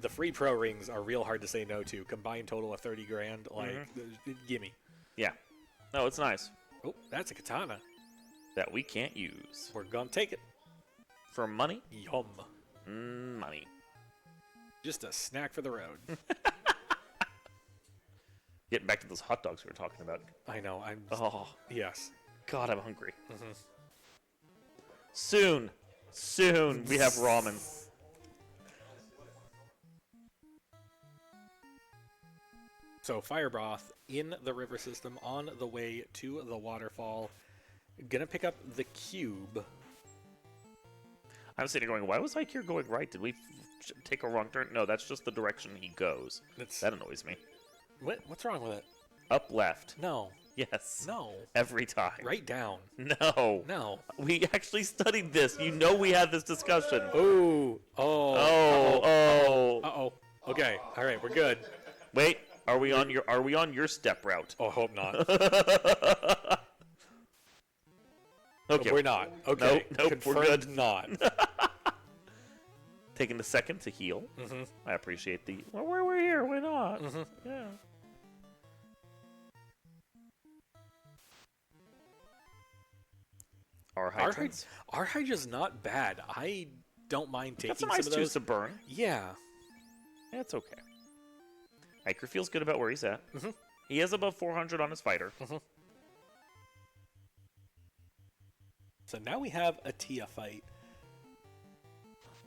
The free pro rings are real hard to say no to. Combined total of 30 grand. Like, gimme. Yeah. No, it's nice. Oh, that's a katana. That we can't use. We're gonna take it. For money? Yum. Money. Just a snack for the road. Getting back to those hot dogs we were talking about. I know. Oh, Yes. God, I'm hungry. Soon we have ramen. So firebroth in the river system on the way to the waterfall. Gonna pick up the cube. I'm sitting here going, why was Eykir going right? Did we take a wrong turn? No, that's just the direction he goes. That annoys me. What's wrong with it? Up left. No. Yes. No. Every time. Right down. No. No. We actually studied this. You know we had this discussion. Ooh. Oh. Uh-oh. Okay. All right, we're good. Wait. Are we on your step route? Oh, hope not. Okay. We're not. Okay. Nope, Confirmed we're good. Not. Taking a second to heal. I appreciate the. Well, we're here. Why not? Yeah. Our hydrants. Our hydra's not bad. I don't mind taking Got some some ice of those. juice to burn. Yeah. It's okay. Eykir feels good about where he's at. He is above 400 on his fighter. So now we have a Tia fight.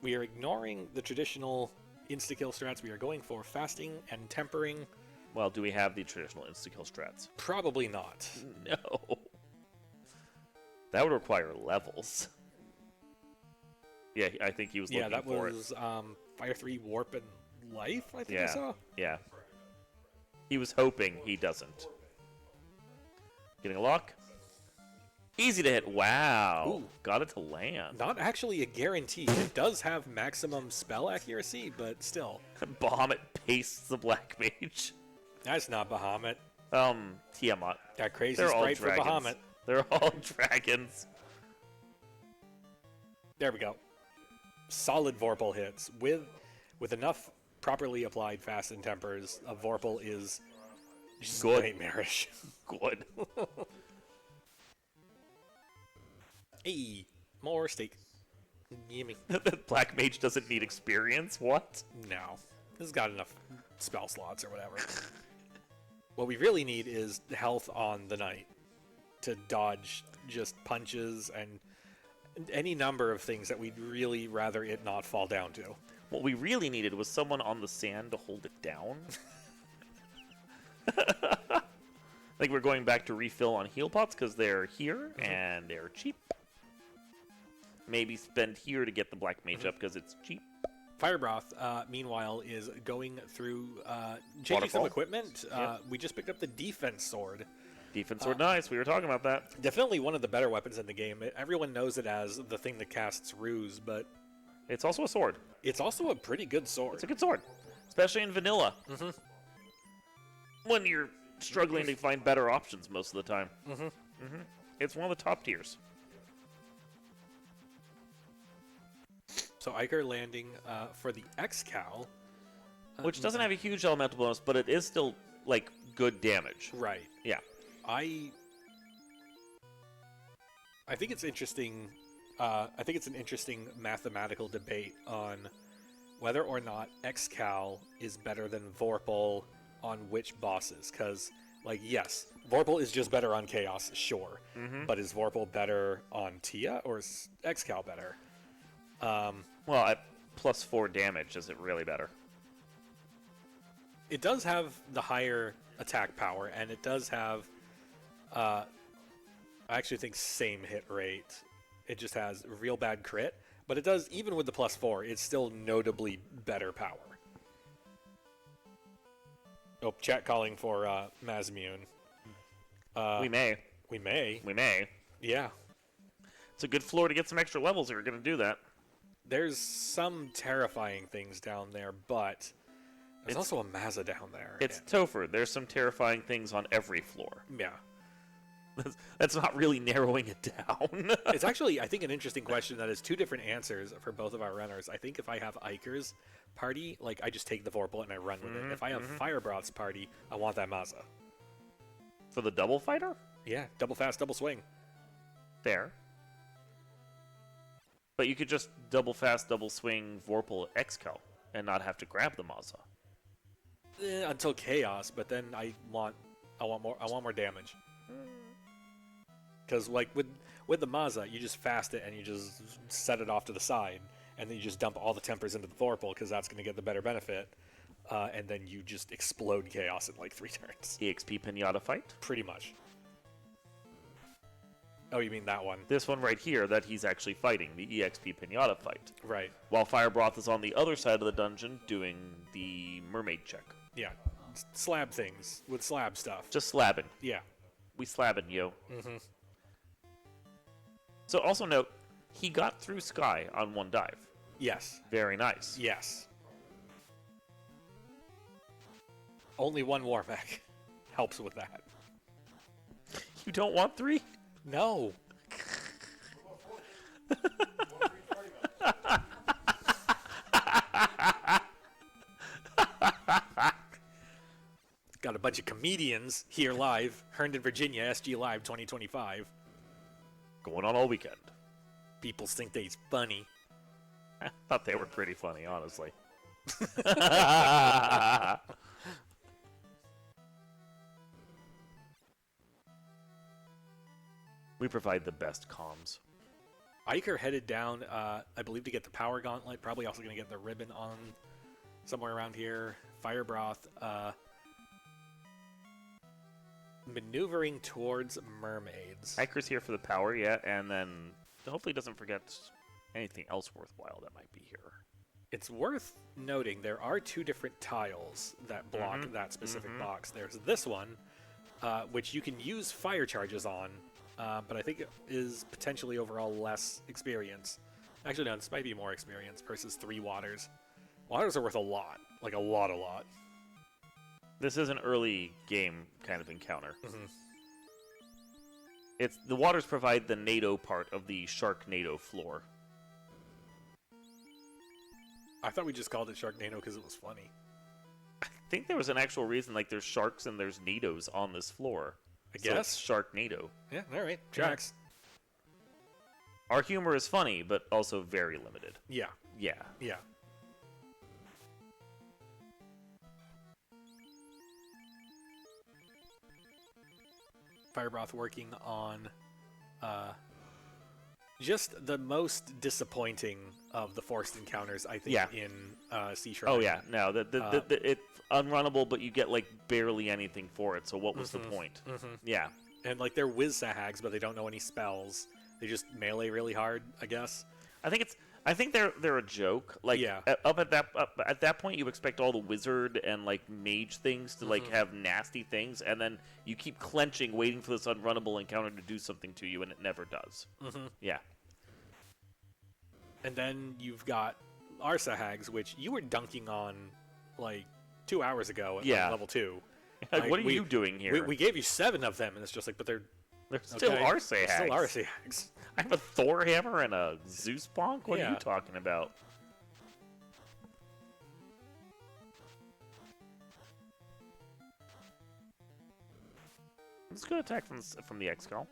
We are ignoring the traditional insta-kill strats. We are going for fasting and tempering. Well, do we have the traditional insta-kill strats? Probably not. No. That would require levels. Yeah, I think he was looking for it. Yeah, that was Fire 3 Warp and Life, I think I saw. Yeah. He was hoping he doesn't. Getting a lock. Easy to hit. Wow. Ooh. Got it to land. Not actually a guarantee. It does have maximum spell accuracy, but still. Bahamut pastes the Black Mage. That's not Bahamut. Tiamat. That crazy They're all sprite for dragons. Bahamut. They're all dragons. There we go. Solid Vorpal hits. With enough properly applied fast and tempers, a Vorpal is just good. Nightmarish. Good. Hey, more steak. Gimme. Black Mage doesn't need experience? What? No. This has got enough spell slots or whatever. What we really need is health on the knight to dodge just punches and any number of things that we'd really rather it not fall down to. What we really needed was someone on the sand to hold it down. I think we're going back to refill on heal pots because they're here and they're cheap. Maybe spend here to get the Black Mage up because it's cheap. Firebroth, meanwhile, is going through changing some Waterfall. equipment. Yep. We just picked up the defense sword. Defense sword, nice. We were talking about that. Definitely one of the better weapons in the game. Everyone knows it as the thing that casts ruse, but It's also a sword. it's also a pretty good sword. It's a good sword, especially in vanilla. When you're struggling to find better options most of the time. It's one of the top tiers. So Eykir landing for the X-Cal. Which doesn't have a huge elemental bonus, but it is still, like, good damage. Right. Yeah. I think it's interesting. I think it's an interesting mathematical debate on whether or not X-Cal is better than Vorpal on which bosses. Because, like, yes, Vorpal is just better on Chaos, sure. But is Vorpal better on Tia, or is X-Cal better? Well, at +4 damage, is it really better? It does have the higher attack power, and it does have, I actually think, same hit rate. It just has real bad crit, but it does, even with the +4, it's still notably better power. Oh, chat calling for Mazmune. We may. We may. We may. Yeah. It's a good floor to get some extra levels if you're going to do that. There's some terrifying things down there, but there's also a Mazza down there. It's Topher. There's some terrifying things on every floor. Yeah. That's not really narrowing it down. It's actually, I think, an interesting question that has two different answers for both of our runners. I think if I have Eykir's party, like, I just take the Vorpal and I run with it. If I have Firebroth's party, I want that Mazza. For the double fighter? Yeah, double fast, double swing. Fair. But you could just double fast, double swing Vorpal X-Cal and not have to grab the Mazza. Until Chaos, but then I want more damage. Because, like, with the Mazza, you just fast it and you just set it off to the side, and then you just dump all the tempers into the Vorpal because that's going to get the better benefit, and then you just explode Chaos in like 3 turns. EXP Pinata fight? Pretty much. Oh, you mean that one? This one right here that he's actually fighting, the EXP Pinata fight. Right. While Firebroth is on the other side of the dungeon doing the mermaid check. Yeah. Slab things with slab stuff. Just slabbing. Yeah. We slabbing, yo. So also note, he got through Sky on 1 dive. Yes. Very nice. Yes. Only 1 war mech helps with that. You don't want 3? No. Got a bunch of comedians here live. Herndon, Virginia, SGLIVE 2025. Going on all weekend. People think they's funny. I thought they were pretty funny, honestly. We provide the best comms. Eykir headed down, I believe, to get the power gauntlet. Probably also going to get the ribbon on somewhere around here. Firebroth. Maneuvering towards mermaids. Eykir's here for the power, yeah, and then hopefully doesn't forget anything else worthwhile that might be here. It's worth noting there are 2 different tiles that block that specific box. There's this one, which you can use fire charges on, but I think it is potentially overall less experience. Actually, no, this might be more experience versus 3 waters. Waters are worth a lot, like a lot. This is an early game kind of encounter. It's the waters provide the NATO part of the Sharknado floor. I thought we just called it Sharknado because it was funny. I think there was an actual reason, like there's sharks and there's NATOs on this floor. I guess. So it's Sharknado. Yeah, all right. Tracks. Our humor is funny, but also very limited. Yeah. Yeah. Yeah. Firebroth working on just the most disappointing of the forced encounters, I think, in Sea Shrine. Oh, yeah. No, it's unrunnable, but you get, like, barely anything for it, so what was the point? Yeah. And, like, they're whiz sahags, but they don't know any spells. They just melee really hard, I guess. I think they're a joke. Like, at that point, you expect all the wizard and like mage things to like have nasty things, and then you keep clenching, waiting for this unrunnable encounter to do something to you, and it never does. Yeah. And then you've got Arsa Hags, which you were dunking on like 2 hours ago at like, level 2. Like, what are you doing here? We gave you 7 of them, and it's just like, but they're still Arsa Hags. Still Arsa Hags. I have a Thor hammer and a Zeus bonk? What are you talking about? Let's go attack from the X-Call.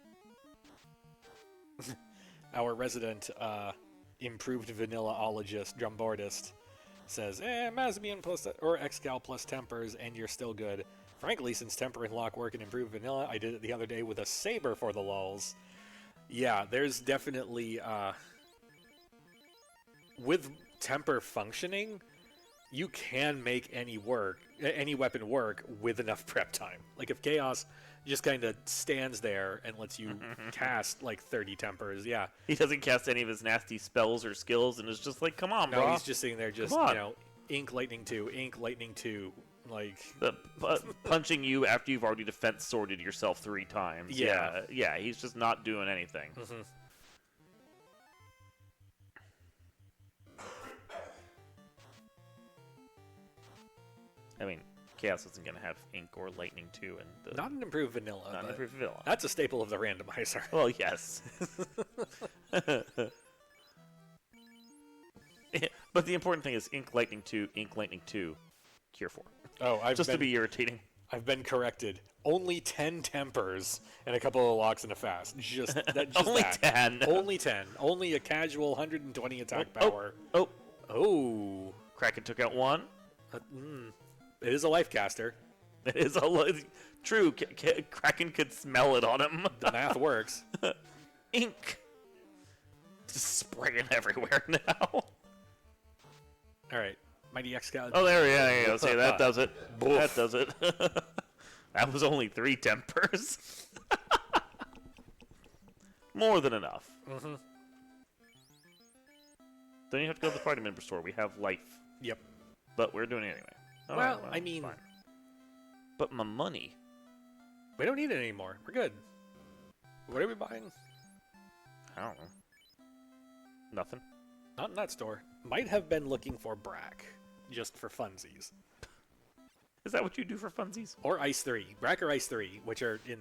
Our resident improved vanilla-ologist, drumbordist, says, Mazamian plus or Excal plus tempers, and you're still good. Frankly, since temper and lock work and improved vanilla, I did it the other day with a saber for the lulz. Yeah, there's definitely with temper functioning, you can make any weapon work with enough prep time. Like if Chaos just kind of stands there and lets you cast like 30 tempers, yeah. He doesn't cast any of his nasty spells or skills and is just like, come on, No, bro. he's just sitting there just, ink lightning 2, ink lightning 2, like... punching you after you've already defense sorted yourself 3 times. Yeah. Yeah, he's just not doing anything. Mm-hmm. I mean, Chaos isn't going to have ink or lightning 2. And Not an improved vanilla. Not an improved vanilla. That's a staple of the randomizer. Well, yes. But the important thing is ink lightning 2, cure 4. Oh, to be irritating. I've been corrected. Only 10 tempers and a couple of locks and a fast. Just Only that. 10. Only 10. Only a casual 120 attack power. Oh. Kraken took out 1. It is a life caster. It is true. Kraken could smell it on him. The math works. Ink. Just spraying everywhere now. All right. Mighty X-Cal. Oh, there, yeah. See, that does it. That does it. That was only 3 tempers. More than enough. Mm-hmm. Don't you have to go to the party member store? We have life. Yep. But we're doing it anyway. Well, I mean... Fine. But my money. We don't need it anymore. We're good. What are we buying? I don't know. Nothing. Not in that store. Might have been looking for Brack. Just for funsies. Is that what you do for funsies? Or Ice 3. Brack or Ice 3, which are in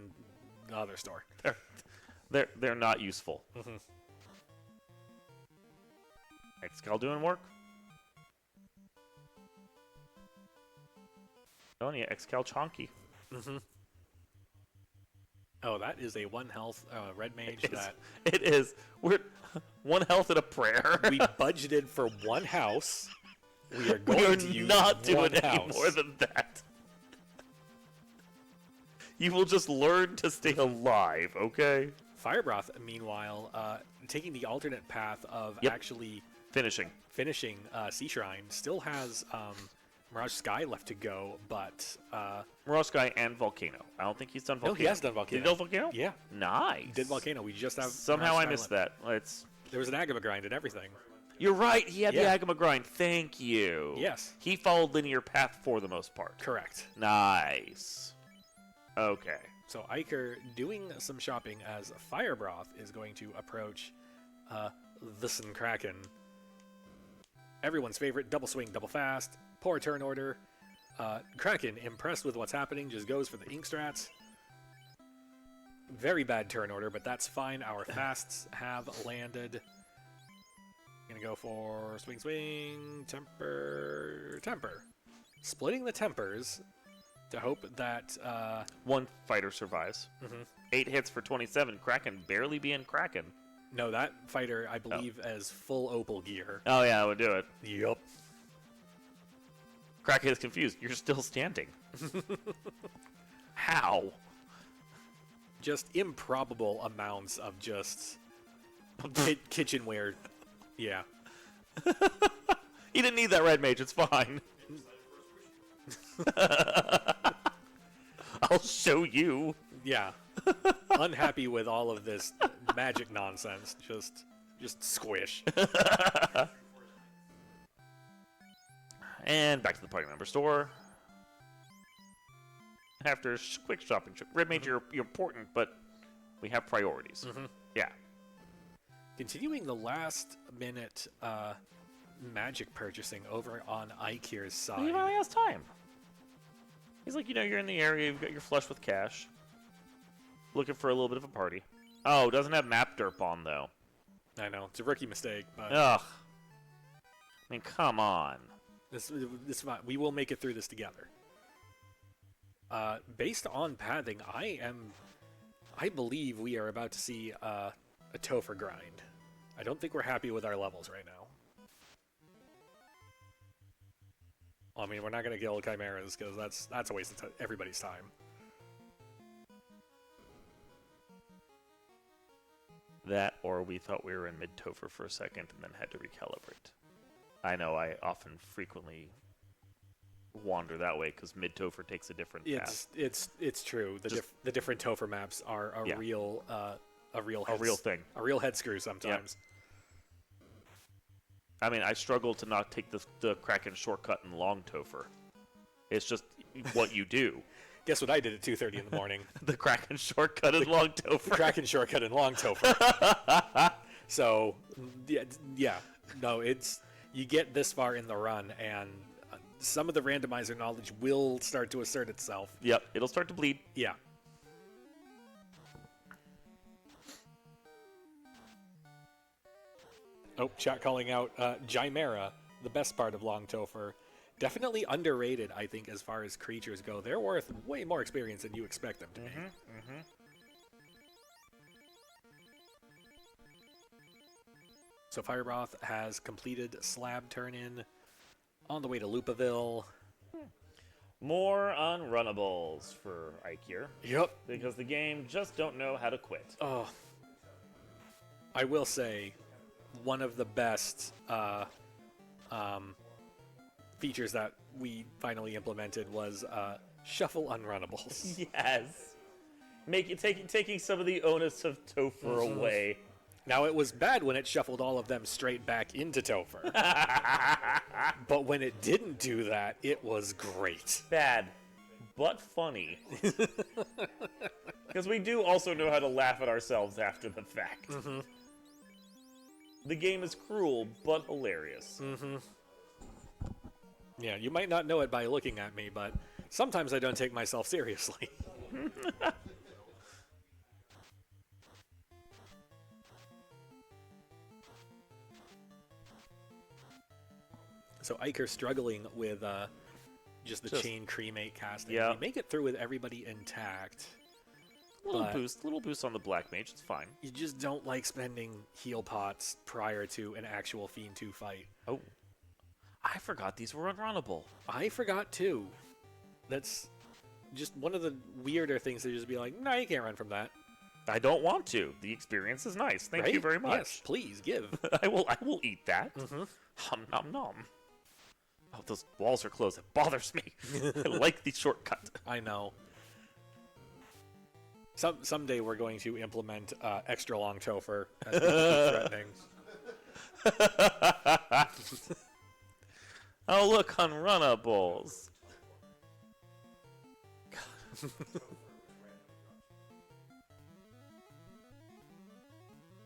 the other store. They're not useful. Mm-hmm. Xcal doing work? Oh, yeah, Xcal chonky. Mm-hmm. Oh, that is a 1 health red mage. It is. We're 1 health and a prayer. We budgeted for 1 house. We are going to use not doing one any house. more than that. You will just learn to stay alive, okay? Firebroth, meanwhile, taking the alternate path of actually finishing Sea Shrine, still has Mirage Sky left to go, but... Mirage Sky and Volcano. I don't think he's done Volcano. No, he has done Volcano. Did he do Volcano? Yeah. Nice. He did Volcano. We just have... Somehow Mirage I Sky missed left. that. There was an Agama grind and everything. You're right. He had Yeah. the Agama grind. Thank you. Yes. He followed linear path for the most part. Correct. Nice. Okay. So Eykir doing some shopping as Firebroth is going to approach the Sun Kraken. Everyone's favorite, double swing, double fast, poor turn order. Kraken, impressed with what's happening, just goes for the ink strats. Very bad turn order, but that's fine. Our fasts have landed. Gonna go for swing, swing, temper, temper. Splitting the tempers to hope that... 1 fighter survives. 8 hits for 27. Kraken barely being Kraken. No, that fighter, I believe, has full Opal gear. Oh, yeah, I would do it. Yup. Kraken is confused. You're still standing. How? Just improbable amounts of just kitchenware. Yeah. He didn't need that red mage. It's fine. I'll show you. Yeah. Unhappy with all of this magic nonsense. Just squish. And back to the party member store. After a quick shopping trip. Red mage, you're important, but we have priorities. Yeah. Continuing the last minute magic purchasing over on Eykir's side. He finally has time. He's like, you're in the area, you've got your flush with cash. Looking for a little bit of a party. Oh, doesn't have map derp on, though. I know, it's a rookie mistake, but... Ugh. I mean, come on. This we will make it through this together. based on pathing, I believe we are about to see a Topher grind. I don't think we're happy with our levels right now. I mean, we're not going to kill chimeras because that's a waste of everybody's time. That, or we thought we were in mid-Topher for a second and then had to recalibrate. I know I often frequently wander that way because mid-Topher takes a different path. It's true. The different Topher maps are a real thing. A real head screw sometimes. Yep. I mean, I struggle to not take the Kraken shortcut in long Topher. It's just what you do. Guess what I did at 2:30 in the morning? The Kraken shortcut in long Topher. The Kraken shortcut in long Topher. So, no, you get this far in the run, and some of the randomizer knowledge will start to assert itself. Yep, it'll start to bleed. Yeah. Oh, chat calling out Chimera, the best part of Long Topher. Definitely underrated, I think, as far as creatures go. They're worth way more experience than you expect them to be. So firebroth has completed slab turn-in on the way to Lupaville. More unrunnables for Eykir. Yep. Because the game just don't know how to quit. Oh. I will say, one of the best features that we finally implemented was shuffle unrunnables. Yes. Taking some of the onus of Topher away. Now, it was bad when it shuffled all of them straight back into Topher. But when it didn't do that, it was great. Bad, but funny. Because we do also know how to laugh at ourselves after the fact. The game is cruel, but hilarious. Yeah, you might not know it by looking at me, but sometimes I don't take myself seriously. So Eykir struggling with just the chain cremate casting. Yeah. We make it through with everybody intact. Little boost on the Black Mage, it's fine. You just don't like spending heal pots prior to an actual Fiend 2 fight. Oh. I forgot these were unrunnable. I forgot too. That's just one of the weirder things to just be like, no, you can't run from that. I don't want to. The experience is nice. Thank you very much. Yes, please give. I will eat that. Hum nom nom. Oh, those walls are closed. It bothers me. I like the shortcut. I know. Someday we're going to implement extra long Topher as we keep threatening. Oh, look, unrunnables.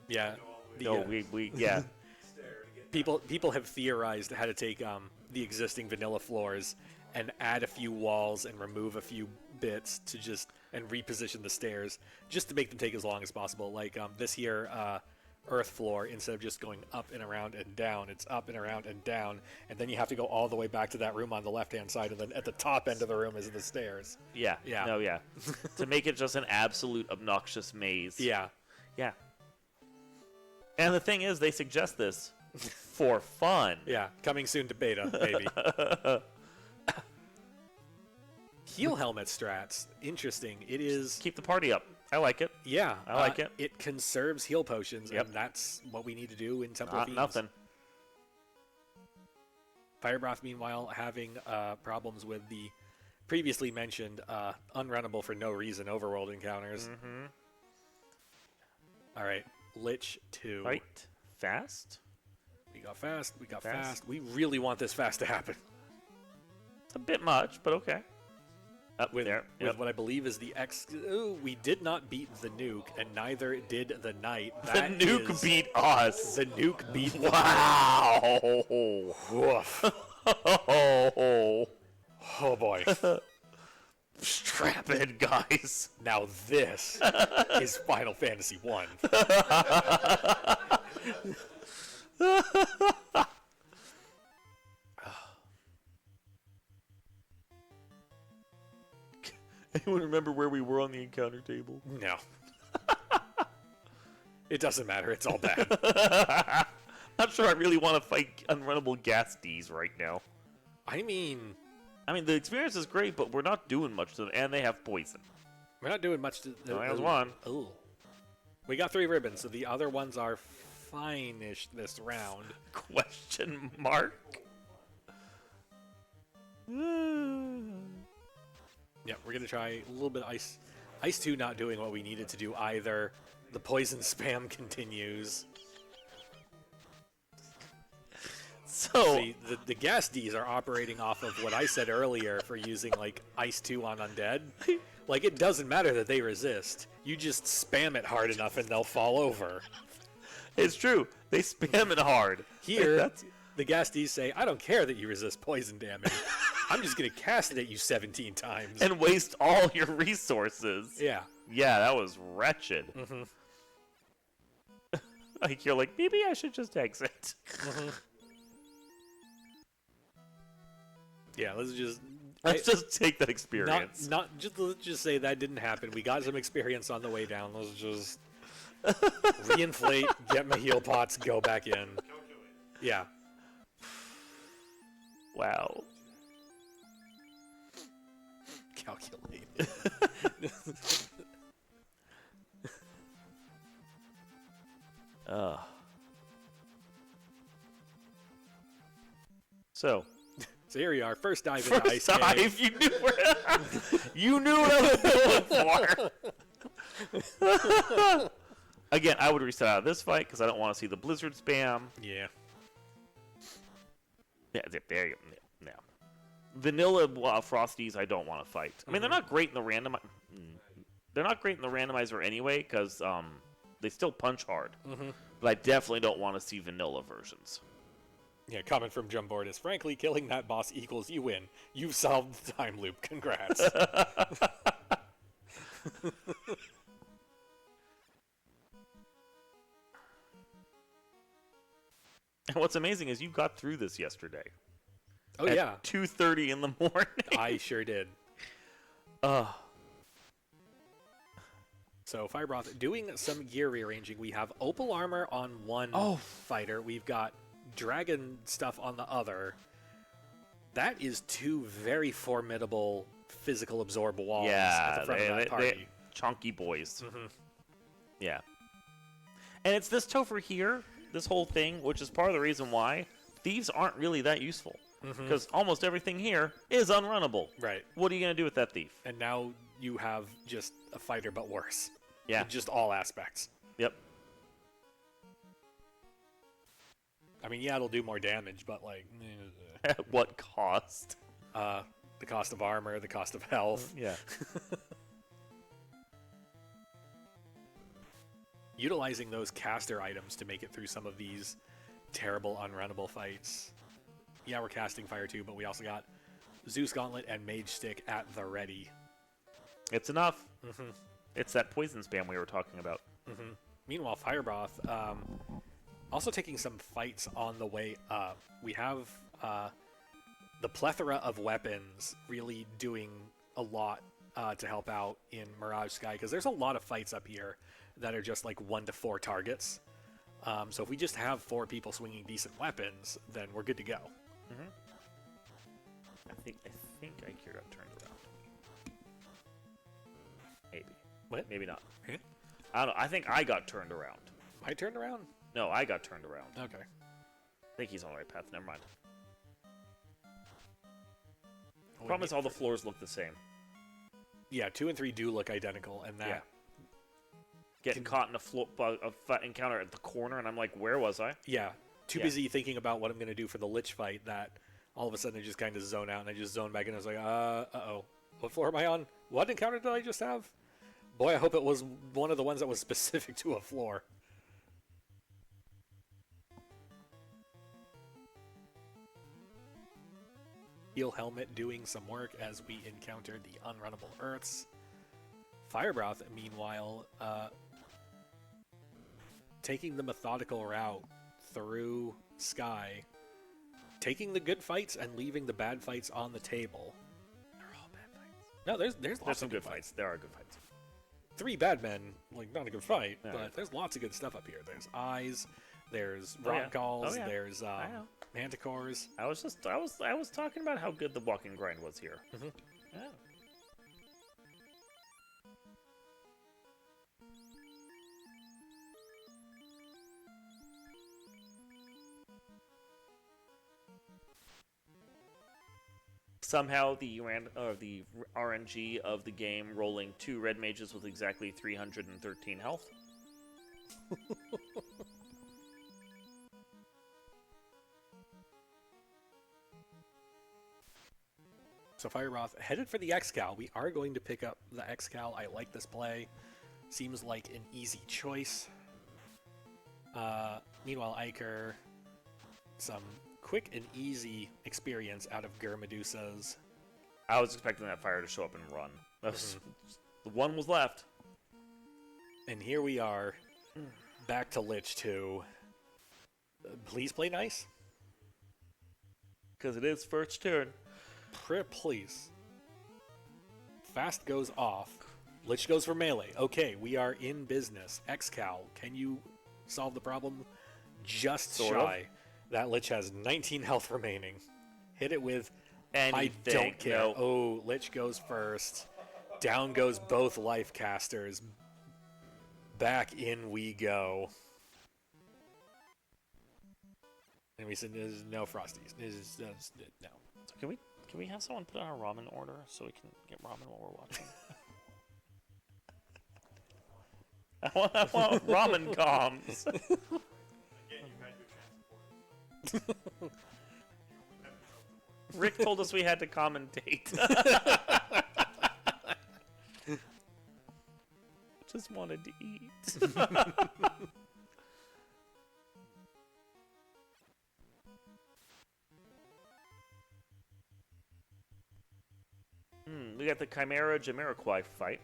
Yeah. Yeah. People have theorized how to take the existing vanilla floors and add a few walls and remove a few bits to and reposition the stairs just to make them take as long as possible. Like this here earth floor, instead of just going up and around and down, it's up and around and down, and then you have to go all the way back to that room on the left-hand side, and then at the top end of the room is the stairs. Yeah. Yeah. No, yeah. To make it just an absolute obnoxious maze. Yeah. Yeah. And the thing is, they suggest this for fun. Yeah. Coming soon to beta, maybe. Heal helmet strats. Interesting. It is... Keep the party up. I like it. Yeah. I like it. It conserves heal potions, Yep. and that's what we need to do in Temple of Not Fiends. nothing. Firebroth, meanwhile, having problems with the previously mentioned unrunnable for no reason overworld encounters. All right. Lich 2. Right. Fast. We got fast. We got fast. We really want this fast to happen. It's a bit much, but okay. Up With, there. with what I believe is the X. Ooh, we did not beat the nuke, and neither did the knight. The That nuke is- beat us. The nuke beat the Wow. Woof. Oh boy. Strap in, guys. Now this is Final Fantasy 1. Anyone remember where we were on the encounter table? No. It doesn't matter. It's all bad. Not sure I really want to fight unrunnable gas D's right now. I mean, the experience is great, but we're not doing much to them, and they have poison. we're not doing much to... There's one. Ooh. We got 3 ribbons, so the other ones are fine-ish this round. Question mark? Yeah, we're going to try a little bit of Ice. Ice 2 not doing what we needed to do either. The poison spam continues. So... See, the gas Ds are operating off of what I said earlier for using, like, Ice 2 on Undead. Like, it doesn't matter that they resist. You just spam it hard enough and they'll fall over. It's true. They spam it hard. Here, the gas Ds say, I don't care that you resist poison damage. I'm just going to cast it at you 17 times. And waste all your resources. Yeah. Yeah, that was wretched. Mm-hmm. Like, you're like, maybe I should just exit. Mm-hmm. Yeah, let's just take that experience. Let's just say that didn't happen. We got some experience on the way down. Let's just reinflate, get my heal pots, go back in. Yeah. Wow. Calculate. So here we are, first dive into Ice Cave. You knew what I was going for. Again, I would reset out of this fight because I don't want to see the blizzard spam. Yeah. Yeah, there you go. No. Vanilla Frosties, I don't want to fight. I mean, they're not great in the They're not great in the randomizer anyway because they still punch hard. Mm-hmm. But I definitely don't want to see vanilla versions. Yeah, comment from Jumboard is, frankly, killing that boss equals you win. You've solved the time loop. Congrats. And what's amazing is you got through this yesterday. Oh, at yeah. 2:30 in the morning. I sure did. So, firebroth, doing some gear rearranging. We have opal armor on one fighter. We've got dragon stuff on the other. That is 2 very formidable physical absorb walls at the front of that party. Chunky boys. Mm-hmm. Yeah. And it's this Topher here, this whole thing, which is part of the reason why thieves aren't really that useful. Because almost everything here is unrunnable. Right. What are you going to do with that thief? And now you have just a fighter, but worse. Yeah. In just all aspects. Yep. I mean, yeah, it'll do more damage, but, like... At what cost? The cost of armor, the cost of health. Yeah. Utilizing those caster items to make it through some of these terrible unrunnable fights. Yeah, we're casting fire too, but we also got Zeus Gauntlet and Mage Stick at the ready. It's enough. It's that poison spam we were talking about. Meanwhile, Firebroth also taking some fights on the way up. We have the plethora of weapons really doing a lot to help out in Mirage Sky, because there's a lot of fights up here that are just like 1 to 4 targets. So if we just have 4 people swinging decent weapons, then we're good to go. I think Eykir got turned around. Maybe. What? Maybe not. Huh? I don't know. I think I got turned around. I turned around? No, I got turned around. Okay. I think he's on the right path. Never mind. Problem is all the floors look the same. Yeah, 2 and 3 do look identical, and that... Yeah. Getting caught in a encounter at the corner, and I'm like, where was I? Yeah. Too busy thinking about what I'm going to do for the Lich fight that all of a sudden I just kind of zone out, and I just zone back in. I was like, uh-oh. What floor am I on? What encounter did I just have? Boy, I hope it was one of the ones that was specific to a floor. Heal Helmet doing some work as we encounter the unrunnable Earths. Firebroth, meanwhile, taking the methodical route through Sky, taking the good fights and leaving the bad fights on the table. They're all bad fights. No, there's There's lots some of good fights. There are good fights. 3 bad men, like not a good fight, No, but there's lots of good stuff up here. There's eyes, there's Oh, yeah. rock galls, Oh, yeah. there's I know. manticores. I was talking about how good the walk and grind was here. Mhm. Yeah. Somehow the RNG of the game rolling 2 red mages with exactly 313 health. So firebroth headed for the X-Cal. We are going to pick up the X-Cal. I like this play. Seems like an easy choice. Meanwhile, Eykir, some quick and easy experience out of Gur Medusas. I was expecting that fire to show up and run. The one was left. And here we are, back to Lich 2. Please play nice. Because it is first turn. Please. Fast goes off. Lich goes for melee. Okay, we are in business. X-Cal, can you solve the problem? Just Sort shy. of. That Lich has 19 health remaining. Hit it with Anything. I don't care. No. Oh, Lich goes first. Down goes both life casters. Back in we go. And we said there's no Frosties. No. So can we have someone put on a ramen order so we can get ramen while we're watching? I want ramen comms. Rick told us we had to commentate. Just wanted to eat. We got the Chimera Jamiroquai fight.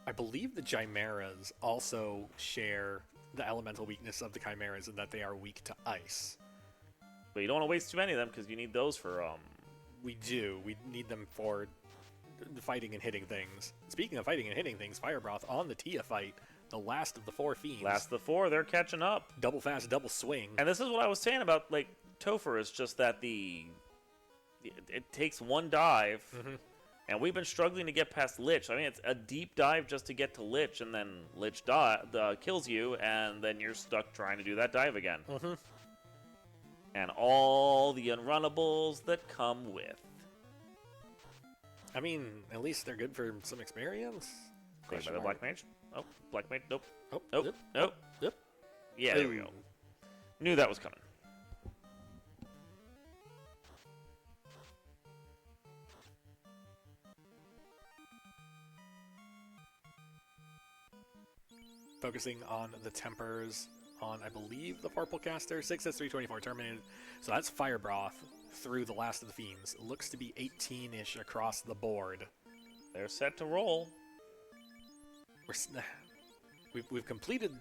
I believe the Chimeras also share the elemental weakness of the Chimeras in that they are weak to ice. But you don't want to waste too many of them because you need those for We do. We need them for fighting and hitting things. Speaking of fighting and hitting things, Firebroth on the Tia fight, the last of the 4 fiends. last of the 4. They're catching up. Double fast, double swing. And this is what I was saying about like Topher is just that it takes one dive, and we've been struggling to get past Lich. I mean, it's a deep dive just to get to Lich, and then Lich kills you, and then you're stuck trying to do that dive again. And all the unrunnables that come with. I mean, at least they're good for some experience. By the Black Mage. Oh, Black Mage. Nope. Oh, Nope. yep, Nope. yep. Yeah, there we go. Knew that was coming. Focusing on the tempers on, I believe, the purple caster. 6S324 terminated. So that's Firebroth through the last of the fiends. Looks to be 18-ish across the board. They're set to roll. We've completed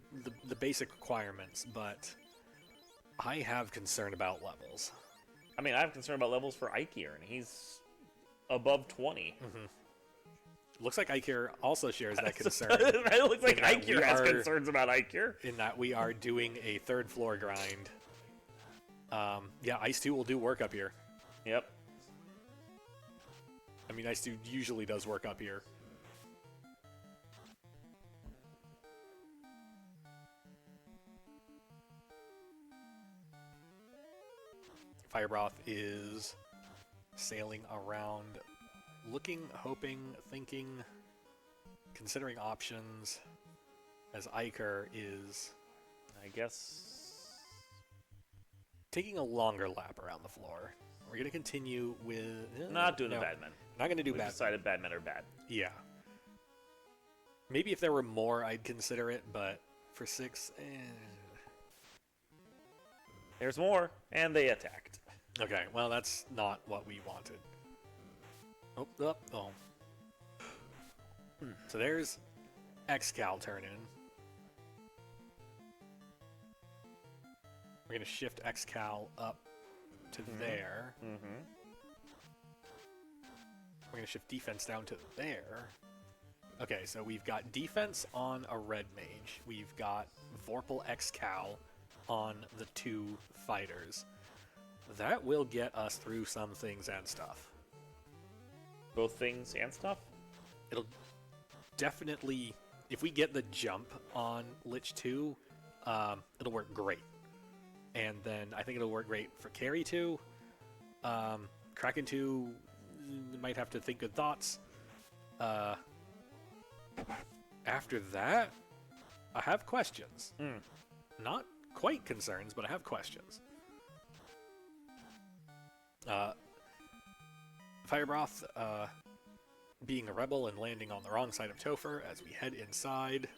the basic requirements, but I have concern about levels. I mean, I have concern about levels for Eykir, and he's above 20. Looks like Eykir also shares that concern. It looks like In that Eykir we has are- concerns about Eykir. in that we are doing a 3rd floor grind. Yeah, Ice 2 will do work up here. Yep. I mean, Ice 2 usually does work up here. Firebroth is sailing around, looking, hoping, thinking, considering options, as Eykir is I guess. taking a longer lap around the floor. We're going to continue with... Not doing no, the bad men. Not going to do We bad. decided bad men are bad. Yeah. Maybe if there were more, I'd consider it, but for 6... There's more, and they attacked. Okay, well, that's not what we wanted. Oh, oh, oh. So there's Xcal turn in. We're going to shift Xcal up to there. We're going to shift defense down to there. Okay, so we've got defense on a red mage. We've got Vorpal Xcal on the 2 fighters. That will get us through some things and stuff. Both things and stuff? It'll definitely, if we get the jump on Lich 2, it'll work great. And then I think it'll work great for Carry 2. Kraken 2 might have to think good thoughts. After that, I have questions. Not quite concerns, but I have questions. Firebroth being a rebel and landing on the wrong side of Topher as we head inside.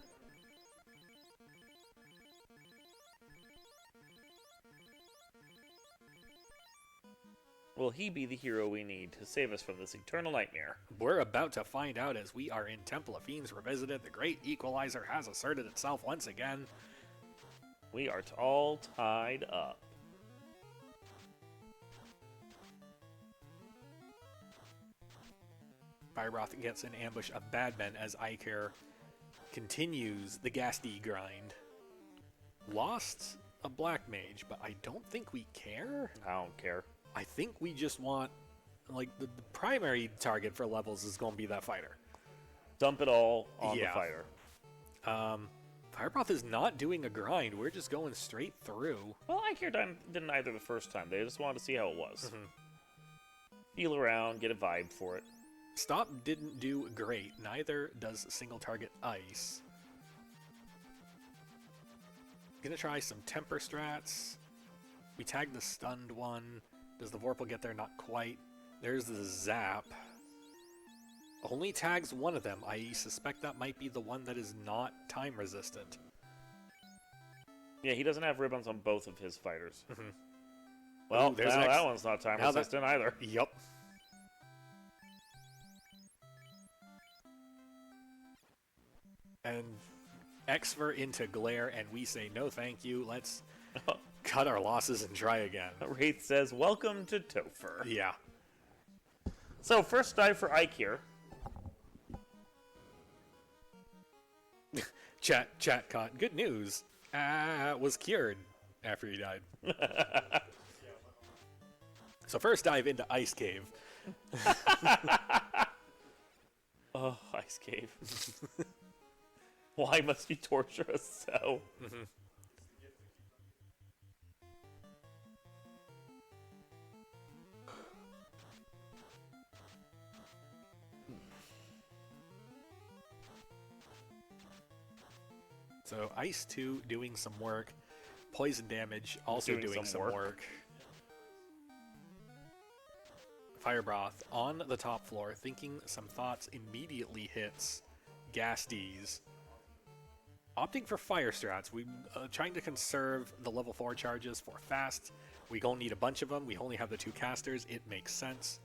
Will he be the hero we need to save us from this eternal nightmare? We're about to find out as we are in Temple of Fiends Revisited. The Great Equalizer has asserted itself once again. We are all tied up. Firebroth gets an ambush of Badmen as Eykir continues the Ghastly grind. Lost a Black Mage, but I don't think we care. I don't care. I think we just want, like, the primary target for levels is going to be that fighter. Dump it all on the fighter. Firebroth is not doing a grind. We're just going straight through. Well, Eykir didn't either the first time. They just wanted to see how it was. Feel around, get a vibe for it. Stop didn't do great. Neither does single target ice. Gonna try some temper strats. We tag the stunned one. Does the Vorpal get there? Not quite. There's the zap. Only tags one of them. I suspect that might be the one that is not time resistant. Yeah, he doesn't have ribbons on both of his fighters. Well, there's now that one's not time resistant either. Yup. And Exver into Glare, and we say no thank you. Let's cut our losses and try again. Wraith says, welcome to Topher. Yeah. So, first dive for Eykir. Chat caught. Good news. Was cured after he died. So first dive into Ice Cave. Oh, Ice Cave. Why must you torture us so? So Ice 2 doing some work. Poison damage also doing some work. Firebroth on the top floor, thinking some thoughts, immediately hits Gasties. Opting for fire strats. We trying to conserve the level 4 charges for fast. We gonna need a bunch of them. We only have the 2 casters. It makes sense.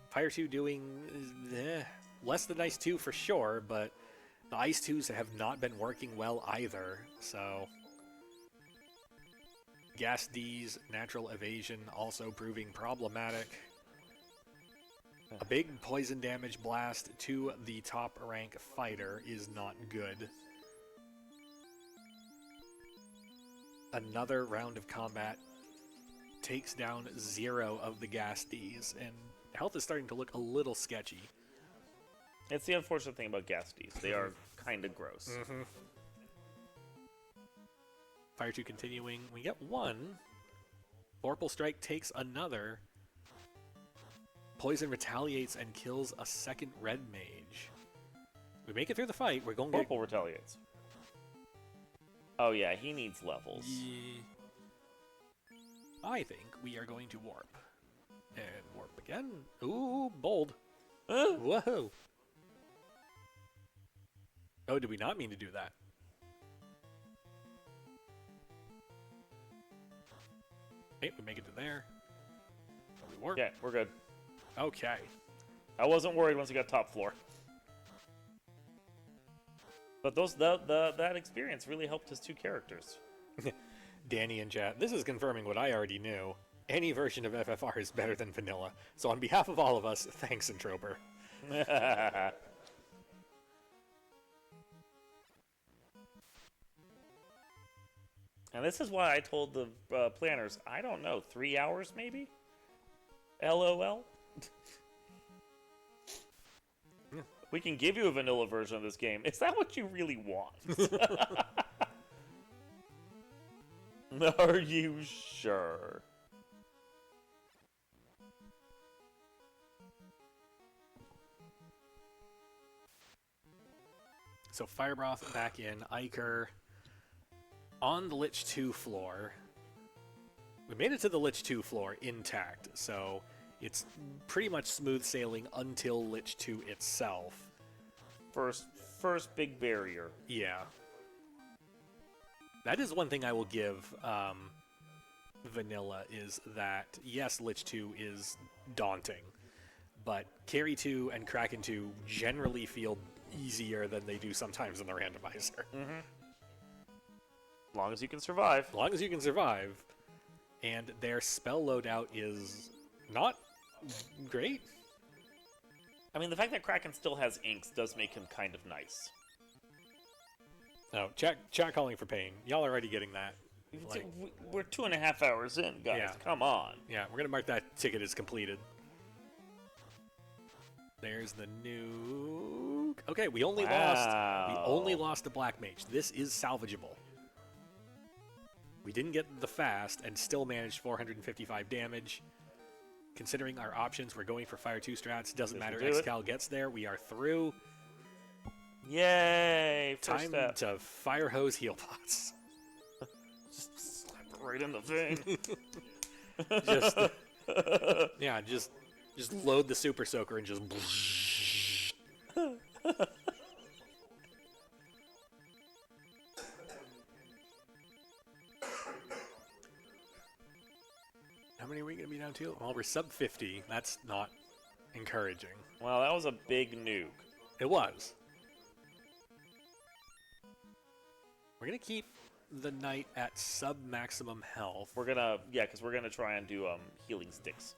Fire 2 doing less than Ice 2 for sure, but the Ice 2s have not been working well either, so... Gas D's natural evasion also proving problematic. A big poison damage blast to the top rank fighter is not good. Another round of combat takes down 0 of the Gas D's, and health is starting to look a little sketchy. It's the unfortunate thing about Gasties. They are kind of gross. Fire 2 continuing. We get 1. Vorpal Strike takes another. Poison retaliates and kills a second red mage. We make it through the fight. We're going to Vorpal retaliates. Oh yeah, he needs levels. I think we are going to warp. And warp again. Ooh, bold. Huh? Whoa. Oh, did we not mean to do that? Okay, we make it to there. So we warp. Yeah, we're good. Okay. I wasn't worried once he got top floor. But that experience really helped his two characters. Danny in chat. This is confirming what I already knew. Any version of FFR is better than vanilla. So on behalf of all of us, thanks, Introper. And this is why I told the planners, I don't know, 3 hours maybe? LOL? We can give you a vanilla version of this game. Is that what you really want? Are you sure? So firebroth back in. Eykir on the Lich 2 floor. We made it to the Lich 2 floor intact, so it's pretty much smooth sailing until Lich 2 itself. First big barrier. Yeah. That is one thing I will give vanilla, is that, yes, Lich 2 is daunting, but Carry 2 and Kraken 2 generally feel easier than they do sometimes in the randomizer. Mm-hmm. As long as you can survive. As long as you can survive. And their spell loadout is not great. I mean, the fact that Kraken still has inks does make him kind of nice. No, chat calling for pain. Y'all are already getting that. Like, we're 2.5 hours in, guys. Yeah. Come on. Yeah, we're going to mark that ticket as completed. There's the nuke. Okay, we only lost the Black Mage. This is salvageable. We didn't get the fast and still managed 455 damage. Considering our options, we're going for Fire 2 strats. Doesn't matter. Excal gets there. We are through. Yay! Time to fire hose heal pots. Just slap it right in the vein. Just load the Super Soaker and just. How many are we going to be down to? Well, we're sub 50. That's not encouraging. Well, that was a big nuke. It was. We're going to keep the knight at sub maximum health. We're gonna, because we're gonna try and do healing sticks.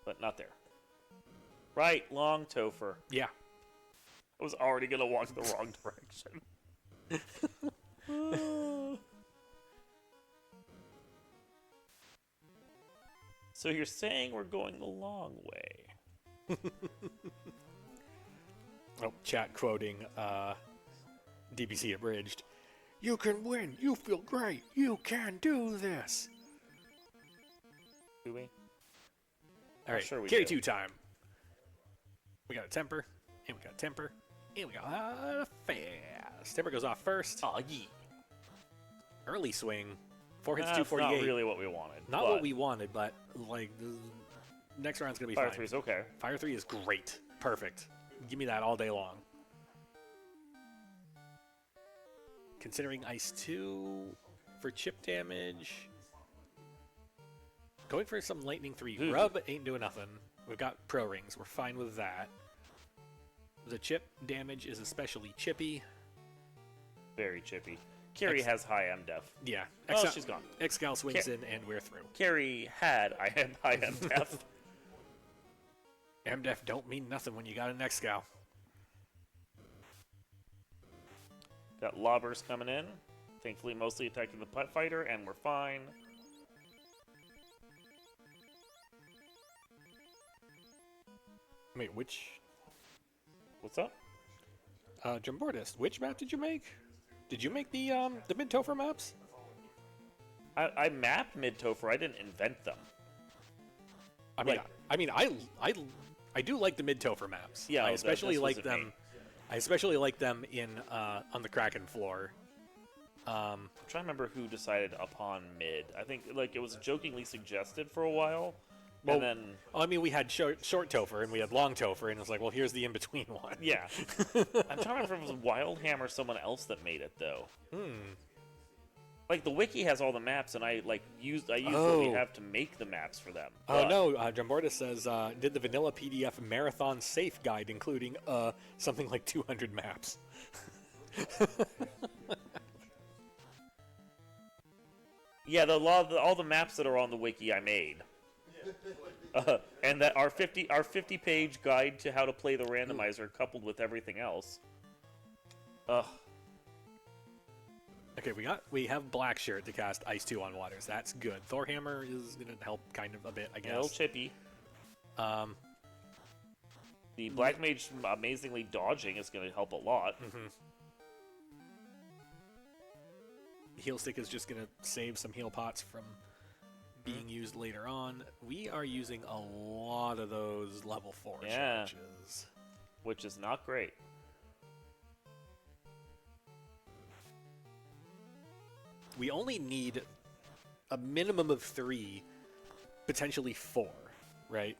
But not there. Right, long Topher. Yeah. I was already gonna walk the wrong direction. So you're saying we're going the long way? Oh, chat quoting DBC Abridged. You can win. You feel great. You can do this. Do we? All right, sure we carry do. 2 time. We got a temper, and we got a temper, and we got a fast. Temper goes off first. Oh, yeah. Early swing. 4 hits, That's 248. not really what we wanted. Not what we wanted, but like next round's gonna be Fire fine. 3's okay. Fire 3 is great. Perfect. Give me that all day long. Considering Ice 2 for chip damage. Going for some Lightning 3. Ooh. Rub ain't doing nothing. We've got Pro Rings. We're fine with that. The chip damage is especially chippy. Very chippy. Carrie has high MDef. Yeah. Oh, she's gone. Excal swings in and we're through. Carrie had high MDef. MDef don't mean nothing when you got an Excal. Got lobbers coming in. Thankfully, mostly attacking the putt fighter, and we're fine. Wait, which? What's up? Jumbordist, which map did you make? Did you make the mid-Topher maps? I mapped mid-Topher. I didn't invent them. I do like the mid-Topher maps. Yeah, I especially this like wasn't them. me. I especially like them in on the Kraken floor. I'm trying to remember who decided upon mid. I think it was jokingly suggested for a while, Well, and then we had short Topher and we had long Topher, and it was like, well, here's the in-between one. yeah. I'm trying to remember if it was Wildham or someone else that made it though. Like, the wiki has all the maps, and I use what we Oh. have to make the maps for them. Oh But no, Jamborda says, did the vanilla PDF marathon safe guide, including something like 200 maps. Yeah, all the maps that are on the wiki I made. And that our 50-page guide to how to play the randomizer coupled with everything else. Ugh. Okay, we have Black Shirt to cast Ice 2 on Waters. That's good. Thorhammer is going to help kind of a bit, I A little guess. chippy. Um, The Black Mage amazingly dodging is going to help a lot. Heal Stick is just going to save some heal pots from being used later on. We are using a lot of those level 4 Yeah. charges. Which is not great. We only need a minimum of 3, potentially 4, right?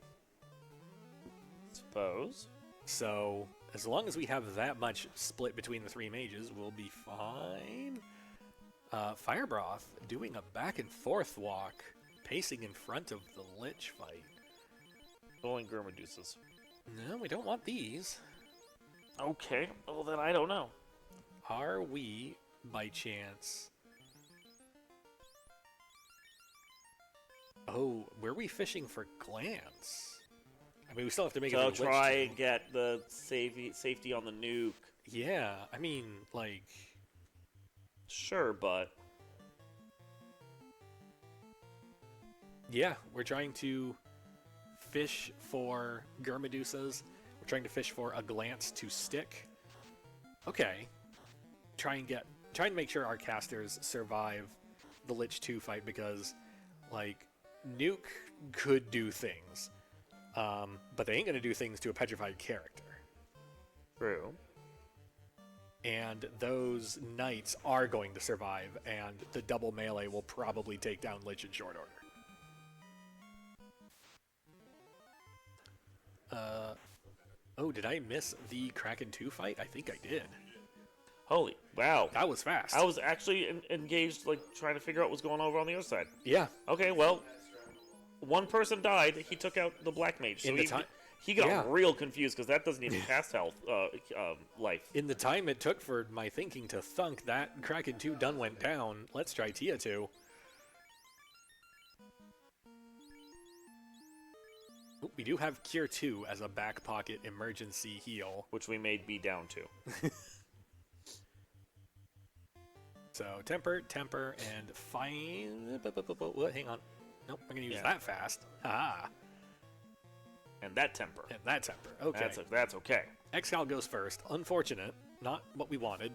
Suppose. So, as long as we have that much split between the 3 mages, we'll be fine. Firebroth doing a back and forth walk, pacing in front of the Lich fight. Going Gurmaduces. No, we don't want these. Okay, well then I don't know. Are we, by chance... Oh, were we fishing for Glance? I mean, we still have to make it So for the try Lich, and get the safety on the nuke. Yeah, I mean, like... Sure, but... Yeah, we're trying to fish for Gurmadusas. We're trying to fish for a Glance to stick. Okay. Try and make sure our casters survive the Lich 2 fight because, like, Nuke could do things. But they ain't gonna do things to a petrified character. True. And those knights are going to survive, and the double melee will probably take down Lich in short order. Oh, did I miss the Kraken 2 fight? I think I did. Holy, wow. That was fast. I was actually engaged, like, trying to figure out what's going on over on the other side. Yeah. Okay, well, one person died. He took out the Black Mage. So he got Yeah. real confused because that doesn't even cast health, life. In the time it took for my thinking to thunk, that Kraken 2 done went down. Let's try Tia 2. Ooh, we do have Cure 2 as a back pocket emergency heal. Which we made be down to. So, temper, and fine. What? Hang on. Nope, I'm going to use that fast. Haha. And that temper. And that temper. Okay. That's okay. Excal goes first. Unfortunate. Not what we wanted.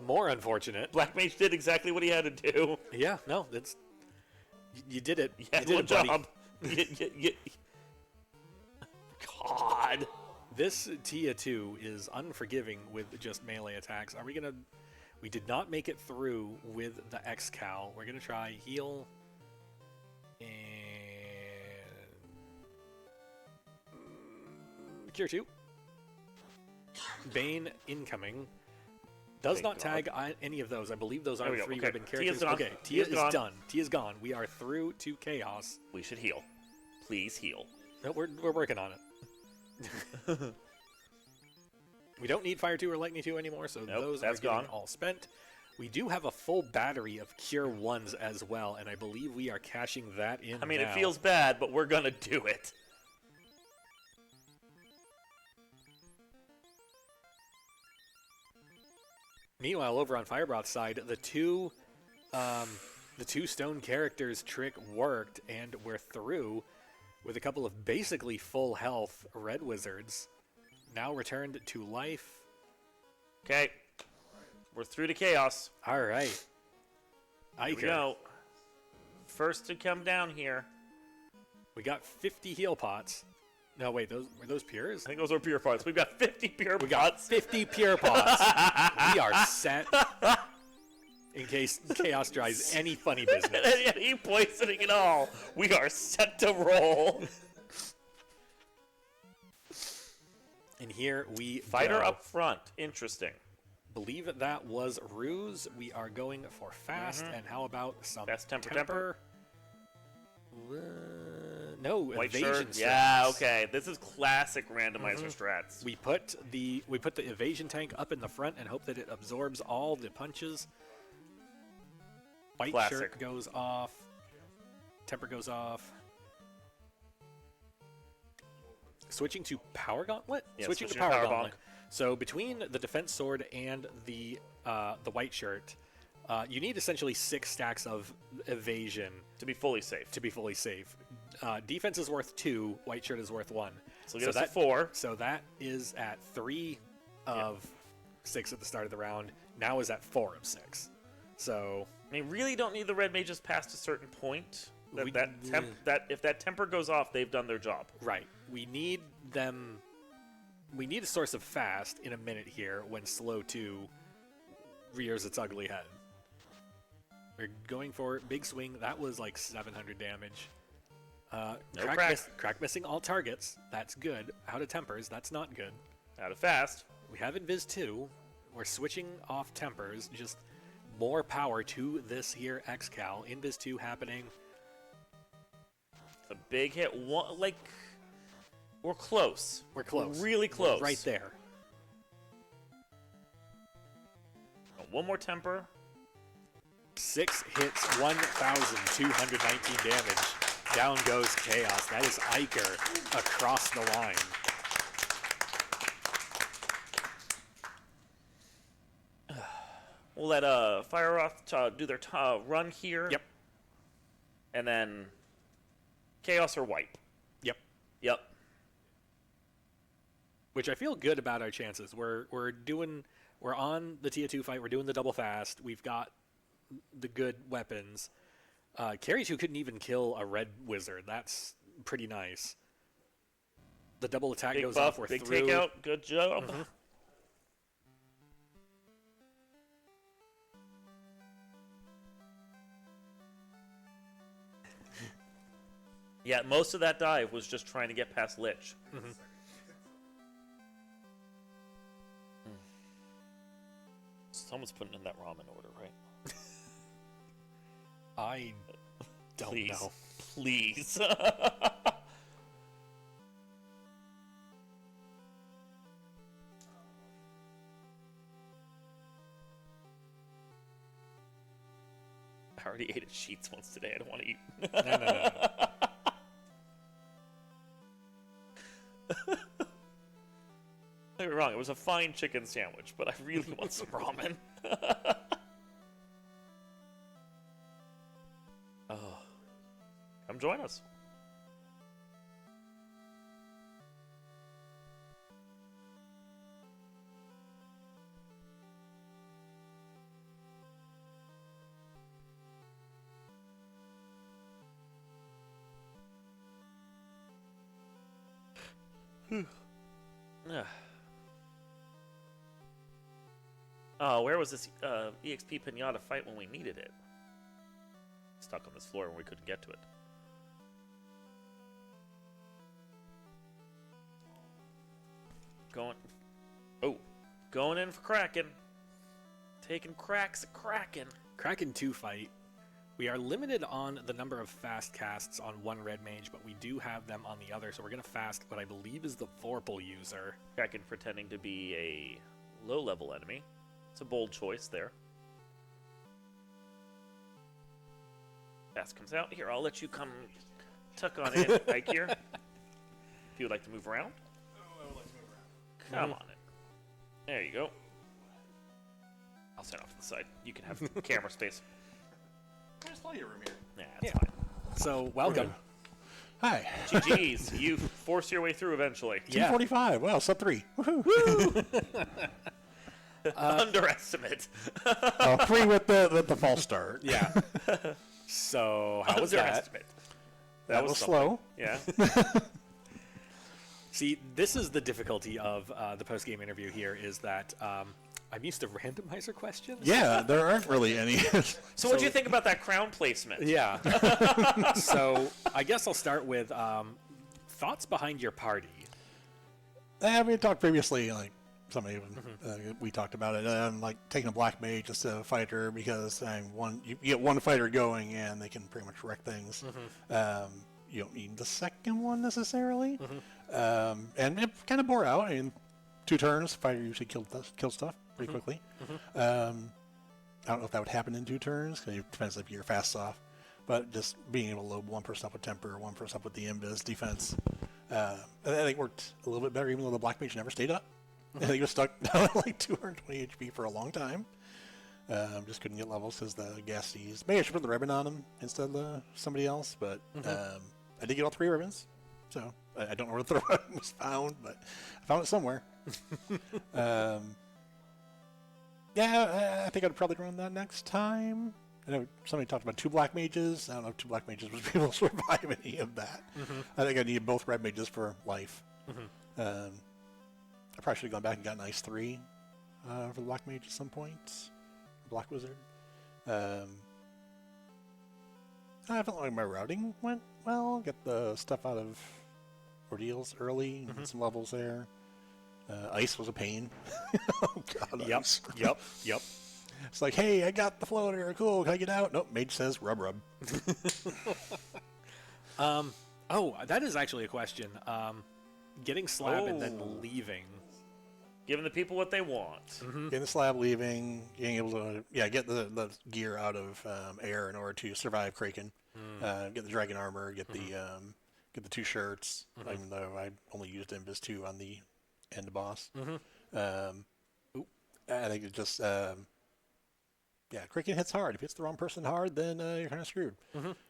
More unfortunate. Black Mage did exactly what he had to do. Yeah, no, that's... You did it. Yeah, you did good it, buddy. job. God. This Tia 2 is unforgiving with just melee attacks. Are we going to... We did not make it through with the Excal. We're going to try heal. And... Cure 2. Bane incoming. Does Thank not God. tag any of those. I believe those There are we go. 3 Okay. ribbon Tia's characters. gone. Okay, Tia's Tia is gone. done. Tia's gone. We are through to Chaos. We should heal. Please heal. No, we're working on it. We don't need Fire 2 or Lightning 2 anymore, so Nope, those that's are getting gone. all spent. We do have a full battery of Cure 1s as well, and I believe we are cashing that in I mean, now. it feels bad, but we're gonna do it. Meanwhile, over on Firebroth's side, the two stone characters trick worked, and we're through with a couple of basically full health red wizards. Now returned to life. Okay. We're through to chaos. All right. Here we Eykir. go. First to come down here. We got 50 heal pots. No, wait, were those pures? I think those are pure pots. We've got 50 pure We got pots. 50 pure pots. We are set. In case Chaos tries any funny business. Any poisoning at all. We are set to roll. And here we Fighter go. up front. Interesting. believe that was Ruse. We are going for fast. And how about some Fast temper? No, White evasion shirt. strats. Yeah, okay. This is classic randomizer strats. We put the evasion tank up in the front and hope that it absorbs all the punches. White Classic. shirt goes off. Temper goes off. Switching to Power Gauntlet? Yeah, switching to switching to Power Power Gauntlet. So between the defense sword and the white shirt, you need essentially 6 stacks of evasion To be fully safe. to be fully safe. Defense is worth 2, white shirt is worth 1. So get us to 4. So that is at 3 of 6 at the start of the round. Now is at 4 of 6. So I mean, really don't need the red mages past a certain point. We- That if that temper goes off, they've done their job. right, we need them. We need a source of fast in a minute here when slow 2 rears its ugly head. We're going for big swing. That was like 700 damage. Crack missing all targets. That's good. Out of tempers. That's not good. Out of fast. We have Invis 2. We're switching off tempers. Just more power to this here X-Cal. Invis 2 happening. A big hit. We're close. We're close. We're really close. Right there. Oh, one more temper. 6 hits, 1,219 damage. Down goes Chaos. That is Eykir across the line. We'll let firebroth do their run here. Yep. And then chaos or wipe. Yep. Yep. Which I feel good about our chances. We're on the Tia 2 fight. We're doing the double fast. We've got the good weapons. Carry 2 couldn't even kill a red wizard. That's pretty nice. The double attack Big goes buff, off. We're big through. takeout. Good job. Yeah, most of that dive was just trying to get past Lich. Someone's putting in that ramen order, right? I don't Please. know. Please. I already ate at Sheets once today. I don't want to eat. No. Don't get me wrong, it was a fine chicken sandwich, but I really want some ramen. Oh. Come join us. Oh, where was this EXP Pinata fight when we needed it? Stuck on this floor when we couldn't get to it. Going in for Kraken. Taking cracks at Kraken. Kraken 2 fight. We are limited on the number of fast casts on one red mage, but we do have them on the other, so we're going to fast what I believe is the Vorpal user. Kraken pretending to be a low-level enemy. It's a bold choice there. Fast comes out. Here, I'll let you come tuck on in, Eykir. If you would like to move around. Oh, I would like to move around. Come on in. There you go. I'll stand off to the side. You can have camera space. There's plenty of room here. Nah, that's Yeah. fine. So, welcome. Hi. GG's. You force your way through eventually. Yeah. 245. Wow, sub 3. Woohoo. Underestimate. 3 with the false start. Yeah. So, how was that? Underestimate. That was something. slow. Yeah. See, this is the difficulty of the post-game interview here, is that I'm used to randomizer questions. Yeah, there aren't really any. So what do you think about that crown placement? Yeah. So, I guess I'll start with thoughts behind your party. We talked previously, like, somebody we talked about it. Like taking a black mage instead of a fighter because you get one fighter going and they can pretty much wreck things. You don't need the second one necessarily, and it kind of bore out. I mean, 2 turns, fighter usually kills stuff pretty quickly. I don't know if that would happen in 2 turns. Cause it depends if you're fast off. But just being able to load one person up with temper, one person up with the invis defense, I think it worked a little bit better, even though the black mage never stayed up. I think he was stuck down at like 220 HP for a long time. Just couldn't get levels because the Gasties. Maybe I should put the ribbon on him instead of somebody else, but I did get all 3 ribbons, so I don't know where the ribbon was found, but I found it somewhere. Yeah, I think I'd probably run that next time. I know somebody talked about 2 black mages. I don't know if 2 black mages would be able to survive any of that. I think I need both red mages for life. I probably should have gone back and gotten Ice 3 for the black mage at some point. Black wizard. I felt like my routing went well. Get the stuff out of ordeals early, and get some levels there. Ice was a pain. Oh god, Yep, ice. yep. It's like, hey, I got the floater. Cool, can I get out? Nope, mage says rub. Oh, that is actually a question. Getting slab and then leaving. Giving the people what they want. Getting the slab, leaving, being able to get the gear out of air in order to survive Kraken. Get the dragon armor, get the 2 shirts. Even though I only used Invis 2 on the end boss. I think it just Kraken hits hard. If it hits the wrong person hard, then you're kind of screwed.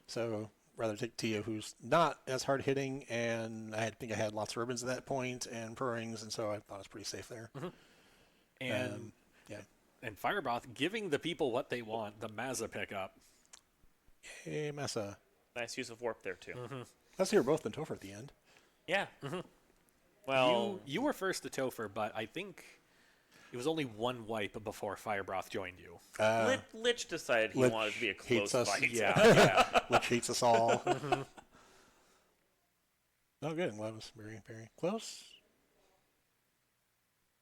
So rather take Tia, who's not as hard hitting, and I think I had lots of ribbons at that point and purrings, and so I thought it was pretty safe there. And firebroth, giving the people what they want, the Mazza pickup. Hey, Mesa. Nice use of warp there, too. Let's hear both than Topher at the end. Yeah. Well, You were first to Topher, but I think it was only 1 wipe before firebroth joined you. Lich decided he Lich wanted to be a hates close us. fight. Yeah. Lich hates us all. Oh, good. Well, that was very, very close.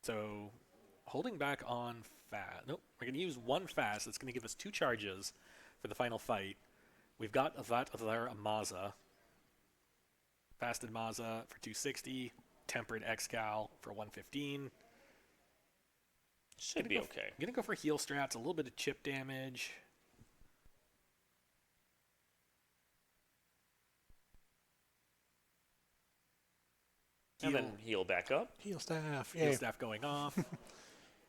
So, holding back on fast. Nope, we're going to use 1 fast. It's going to give us 2 charges for the final fight. We've got that there Mazza. Fasted Mazza for 260. Tempered Excal for 115. Should be okay. I'm going to go for heal strats, a little bit of chip damage. And then heal back up. Heal staff. Heal Yeah. staff going off.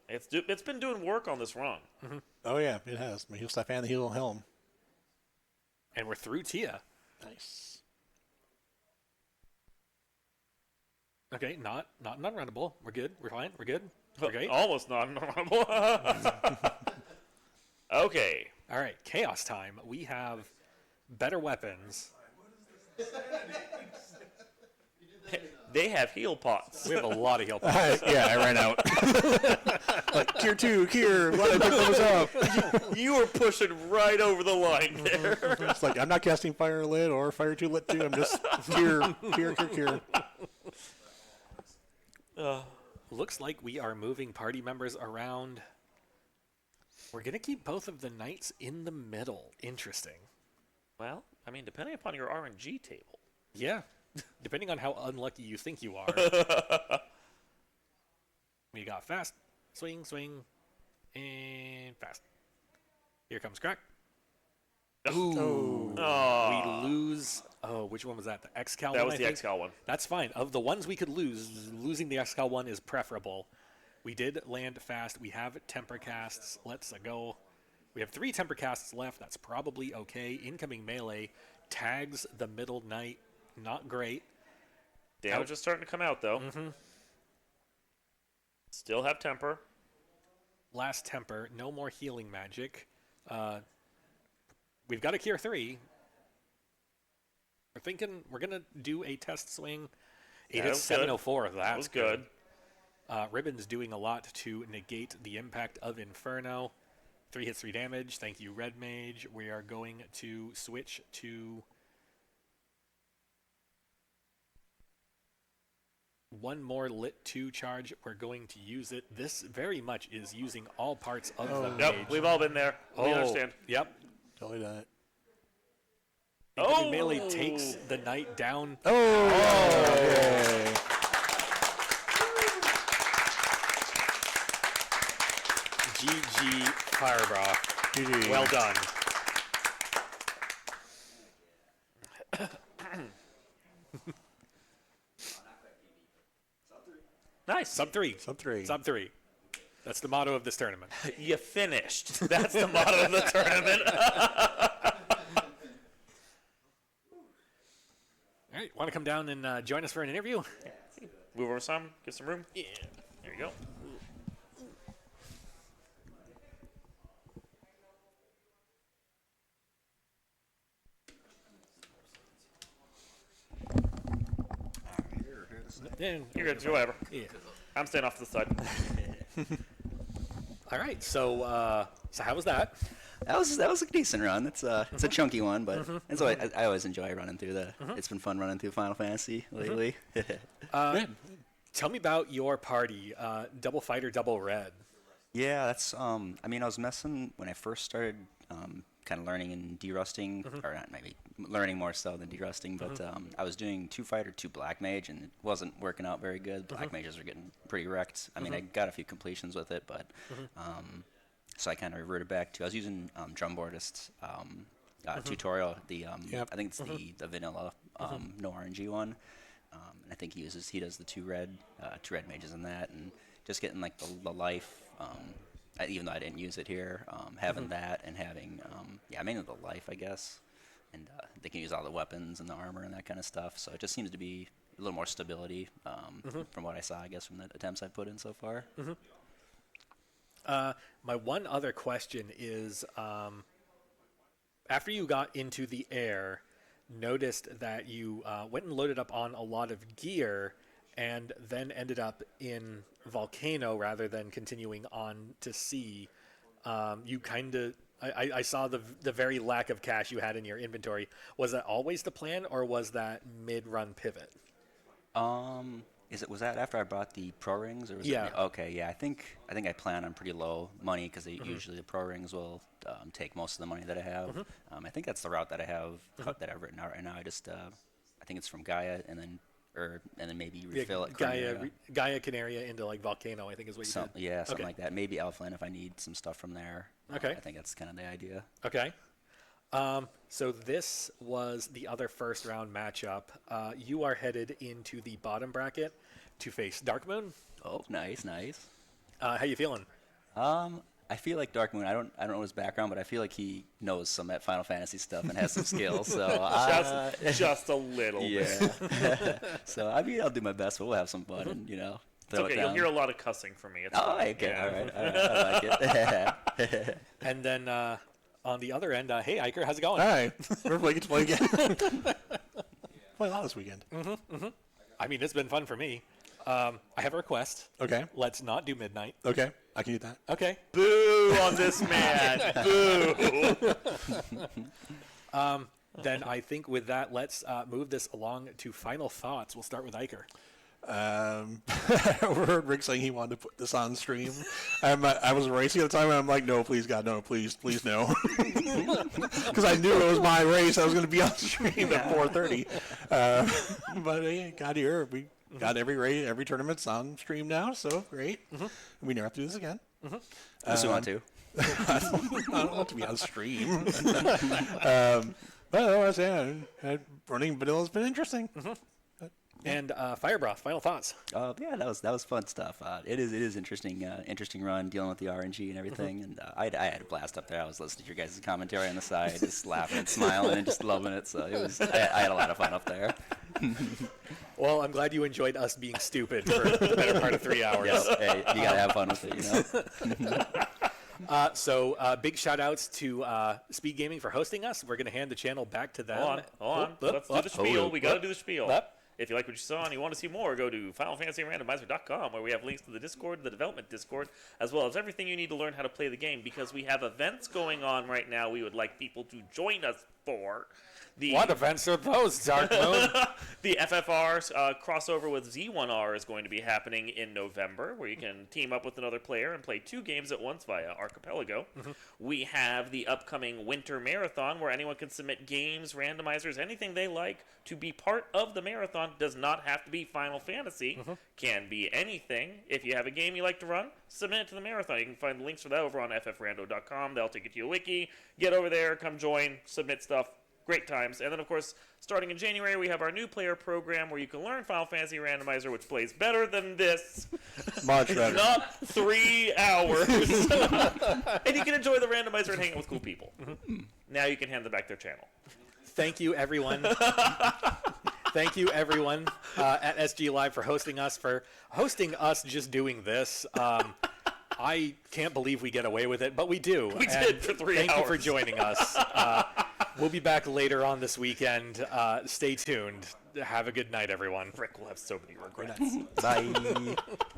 It's been doing work on this run. Oh, yeah, it has. My heal staff and the heal helm. And we're through Tia. Nice. Okay, not unrunnable. We're good. We're fine. We're good. We're great. Almost not normal. Okay. All right, chaos time. We have better weapons. They have heal pots. We have a lot of heal pots. Yeah, I ran out. Like, Kier 2, Kier, why did I pick those up? You were pushing right over the line there. It's like, I'm not casting Fire Lit or Fire 2 Lit 2. I'm just Kier. Looks like we are moving party members around. We're going to keep both of the knights in the middle. Interesting. Well, I mean, depending upon your RNG table. Yeah. Depending on how unlucky you think you are. We got fast, swing, and fast. Here comes crack. Ooh. We lose. Oh, which one was that? The Excal one? That was I the think? Excal one. That's fine. Of the ones we could lose, losing the Excal one is preferable. We did land fast. We have temper casts. Let's go. We have 3 temper casts left. That's probably okay. Incoming melee tags the middle knight. Not great. Damage is starting to come out, though. Still have temper. Last temper. No more healing magic. We've got a Cure 3. We're thinking we're going to do a test swing. Yeah, It is 704. That's was good. Ribbon's doing a lot to negate the impact of Inferno. 3 hits, 3 damage. Thank you, Red Mage. We are going to switch to one more Lit 2 charge. We're going to use it. This very much is using all parts of the Yep, mage. we've all been there. We understand. Yep. Totally done it. Incoming melee takes the knight down. Yay. GG firebroth. GG. Well done. Nice. Sub 3. Sub 3. Sub 3. That's the motto of this tournament. You finished. That's the motto of the tournament. All right, want to come down and join us for an interview? Move over some. Get some room. Yeah. There you go. Yeah. You're good. Do whatever. Yeah. I'm staying off to the side. All right, so how was that? That was a decent run. It's a chunky one, but it's always, I always enjoy running through the. It's been fun running through Final Fantasy lately. Tell me about your party, double fighter, double red. Yeah, that's I mean, I was messing when I first started kind of learning and derusting, or not maybe learning more so than derusting, but I was doing 2 fighter, 2 black mage, and it wasn't working out very good. Black mages were getting pretty wrecked. I mean, I got a few completions with it, but so I kind of reverted back to I was using Drumboardist tutorial. The I think it's the vanilla no RNG one. And I think he does the two red mages in that, and just getting like the life. Even though I didn't use it here, having that and having mainly the life, I guess, and they can use all the weapons and the armor and that kind of stuff. So it just seems to be a little more stability from what I saw, I guess, from the attempts I've put in so far. My one other question is, after you got into the air, noticed that you went and loaded up on a lot of gear and then ended up in Volcano rather than continuing on to sea. You kind of, I saw the very lack of cash you had in your inventory. Was that always the plan, or was that mid-run pivot? Was that after I bought the pro rings, or was Yeah. it? Okay, yeah. I think I plan on pretty low money because usually the pro rings will take most of the money that I have. I think that's the route that I have that I've written out right now. I just I think it's from Gaia and then maybe refill it. Gaia Canaria into like Volcano, I think is what you said. Yeah, something Okay. like that. Maybe Elfland if I need some stuff from there. Okay. I think that's kind of the idea. Okay. So this was the other first round matchup. You are headed into the bottom bracket to face Darkmoon. Oh, nice. How you feeling? I feel like Darkmoon. I don't know his background, but I feel like he knows some Final Fantasy stuff and has some skills. So Just a little bit. yeah. So I mean, I'll do my best. But we'll have some fun and It's throw okay. it down. You'll hear a lot of cussing from me. It's Oh, fine. okay. Yeah. All right. I like it. And then on the other end, hey Eykir, how's it going? Hi. We're get to play again. Play a lot this weekend. I mean, it's been fun for me. I have a request. Okay. Let's not do midnight. Okay. I can do that. Okay. Boo on this man. Boo. Then I think with that, let's move this along to final thoughts. We'll start with Eykir. I overheard Rick saying he wanted to put this on stream. I was racing at the time, and I'm like, no, please, God, no, please no. Because I knew it was my race. I was going to be on stream at 4:30. But got here. We got every tournament's on stream now, so great. We never have to do this again. Unless you want to. I don't want to be on stream. But I was saying, running Vanilla's been interesting. And Firebroth, final thoughts. Yeah, that was fun stuff. It is interesting run dealing with the RNG and everything. And I had a blast up there. I was listening to your guys' commentary on the side, just laughing and smiling and just loving it. So I had a lot of fun up there. Well, I'm glad you enjoyed us being stupid for the better part of 3 hours. Yes, hey, you gotta have fun with it, So big shout outs to Speedgaming for hosting us. We're going to hand the channel back to them. Hold on. Let's do the spiel. We got to do the spiel. Up. If you like what you saw and you want to see more, go to FinalFantasyRandomizer.com, where we have links to the Discord, the development Discord, as well as everything you need to learn how to play the game, because we have events going on right now. We would like people to join us for. What events are those, Dark Moon? The FFR crossover with Z1R is going to be happening in November, where you can team up with another player and play 2 games at once via Archipelago. We have the upcoming Winter Marathon, where anyone can submit games, randomizers, anything they like to be part of the marathon. Does not have to be Final Fantasy. Can be anything. If you have a game you like to run, submit it to the marathon. You can find the links for that over on ffrando.com. They'll take you to your wiki. Get over there, come join, submit stuff. Great times. And then, of course, starting in January, we have our new player program where you can learn Final Fantasy Randomizer, which plays better than this. Much better. Not 3 hours. And you can enjoy the randomizer and hang out with cool people. Now you can hand them back their channel. Thank you, everyone. Thank you, everyone, at SGLIVE for hosting us just doing this. I can't believe we get away with it, but we do. We did for 3 hours. Thank you for joining us. We'll be back later on this weekend. Stay tuned. Have a good night, everyone. Rick will have so many regrets. Bye.